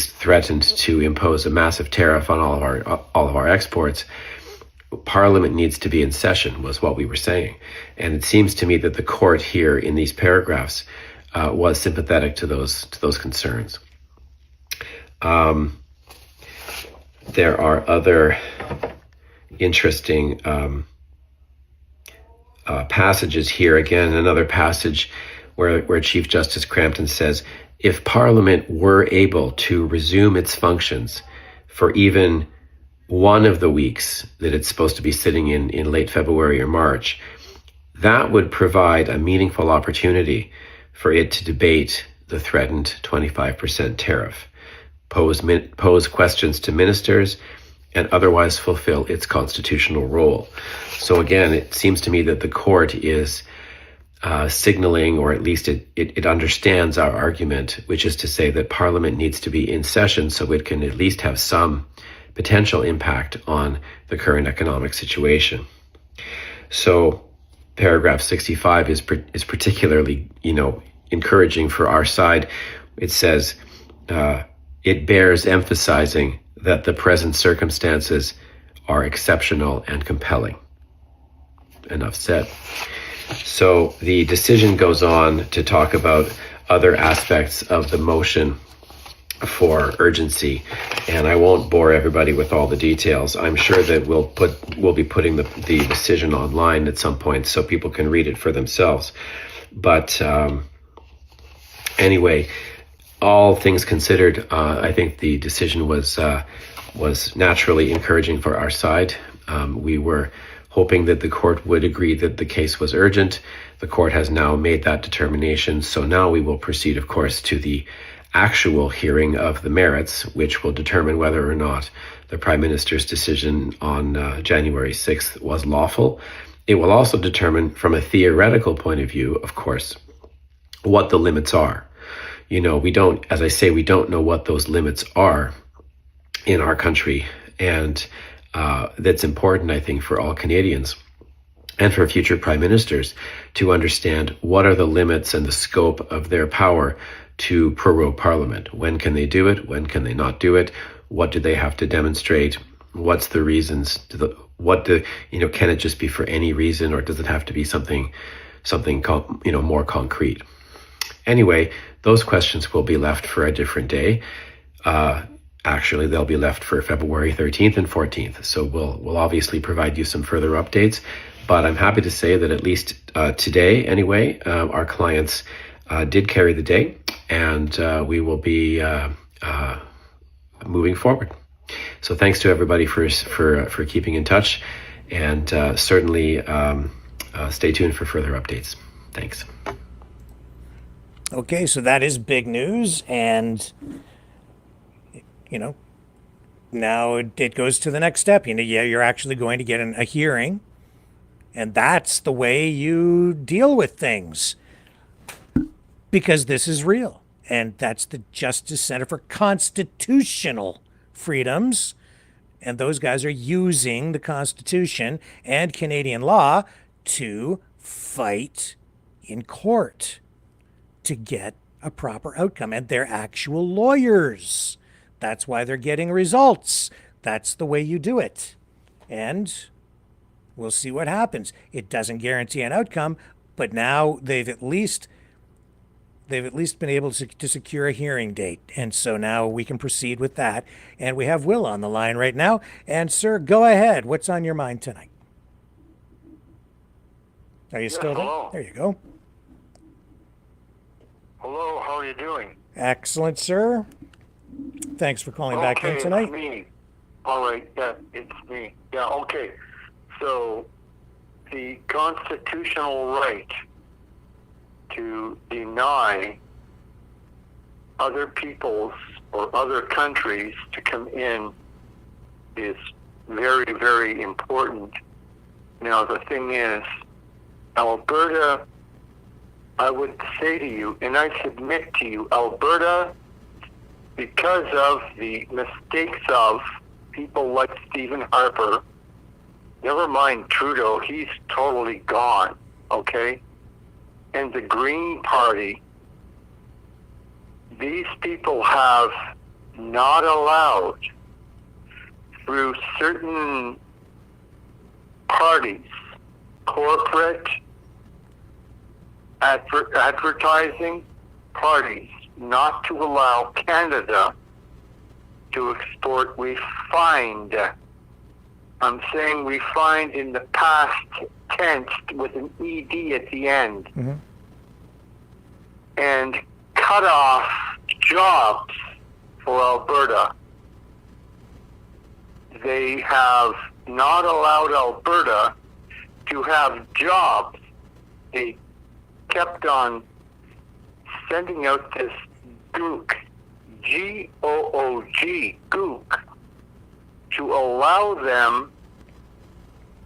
threatened to impose a massive tariff on all of our exports. Parliament needs to be in session, was what we were saying. And it seems to me that the court here in these paragraphs was sympathetic to those concerns. There are other interesting passages here. Again, another passage where Chief Justice Crampton says, if Parliament were able to resume its functions for even one of the weeks that it's supposed to be sitting in late February or March, that would provide a meaningful opportunity for it to debate the threatened 25% tariff, pose questions to ministers, and otherwise fulfill its constitutional role. So again, it seems to me that the court is signaling, or at least it understands our argument, which is to say that Parliament needs to be in session so it can at least have some potential impact on the current economic situation. So paragraph 65 is particularly, encouraging for our side. It says, it bears emphasizing that the present circumstances are exceptional and compelling. Enough said. So the decision goes on to talk about other aspects of the motion for urgency, and I won't bore everybody with all the details. I'm sure that we'll be putting the decision online at some point so people can read it for themselves. But anyway, all things considered, I think the decision was naturally encouraging for our side. We were hoping that the court would agree that the case was urgent. The court has now made that determination. So now we will proceed, of course, to the actual hearing of the merits, which will determine whether or not the Prime Minister's decision on January 6th was lawful. It will also determine, from a theoretical point of view, of course, what the limits are. We don't know what those limits are in our country. And that's important, I think, for all Canadians and for future prime ministers to understand what are the limits and the scope of their power to prorogue Parliament. When can they do it? When can they not do it? What do they have to demonstrate? What's the reasons? Can it just be for any reason, or does it have to be something more concrete? Anyway, those questions will be left for a different day. Actually, they'll be left for February 13th and 14th. So we'll obviously provide you some further updates. But I'm happy to say that at least today, anyway, our clients did carry the day, and we will be moving forward. So thanks to everybody for keeping in touch, and certainly stay tuned for further updates. Thanks. Okay, so that is big news, and now it goes to the next step. You're actually going to get a hearing, and that's the way you deal with things, because this is real, and that's the Justice Center for Constitutional Freedoms, and those guys are using the Constitution and Canadian law to fight in court to get a proper outcome, and they're actual lawyers. That's why they're getting results. That's the way you do it. And we'll see what happens. It doesn't guarantee an outcome, but now they've at least been able to secure a hearing date. And so now we can proceed with that. And we have Will on the line right now. And sir, go ahead. What's on your mind tonight? Are you still there? Hello. There you go. Hello, how are you doing? Excellent, sir. Thanks for calling back in tonight. It's me. All right, yeah, it's me. Yeah, okay. So, the constitutional right to deny other peoples or other countries to come in is very, very important. Now, the thing is, Alberta, I would say to you, and I submit to you, Alberta, because of the mistakes of people like Stephen Harper, never mind Trudeau, he's totally gone, okay? And the Green Party, these people have not allowed, through certain parties, corporate advertising parties, not to allow Canada to export refined. I'm saying refined in the past tense with an ED at the end. Mm-hmm. And cut off jobs for Alberta. They have not allowed Alberta to have jobs. They kept on sending out this gook, G-O-O-G, gook, to allow them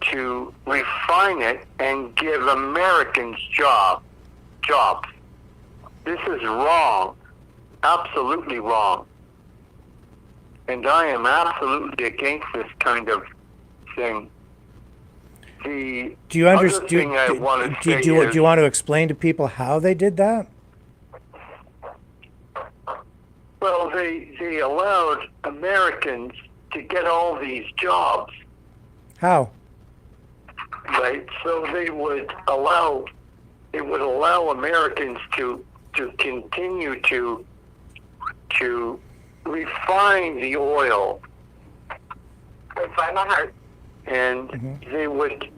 to refine it and give Americans jobs. This is wrong, absolutely wrong. And I am absolutely against this kind of thing. Do you understand? Do you want to explain to people how they did that? Well, they allowed Americans to get all these jobs. How? Right. So they would allow Americans to continue to refine the oil. Refine my heart. And they would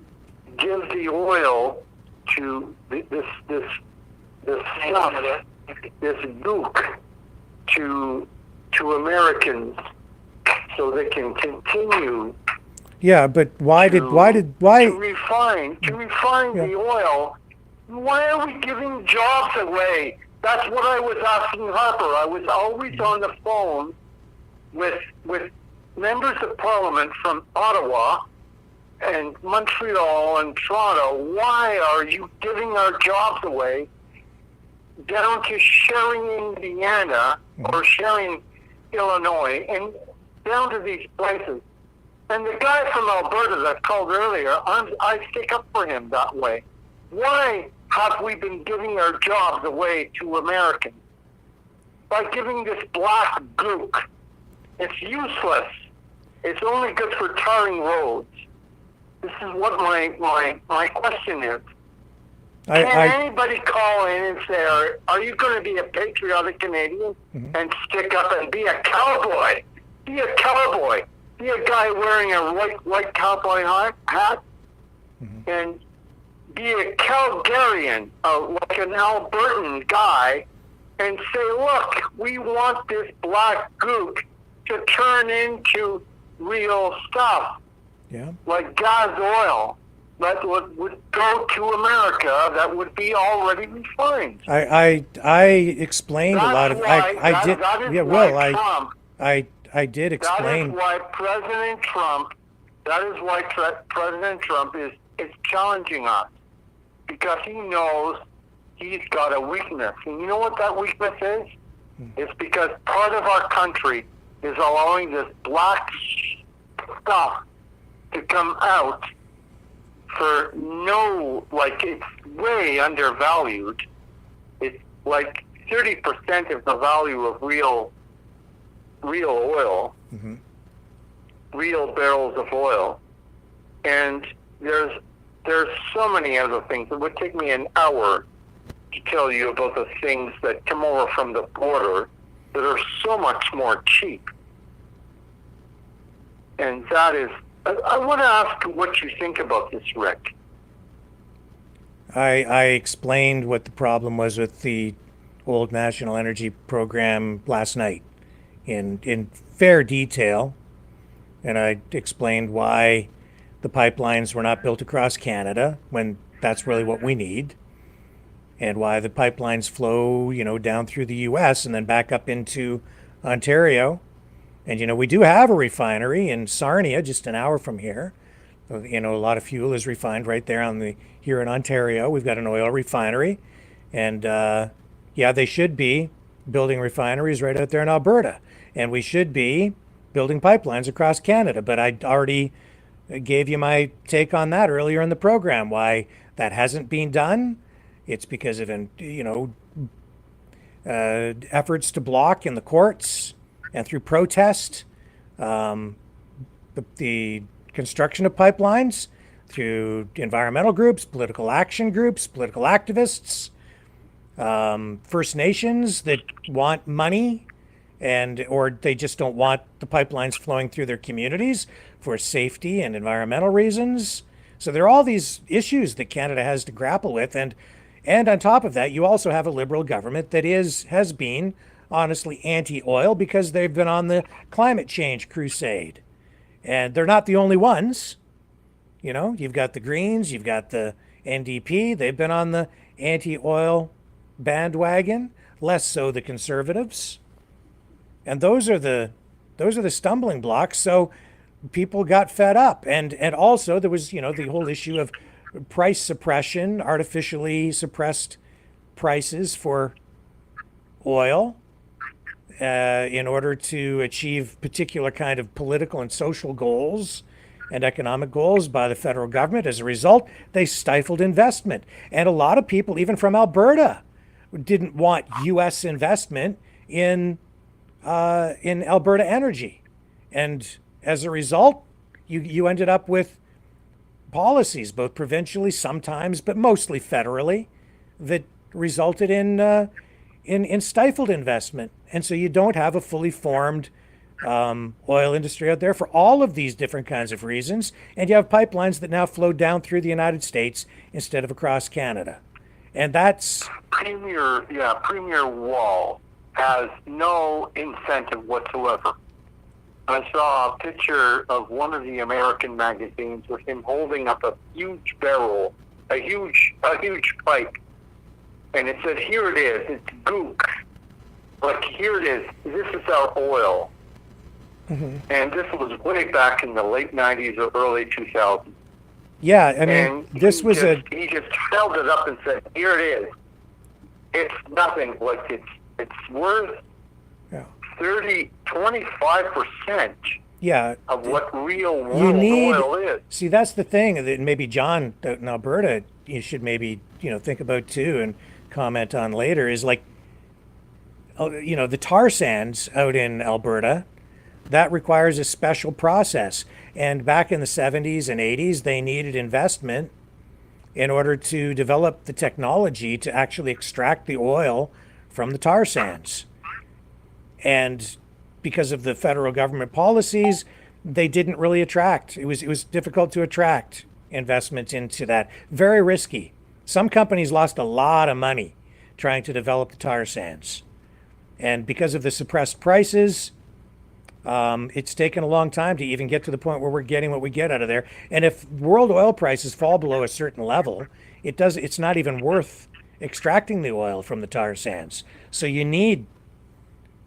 give the oil to this stuff, this gook, to Americans, so they can continue. Yeah, but why? To refine the oil. Why are we giving jobs away? That's what I was asking Harper. I was always on the phone with members of Parliament from Ottawa and Montreal and Toronto. Why are you giving our jobs away down to Sharing, Indiana, or Sharing, Illinois, and down to these places? And the guy from Alberta that called earlier, I stick up for him that way. Why have we been giving our jobs away to Americans? By giving this black gook. It's useless. It's only good for tarring roads. This is what my question is. Can anybody call in and say, are you going to be a patriotic Canadian and stick up and be a cowboy? Be a cowboy. Be a guy wearing a white cowboy hat and be a Calgarian, like an Albertan guy, and say, look, we want this black gook to turn into real stuff. Yeah. Like gas oil that would go to America that would be already refined. I explained a lot of I did. Yeah, well, I did explain. That is why President Trump is challenging us, because he knows he's got a weakness. And you know what that weakness is? It's because part of our country is allowing this black stuff to come out for it's way undervalued. It's like 30% of the value of real oil, real barrels of oil. And there's so many other things. It would take me an hour to tell you about the things that come over from the border that are so much more cheap. And that is, I want to ask what you think about this, Rick. I explained what the problem was with the old National Energy Program last night in fair detail, and I explained why the pipelines were not built across Canada when that's really what we need, and why the pipelines flow, down through the U.S. and then back up into Ontario. And we do have a refinery in Sarnia, just an hour from here. A lot of fuel is refined right there here in Ontario. We've got an oil refinery, and they should be building refineries right out there in Alberta, and we should be building pipelines across Canada. But I already gave you my take on that earlier in the program. Why that hasn't been done? It's because of efforts to block in the courts and through protest the construction of pipelines, through environmental groups, political action groups, political activists, First Nations that want money or they just don't want the pipelines flowing through their communities for safety and environmental reasons. So there are all these issues that Canada has to grapple with, and on top of that, you also have a Liberal government that has been honestly anti-oil because they've been on the climate change crusade. And they're not the only ones. You've got the Greens, you've got the NDP. They've been on the anti-oil bandwagon, less so the Conservatives. And those are the stumbling blocks. So people got fed up. And also there was, the whole issue of price suppression, artificially suppressed prices for oil in order to achieve particular kind of political and social goals and economic goals by the federal government. As a result, they stifled investment. And a lot of people, even from Alberta, didn't want U.S. investment in Alberta energy. And as a result, you ended up with policies, both provincially sometimes, but mostly federally, that resulted in stifled investment. And so you don't have a fully formed oil industry out there for all of these different kinds of reasons. And you have pipelines that now flow down through the United States instead of across Canada. And that's... Premier Wall has no incentive whatsoever. I saw a picture of one of the American magazines with him holding up a huge barrel, a huge pipe. And it said, here it is, it's gook. Like, here it is, this is our oil. Mm-hmm. And this was way back in the late 90s or early 2000s. Yeah, I mean, and this was he just held it up and said, here it is. It's nothing. Like, it's worth 25% of what real world oil is. See, that's the thing that maybe John out in Alberta, you should maybe, think about too and comment on later, is like, the tar sands out in Alberta, that requires a special process. And back in the 70s and 80s, they needed investment in order to develop the technology to actually extract the oil from the tar sands. And because of the federal government policies, they didn't really attract. It was difficult to attract investment into that. Very risky. Some companies lost a lot of money trying to develop the tar sands. And because of the suppressed prices, it's taken a long time to even get to the point where we're getting what we get out of there. And if world oil prices fall below a certain level, it's not even worth extracting the oil from the tar sands. So you need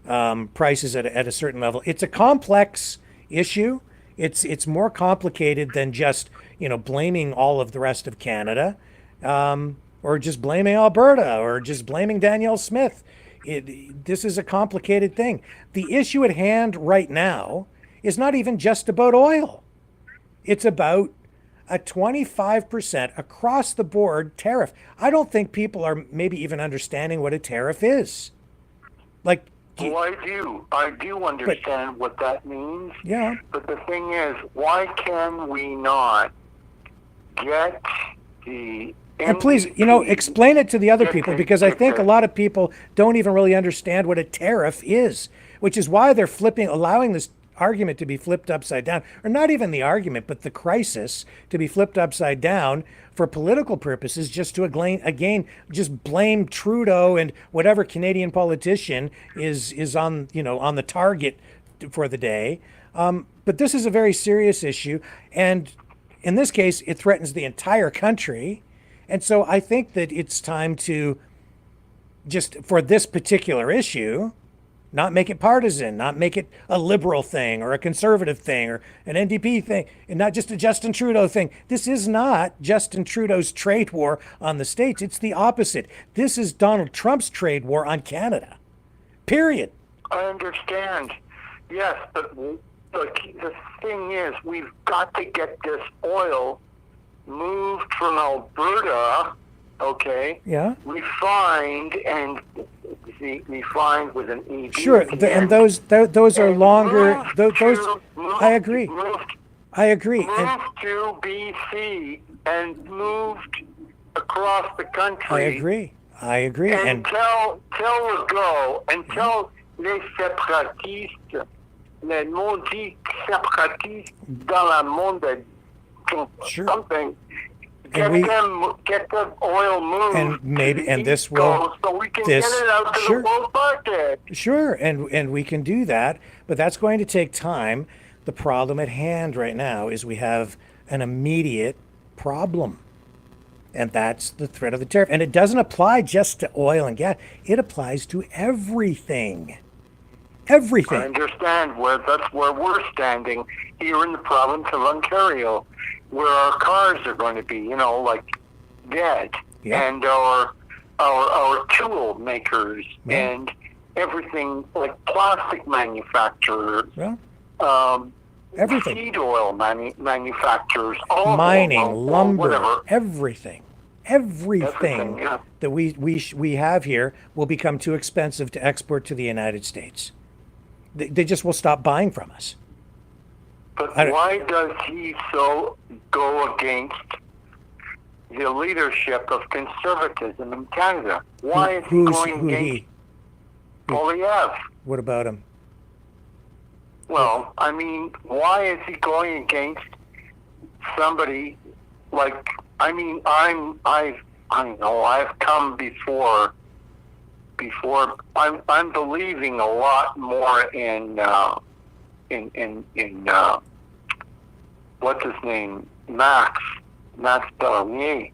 prices at a certain level. It's a complex issue. It's more complicated than just blaming all of the rest of Canada, or just blaming Alberta, or just blaming Danielle Smith. This is a complicated thing. The issue at hand right now is not even just about oil. It's about a 25% across the board tariff. I don't think people are maybe even understanding what a tariff is. Like, I do understand what that means. Yeah. But the thing is, why can we not get the... And please, explain it to the other people, because I think a lot of people don't even really understand what a tariff is, which is why they're allowing this argument to be flipped upside down, or not even the argument, but the crisis to be flipped upside down for political purposes, just to again just blame Trudeau and whatever Canadian politician is on on the target for the day. But this is a very serious issue, and in this case, it threatens the entire country. And so I think that it's time to just, for this particular issue, not make it partisan, not make it a liberal thing or a conservative thing or an NDP thing, and not just a Justin Trudeau thing. This is not Justin Trudeau's trade war on the States. It's the opposite. This is Donald Trump's trade war on Canada. Period. I understand. Yes, but the thing is, we've got to get this oil moved from Alberta, okay? Yeah. Refined with an EV. Sure, and those are longer. Those I agree. I agree. Moved to BC and moved across the country. I agree. And tell Legault and tell les séparatistes, les maudits séparatistes dans le monde, something. Get the oil moved, and this will, so we can get it out to the world market. Sure, and we can do that, but that's going to take time. The problem at hand right now is we have an immediate problem, and that's the threat of the tariff. And it doesn't apply just to oil and gas; it applies to everything. Everything. I understand that's where we're standing here in the province of Ontario, where our cars are going to be, like dead, and our tool makers and everything, like plastic manufacturers, everything, seed oil manufacturers, all mining, lumber, whatever. everything that we have here will become too expensive to export to the United States. They just will stop buying from us. But why does he so go against the leadership of conservatism in Canada? Why is he going against Poilievre? What about him? Well, I mean, why is he going against somebody like? I mean, I know I've come before. I'm believing a lot more in what's his name, Max Bernier,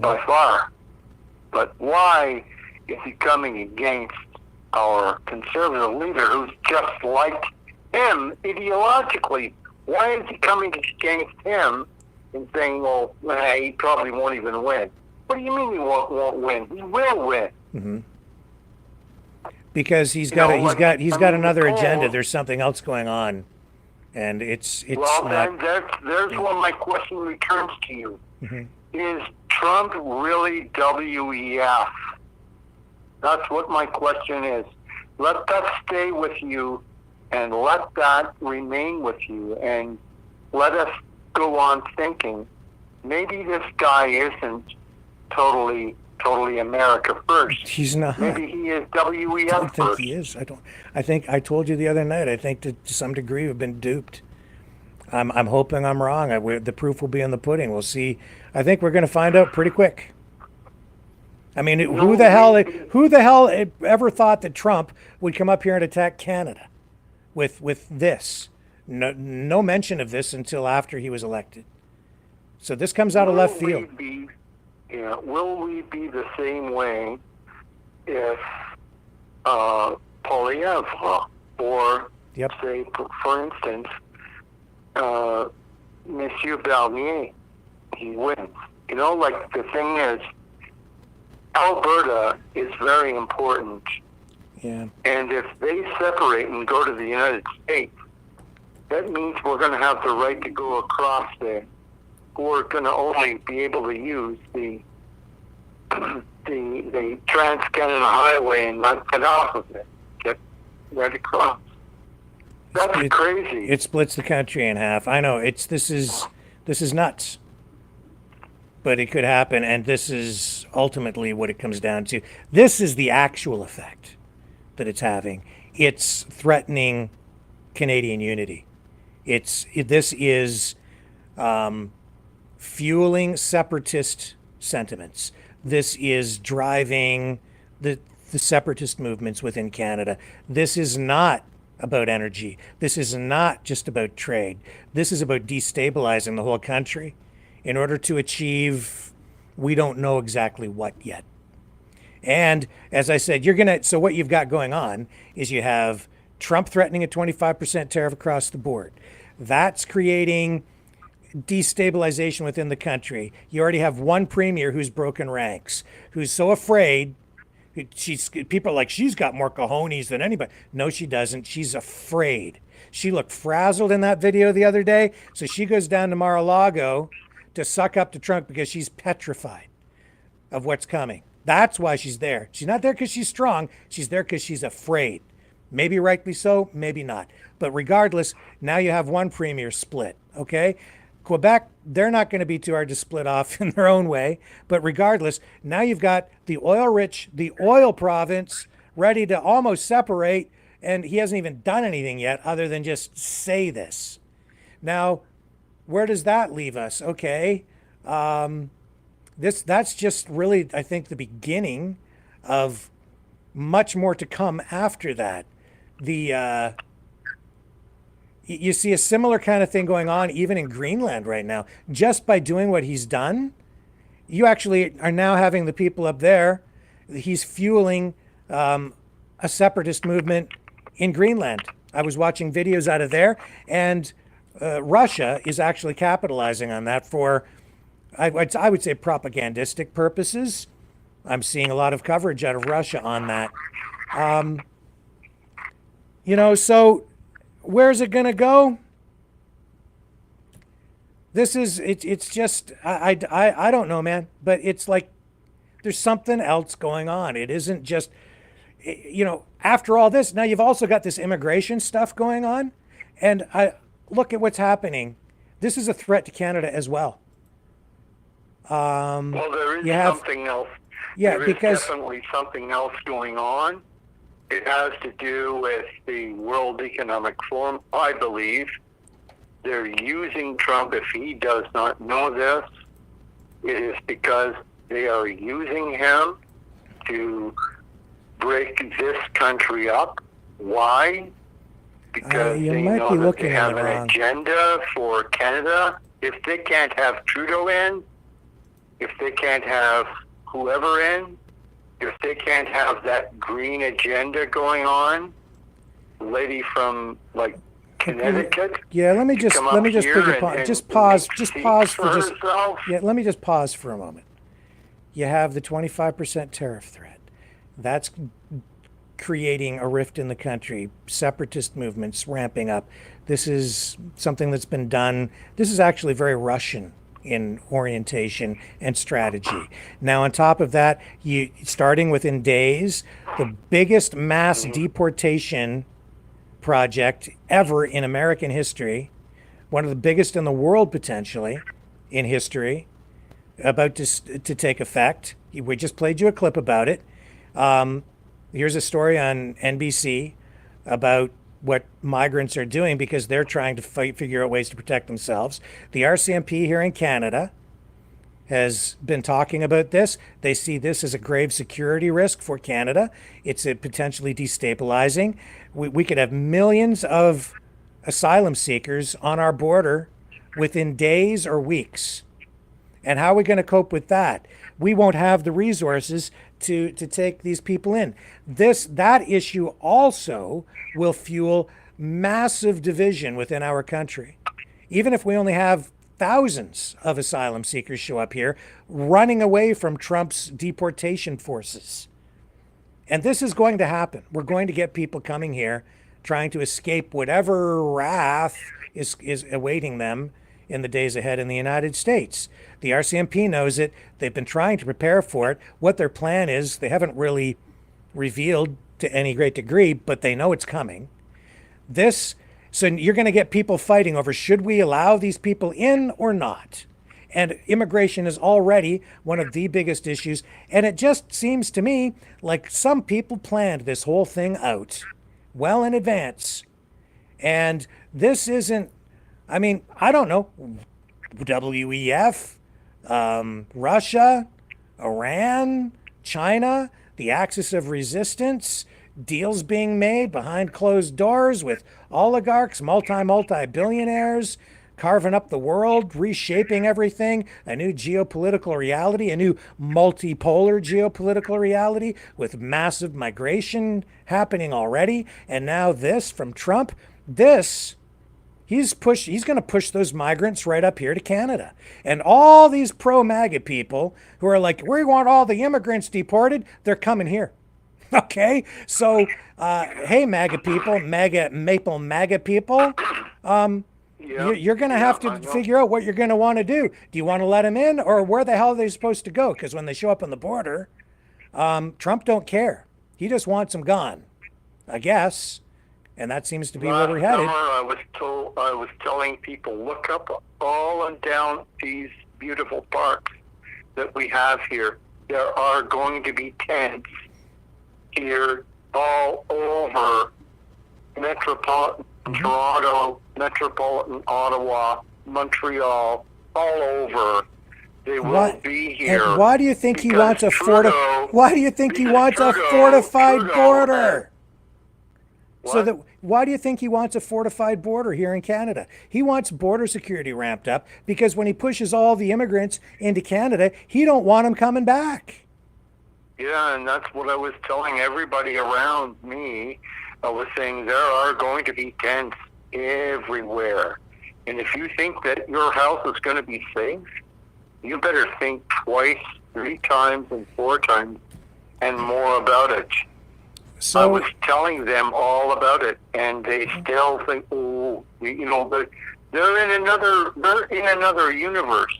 by far. But why is he coming against our conservative leader, who's just like him ideologically? Why is he coming against him and saying, "Well, he probably won't even win"? What do you mean he won't win? He will win. Mm-hmm. Because he's got another agenda. There's something else going on, and it's well, not. There's where my question returns to you. Mm-hmm. Is Trump really WEF? That's what my question is. Let that stay with you, and let that remain with you, and let us go on thinking. Maybe this guy isn't totally America first. He's not. Maybe he is WEF I don't think first. he is. I think I told you the other night. I think that to some degree we've been duped. I'm hoping I'm wrong. The proof will be in the pudding. We'll see. I think we're going to find out pretty quick. I mean, who the hell ever thought that Trump would come up here and attack Canada with this? No mention of this until after he was elected. So this comes out of left field. Will we be the same way if Poilievre or, say, for instance, Monsieur Bernier, he wins? Like the thing is, Alberta is very important. Yeah. And if they separate and go to the United States, that means we're going to have the right to go across there. We're going to only be able to use the Trans-Canada Highway and not get off of it. Get right across. That's crazy. It splits the country in half. I know. This is nuts. But it could happen, and this is ultimately what it comes down to. This is the actual effect that it's having. It's threatening Canadian unity. This is fueling separatist sentiments. This is driving the separatist movements within Canada. This is not about energy. This is not just about trade. This is about destabilizing the whole country in order to achieve, we don't know exactly what yet. And as I said, so what you've got going on is you have Trump threatening a 25% tariff across the board. That's creating destabilization within the country. You already have one premier who's broken ranks, who's so afraid. People are like, she's got more cojones than anybody. No, she doesn't. She's afraid. She looked frazzled in that video the other day. So she goes down to Mar-a-Lago to suck up to Trump because she's petrified of what's coming. That's why she's there. She's not there because she's strong. She's there because she's afraid. Maybe rightly so, maybe not. But regardless, now you have one premier split, okay? Quebec, they're not going to be too hard to split off in their own way. But regardless, now you've got the oil-rich, the oil province ready to almost separate, and he hasn't even done anything yet other than just say this. Now, where does that leave us? Okay, that's just really, I think, the beginning of much more to come after that. You see a similar kind of thing going on even in Greenland right now. Just by doing what he's done, you actually are now having the people up there, he's fueling a separatist movement in Greenland. I was watching videos out of there, and Russia is actually capitalizing on that for, I would say, propagandistic purposes. I'm seeing a lot of coverage out of Russia on that. So where's it going to go? It's just, I don't know, man, but it's like there's something else going on. It isn't just, after all this, now you've also got this immigration stuff going on, and I look at what's happening. This is a threat to Canada as well. Well, there is something else. Yeah, because definitely something else going on. It has to do with the World Economic Forum, I believe. They're using Trump. If he does not know this, it is because they are using him to break this country up. Why? Because they know that they have an agenda for Canada. If they can't have Trudeau in, if they can't have whoever in, if they can't have that green agenda going on, lady from Connecticut. Yeah, let me just put you just pause for just yeah. Let me just pause for a moment. You have the 25% tariff threat. That's creating a rift in the country. Separatist movements ramping up. This is something that's been done. This is actually very Russian in orientation and strategy. Now, on top of that, starting within days, the biggest mass deportation project ever in American history, one of the biggest in the world potentially in history, about to take effect. We just played you a clip about it. Here's a story on NBC about what migrants are doing because they're trying to figure out ways to protect themselves. The RCMP here in Canada has been talking about this. They see this as a grave security risk for Canada. It's potentially destabilizing. We could have millions of asylum seekers on our border within days or weeks. And how are we going to cope with that? We won't have the resources to take these people in. That issue also will fuel massive division within our country. Even if we only have thousands of asylum seekers show up here, running away from Trump's deportation forces. And this is going to happen. We're going to get people coming here trying to escape whatever wrath is awaiting them in the days ahead in the United States. The RCMP knows it. They've been trying to prepare for it. What their plan is, they haven't really revealed to any great degree, but they know it's coming. So you're going to get people fighting over, should we allow these people in or not? And immigration is already one of the biggest issues. And it just seems to me like some people planned this whole thing out well in advance. And this isn't, I mean, I don't know, WEF, Russia, Iran, China, the axis of resistance, deals being made behind closed doors with oligarchs, multi-billionaires, carving up the world, reshaping everything, a new geopolitical reality, a new multipolar geopolitical reality with massive migration happening already. And now this from Trump, this he's going to push those migrants right up here to Canada. And all these pro-MAGA people who are like, we want all the immigrants deported, they're coming here. Okay? So, hey, MAGA people, Maple MAGA people, you're going to have to figure out what you're going to want to do. Do you want to let them in, or where the hell are they supposed to go? Because when they show up on the border, Trump don't care. He just wants them gone, I guess. And that seems to be where we're headed. I was telling people, look up all and down these beautiful parks that we have here. There are going to be tents here all over metropolitan Toronto, metropolitan Ottawa, Montreal, all over. They will be here. And why do you think he wants a fortified border? Why do you think he wants a fortified border here in Canada? He wants border security ramped up because when he pushes all the immigrants into Canada, he don't want them coming back. Yeah, and that's what I was telling everybody around me. I was saying there are going to be tents everywhere. And if you think that your house is going to be safe, you better think twice, 3 times, and 4 times and more about it. So, I was telling them all about it, and they still think, oh, you know, they're in another universe,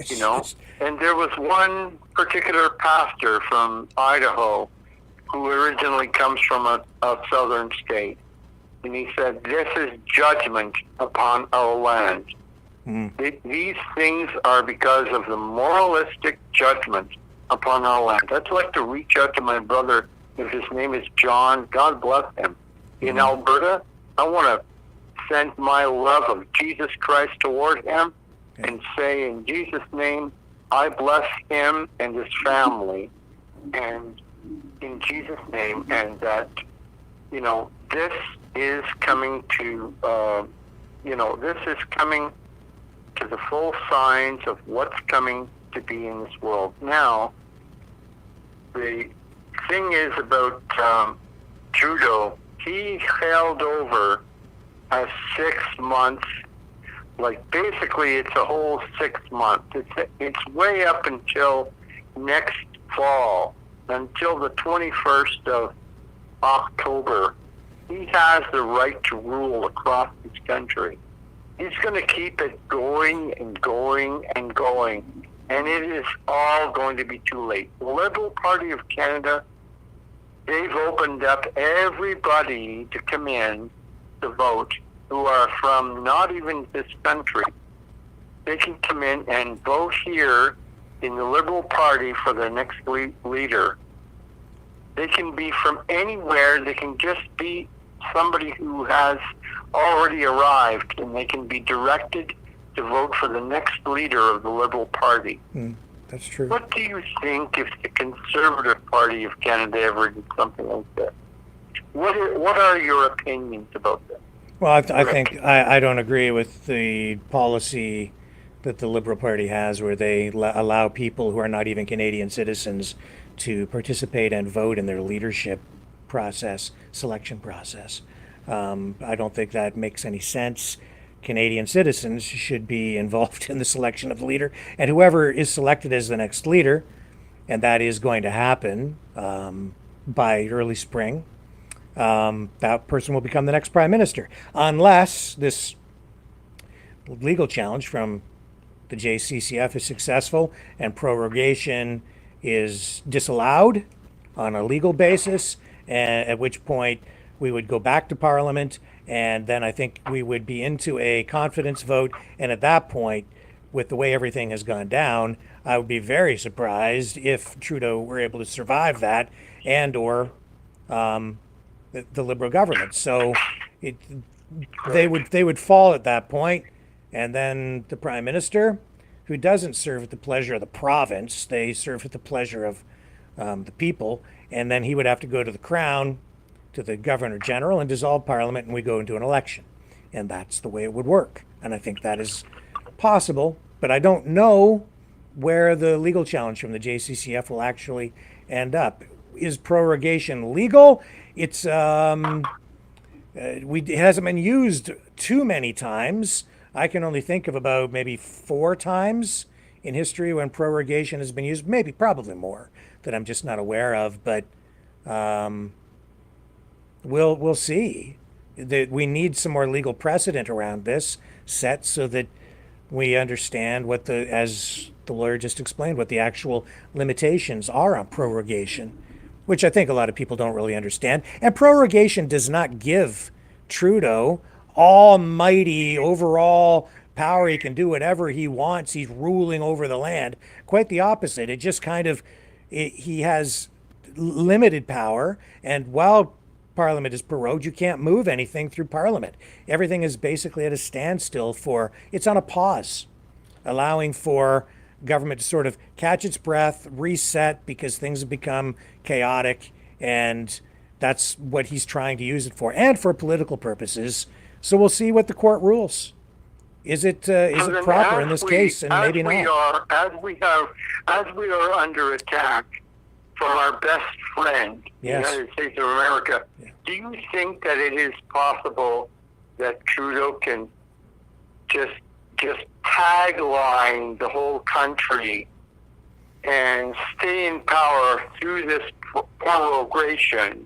you know. And there was one particular pastor from Idaho who originally comes from a southern state, and he said, "This is judgment upon our land." These things are because of the moralistic judgment upon our land. I'd like to reach out to my brother. If his name is John, God bless him. In Alberta, I want to send my love of Jesus Christ toward him and say, in Jesus' name, I bless him and his family. And in Jesus' name, and that, you know, this is coming to, this is coming to the full signs of what's coming to be in this world. Now, the thing is about Trudeau, he held over a 6 months, like basically it's a whole 6 months. It's way up until next fall, until the 21st of October. He has the right to rule across this country. He's going to keep it going and going and going. And it is all going to be too late. The Liberal Party of Canada, they've opened up everybody to come in to vote who are from not even this country. They can come in and vote here in the Liberal Party for their next leader. They can be from anywhere. They can just be somebody who has already arrived, and they can be directed to vote for the next leader of the Liberal Party. That's true. What do you think if the Conservative Party of Canada ever did something like that? What are your opinions about that? Well, I think I don't agree with the policy that the Liberal Party has, where they allow people who are not even Canadian citizens to participate and vote in their leadership process, selection process. I don't think that makes any sense. Canadian citizens should be involved in the selection of the leader, and whoever is selected as the next leader, and that is going to happen by early spring, that person will become the next prime minister, unless this legal challenge from the JCCF is successful and prorogation is disallowed on a legal basis, and at which point we would go back to Parliament, and then I think we would be into a confidence vote. And at that point, with the way everything has gone down, I would be very surprised if Trudeau were able to survive that, and or the Liberal government. So they would fall at that point, and then the prime minister, who doesn't serve at the pleasure of the province, they serve at the pleasure of the people, and then he would have to go to the crown, to the governor general, and dissolve parliament, and we go into an election, and that's the way it would work. And I think that is possible, but I don't know where the legal challenge from the JCCF will actually end up. Is prorogation legal? It's it hasn't been used too many times. I can only think of about maybe 4 times in history when prorogation has been used, maybe probably more that I'm just not aware of, but we'll see. That we need some more legal precedent around this set so that we understand what the, as the lawyer just explained, what the actual limitations are on prorogation, which I think a lot of people don't really understand. And prorogation does not give Trudeau almighty overall power. He can do whatever he wants. He's ruling over the land. Quite the opposite. It just kind of, he has limited power, and while Parliament is prorogued, you can't move anything through Parliament. Everything is basically at a standstill it's on a pause, allowing for government to sort of catch its breath, reset, because things have become chaotic, and that's what he's trying to use it for, and for political purposes. So we'll see what the court rules. Is it proper in this case, and maybe not? As we are under attack from our best friend, yes, the United States of America, do you think that it is possible that Trudeau can just tagline the whole country and stay in power through this prorogation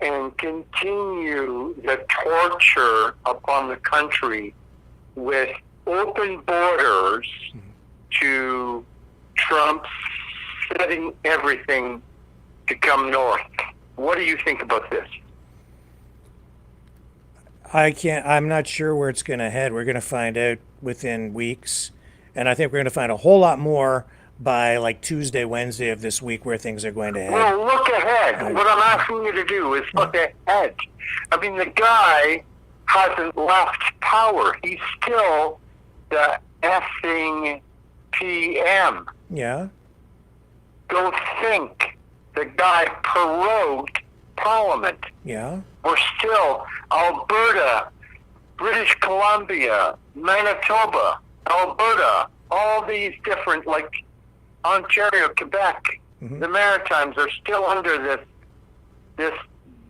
and continue the torture upon the country with open borders to Trump setting everything to come north? What do you think about this? I'm not sure where it's going to head. We're going to find out within weeks. And I think we're going to find a whole lot more by like Tuesday, Wednesday of this week where things are going to head. Well, look ahead. What I'm asking you to do is look ahead. I mean, the guy hasn't left power. He's still the effing PM. Yeah. Go think. The guy prorogued Parliament. Yeah. We're still Alberta, British Columbia, Manitoba, Alberta, all these different, like Ontario, Quebec, the Maritimes are still under this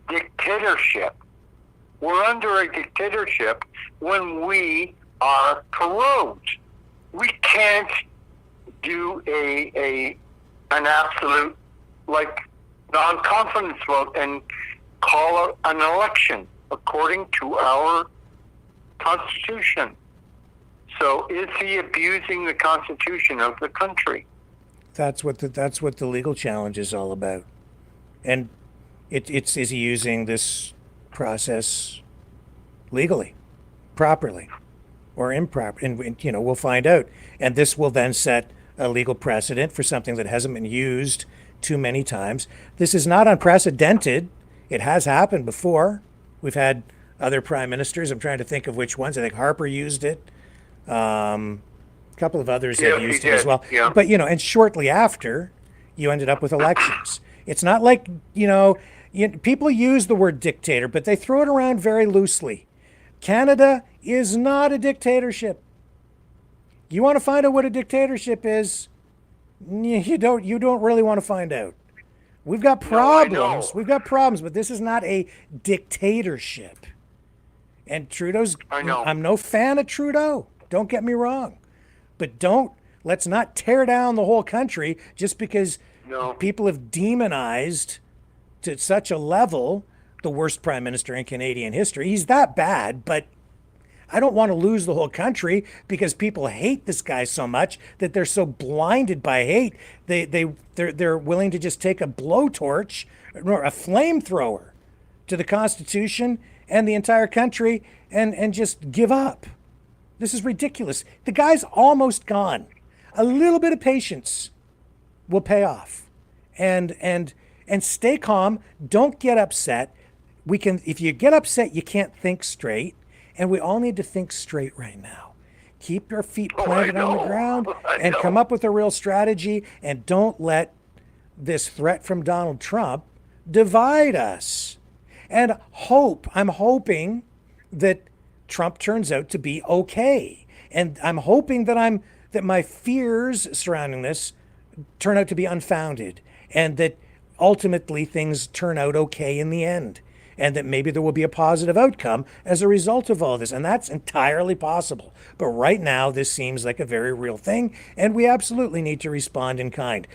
dictatorship. We're under a dictatorship when we are prorogued. We can't do an absolute non-confidence vote and call an election according to our Constitution. So is he abusing the Constitution of the country? That's what the legal challenge is all about. And it's is he using this process legally, properly, or improper? And we'll find out. And this will then set a legal precedent for something that hasn't been used too many times. This is not unprecedented. It has happened before. We've had other prime ministers. I'm trying to think of which ones. I think Harper used it. A couple of others have used it as well. Yeah. But, and shortly after, you ended up with elections. It's not like, people use the word dictator, but they throw it around very loosely. Canada is not a dictatorship. You want to find out what a dictatorship is? You don't really want to find out. We've got problems. We've got problems, but this is not a dictatorship. And Trudeau's, I'm no fan of Trudeau. Don't get me wrong. But let's not tear down the whole country just because people have demonized to such a level the worst prime minister in Canadian history. He's that bad, but I don't want to lose the whole country because people hate this guy so much that they're so blinded by hate. They're willing to just take a blowtorch or a flamethrower to the Constitution and the entire country and just give up. This is ridiculous. The guy's almost gone. A little bit of patience will pay off. And stay calm. Don't get upset. if you get upset, you can't think straight. And we all need to think straight right now. Keep your feet planted on the ground and come up with a real strategy, and don't let this threat from Donald Trump divide us. And I'm hoping that Trump turns out to be okay. And I'm hoping that my fears surrounding this turn out to be unfounded, and that ultimately things turn out okay in the end, and that maybe there will be a positive outcome as a result of all this. And that's entirely possible. But right now, this seems like a very real thing, and we absolutely need to respond in kind.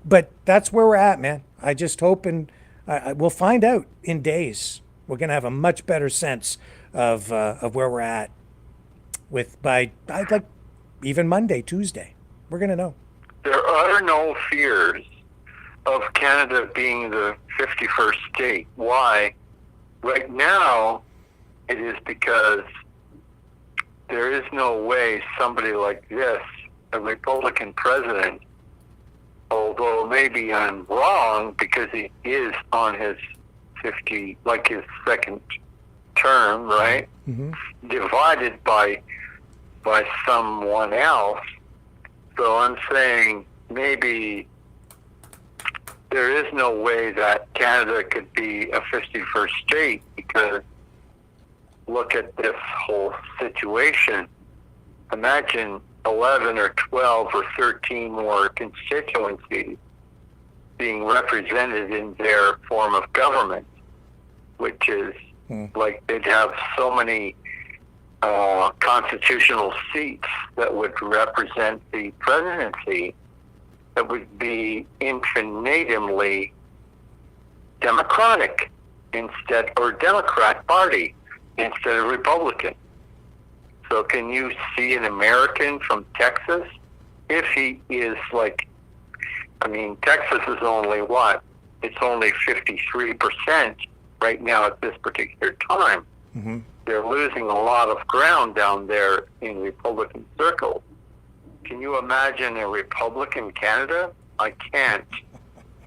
But that's where we're at, man. I just hope, and we'll find out in days. We're going to have a much better sense of where we're at by like even Monday, Tuesday. We're going to know. There are no fears of Canada being the 51st state. Why? Right now, it is because there is no way somebody like this, a Republican president, although maybe I'm wrong because he is on his his second term, right? Mm-hmm. Divided by someone else. So I'm saying maybe there is no way that Canada could be a 51st state, because look at this whole situation. Imagine 11 or 12 or 13 more constituencies being represented in their form of government, which is like they'd have so many constitutional seats that would represent the presidency that would be infinitely Democratic or Democrat Party instead of Republican. So can you see an American from Texas, if he is Texas is only what? It's only 53% right now at this particular time. Mm-hmm. They're losing a lot of ground down there in Republican circles. Can you imagine a Republican Canada? I can't,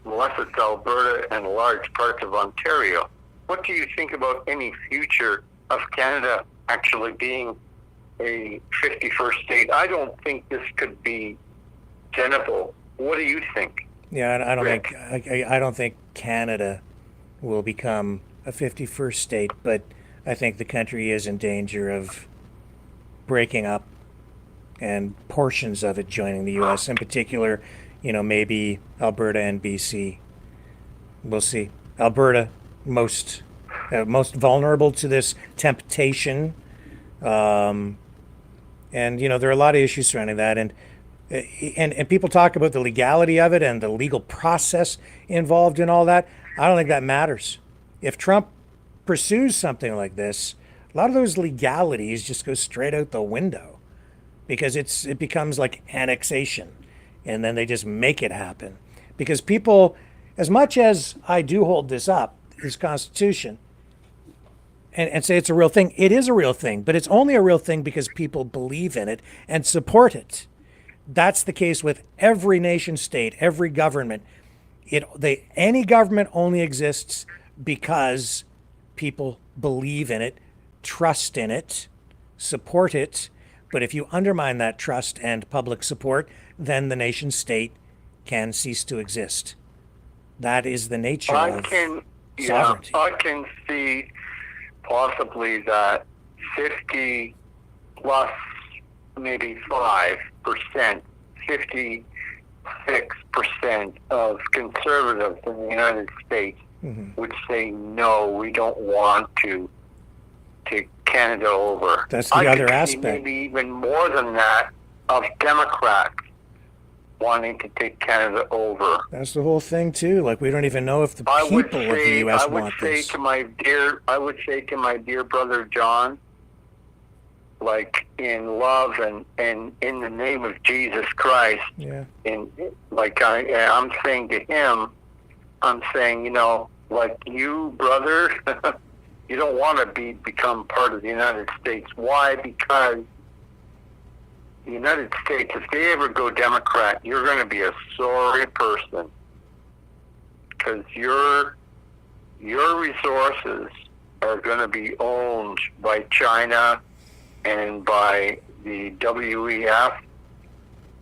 unless it's Alberta and large parts of Ontario. What do you think about any future of Canada actually being a 51st state? I don't think this could be tenable. What do you think? Yeah, I don't Rick? I don't think Canada will become a 51st state, but I think the country is in danger of breaking up and portions of it joining the U.S. In particular, maybe Alberta and BC. We'll see. Alberta, most vulnerable to this temptation. And, there are a lot of issues surrounding that. And people talk about the legality of it and the legal process involved in all that. I don't think that matters. If Trump pursues something like this, a lot of those legalities just go straight out the window, because it becomes like annexation, and then they just make it happen. Because people, as much as I do hold this Constitution, and say it's a real thing, it is a real thing, but it's only a real thing because people believe in it and support it. That's the case with every nation state, every government. Any government only exists because people believe in it, trust in it, support it. But if you undermine that trust and public support, then the nation state can cease to exist. That is the nature of sovereignty. I can see possibly that 50 plus maybe 5%, 56% of conservatives in the United States would say, no, we don't want to take Canada over. That's the other aspect. Maybe even more than that of Democrats wanting to take Canada over. That's the whole thing too. Like, we don't even know if the people of the U.S. want this. I would say to my dear brother John, like, in love and in the name of Jesus Christ, I'm saying to him, I'm saying, like, you, brother, you don't want to become part of the United States. Why? Because the United States, if they ever go Democrat, you're going to be a sorry person, because you're your resources are going to be owned by China and by the WEF,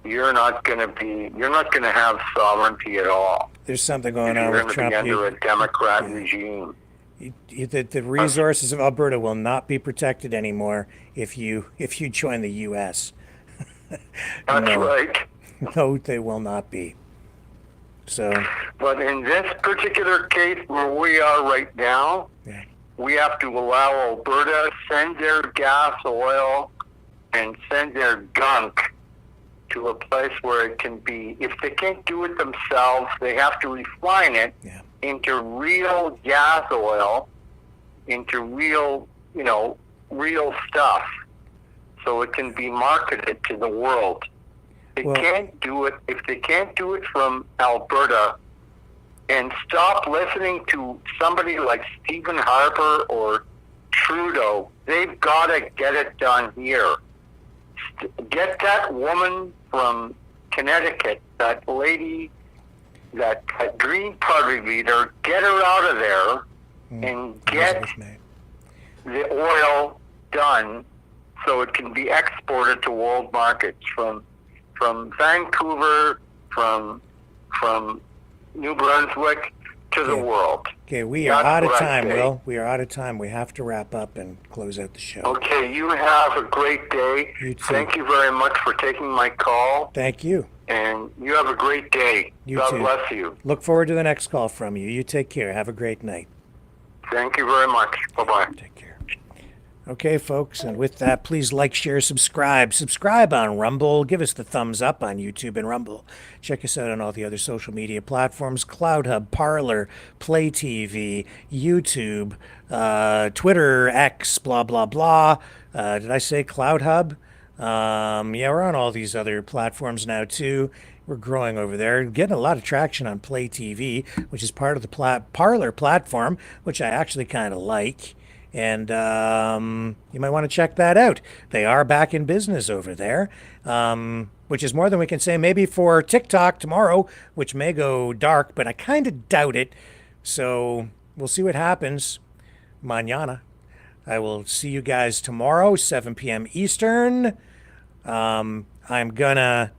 you're not going to have sovereignty at all. There's something going on with Trump. You're going to be under a Democrat regime. The resources of Alberta will not be protected anymore if you join the U.S. That's right. No, they will not be. So. But in this particular case where we are right now, we have to allow Alberta send their gas, oil, and send their gunk to a place where it can be, if they can't do it themselves, they have to refine it into real gas oil, into real, real stuff, so it can be marketed to the world. They can't do it, if they can't do it from Alberta, and stop listening to somebody like Stephen Harper or Trudeau, they've got to get it done here. Get that woman from Connecticut, that lady, that Green Party leader, get her out of there and get the oil done so it can be exported to world markets from Vancouver, from New Brunswick to the world. Okay, we are out of time, Will. We are out of time. We have to wrap up and close out the show. Okay, you have a great day. You too. Thank you very much for taking my call. Thank you. And you have a great day. God bless you. Look forward to the next call from you. You take care. Have a great night. Thank you very much. Bye-bye. Take care. Okay, folks, and with that, please like, share, subscribe. Subscribe on Rumble. Give us the thumbs up on YouTube and Rumble. Check us out on all the other social media platforms: CloudHub, Parler, Play TV, YouTube, Twitter, X, blah, blah, blah. Did I say CloudHub? Yeah, we're on all these other platforms now, too. We're growing over there, getting a lot of traction on Play TV, which is part of the Parler platform, which I actually kind of like. And you might want to check that out. They are back in business over there, which is more than we can say maybe for TikTok tomorrow, which may go dark, but I kind of doubt it. So we'll see what happens. Mañana. I will see you guys tomorrow, 7 p.m. Eastern. I'm going to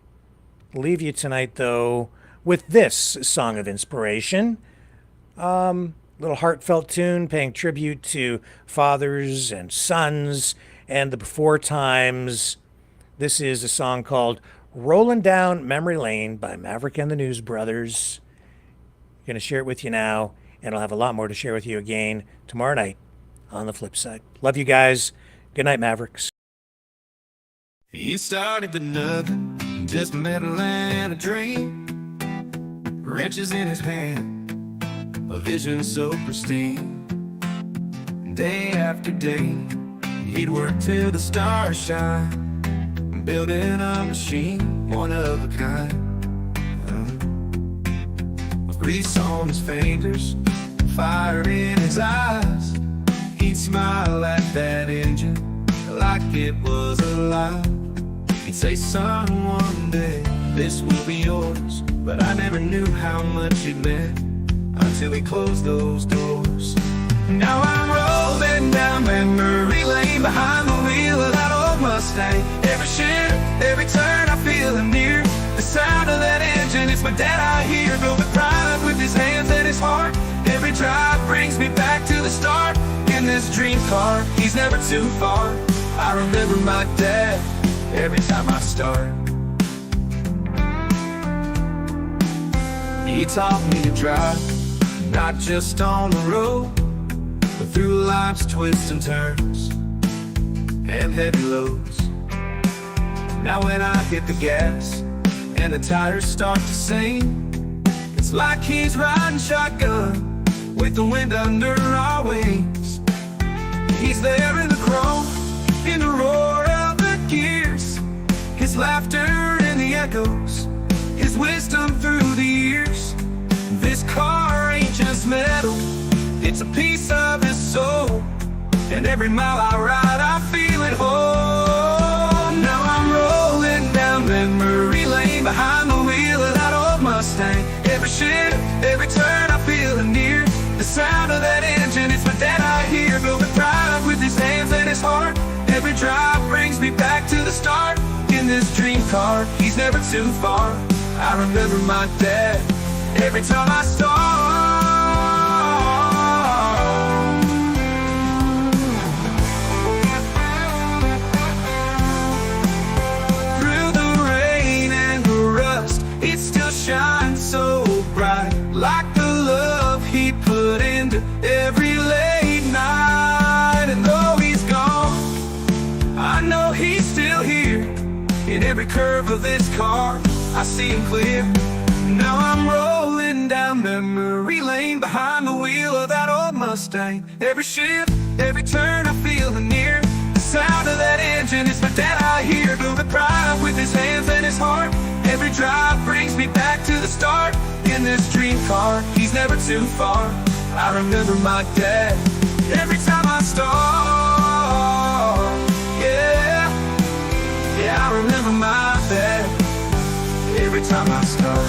leave you tonight, though, with this song of inspiration. Little heartfelt tune paying tribute to fathers and sons and the before times. This is a song called Rollin' Down Memory Lane by Maverick and the News Brothers. I'm going to share it with you now, and I'll have a lot more to share with you again tomorrow night on the flip side. Love you guys. Good night, Mavericks. He started with nothing, just metal and a dream. Wrenches in his hand, a vision so pristine. Day after day, he'd work till the stars shine, building a machine, one of a kind. Grease on his fingers, fire in his eyes. He'd smile at that engine like it was alive. He'd say, son, one day this will be yours. But I never knew how much it meant until he closed those doors. Now I'm rolling down memory lane behind the wheel of that old Mustang. Every shift, every turn I feel him near. The sound of that engine, it's my dad I hear. Built with pride with his hands and his heart. Every drive brings me back to the start. In this dream car, he's never too far. I remember my dad every time I start. He taught me to drive, not just on the road, but through life's twists and turns and heavy loads. Now when I hit the gas and the tires start to sing, it's like he's riding shotgun with the wind under our wings. He's there in the chrome, in the roar of the gears, his laughter in the echoes, his wisdom through the years. This car ain't just metal, it's a piece of his soul. And every mile I ride, I feel it whole. Now I'm rolling down memory lane behind the wheel of that old Mustang. Every shift, every turn I feel it near. The sound of that engine, it's my dad I hear, build with pride with his hands and his heart. Every drive brings me back to the start. In this dream car, he's never too far. I remember my dad every time I start. Through the rain and the rust, it still shines so bright, like the love he put into every late night. And though he's gone, I know he's still here. In every curve of this car, I see him clear. Now I'm rolling down memory lane behind the wheel of that old Mustang. Every shift, every turn, I feel the near. The sound of that engine, it's my dad I hear, building pride with his hands and his heart. Every drive brings me back to the start. In this dream car, he's never too far. I remember my dad every time I start. Yeah, I remember my dad every time I start.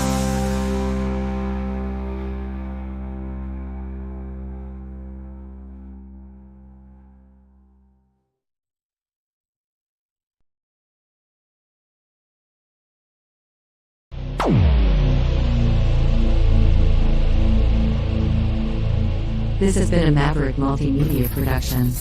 This has been a Maverick Multimedia production.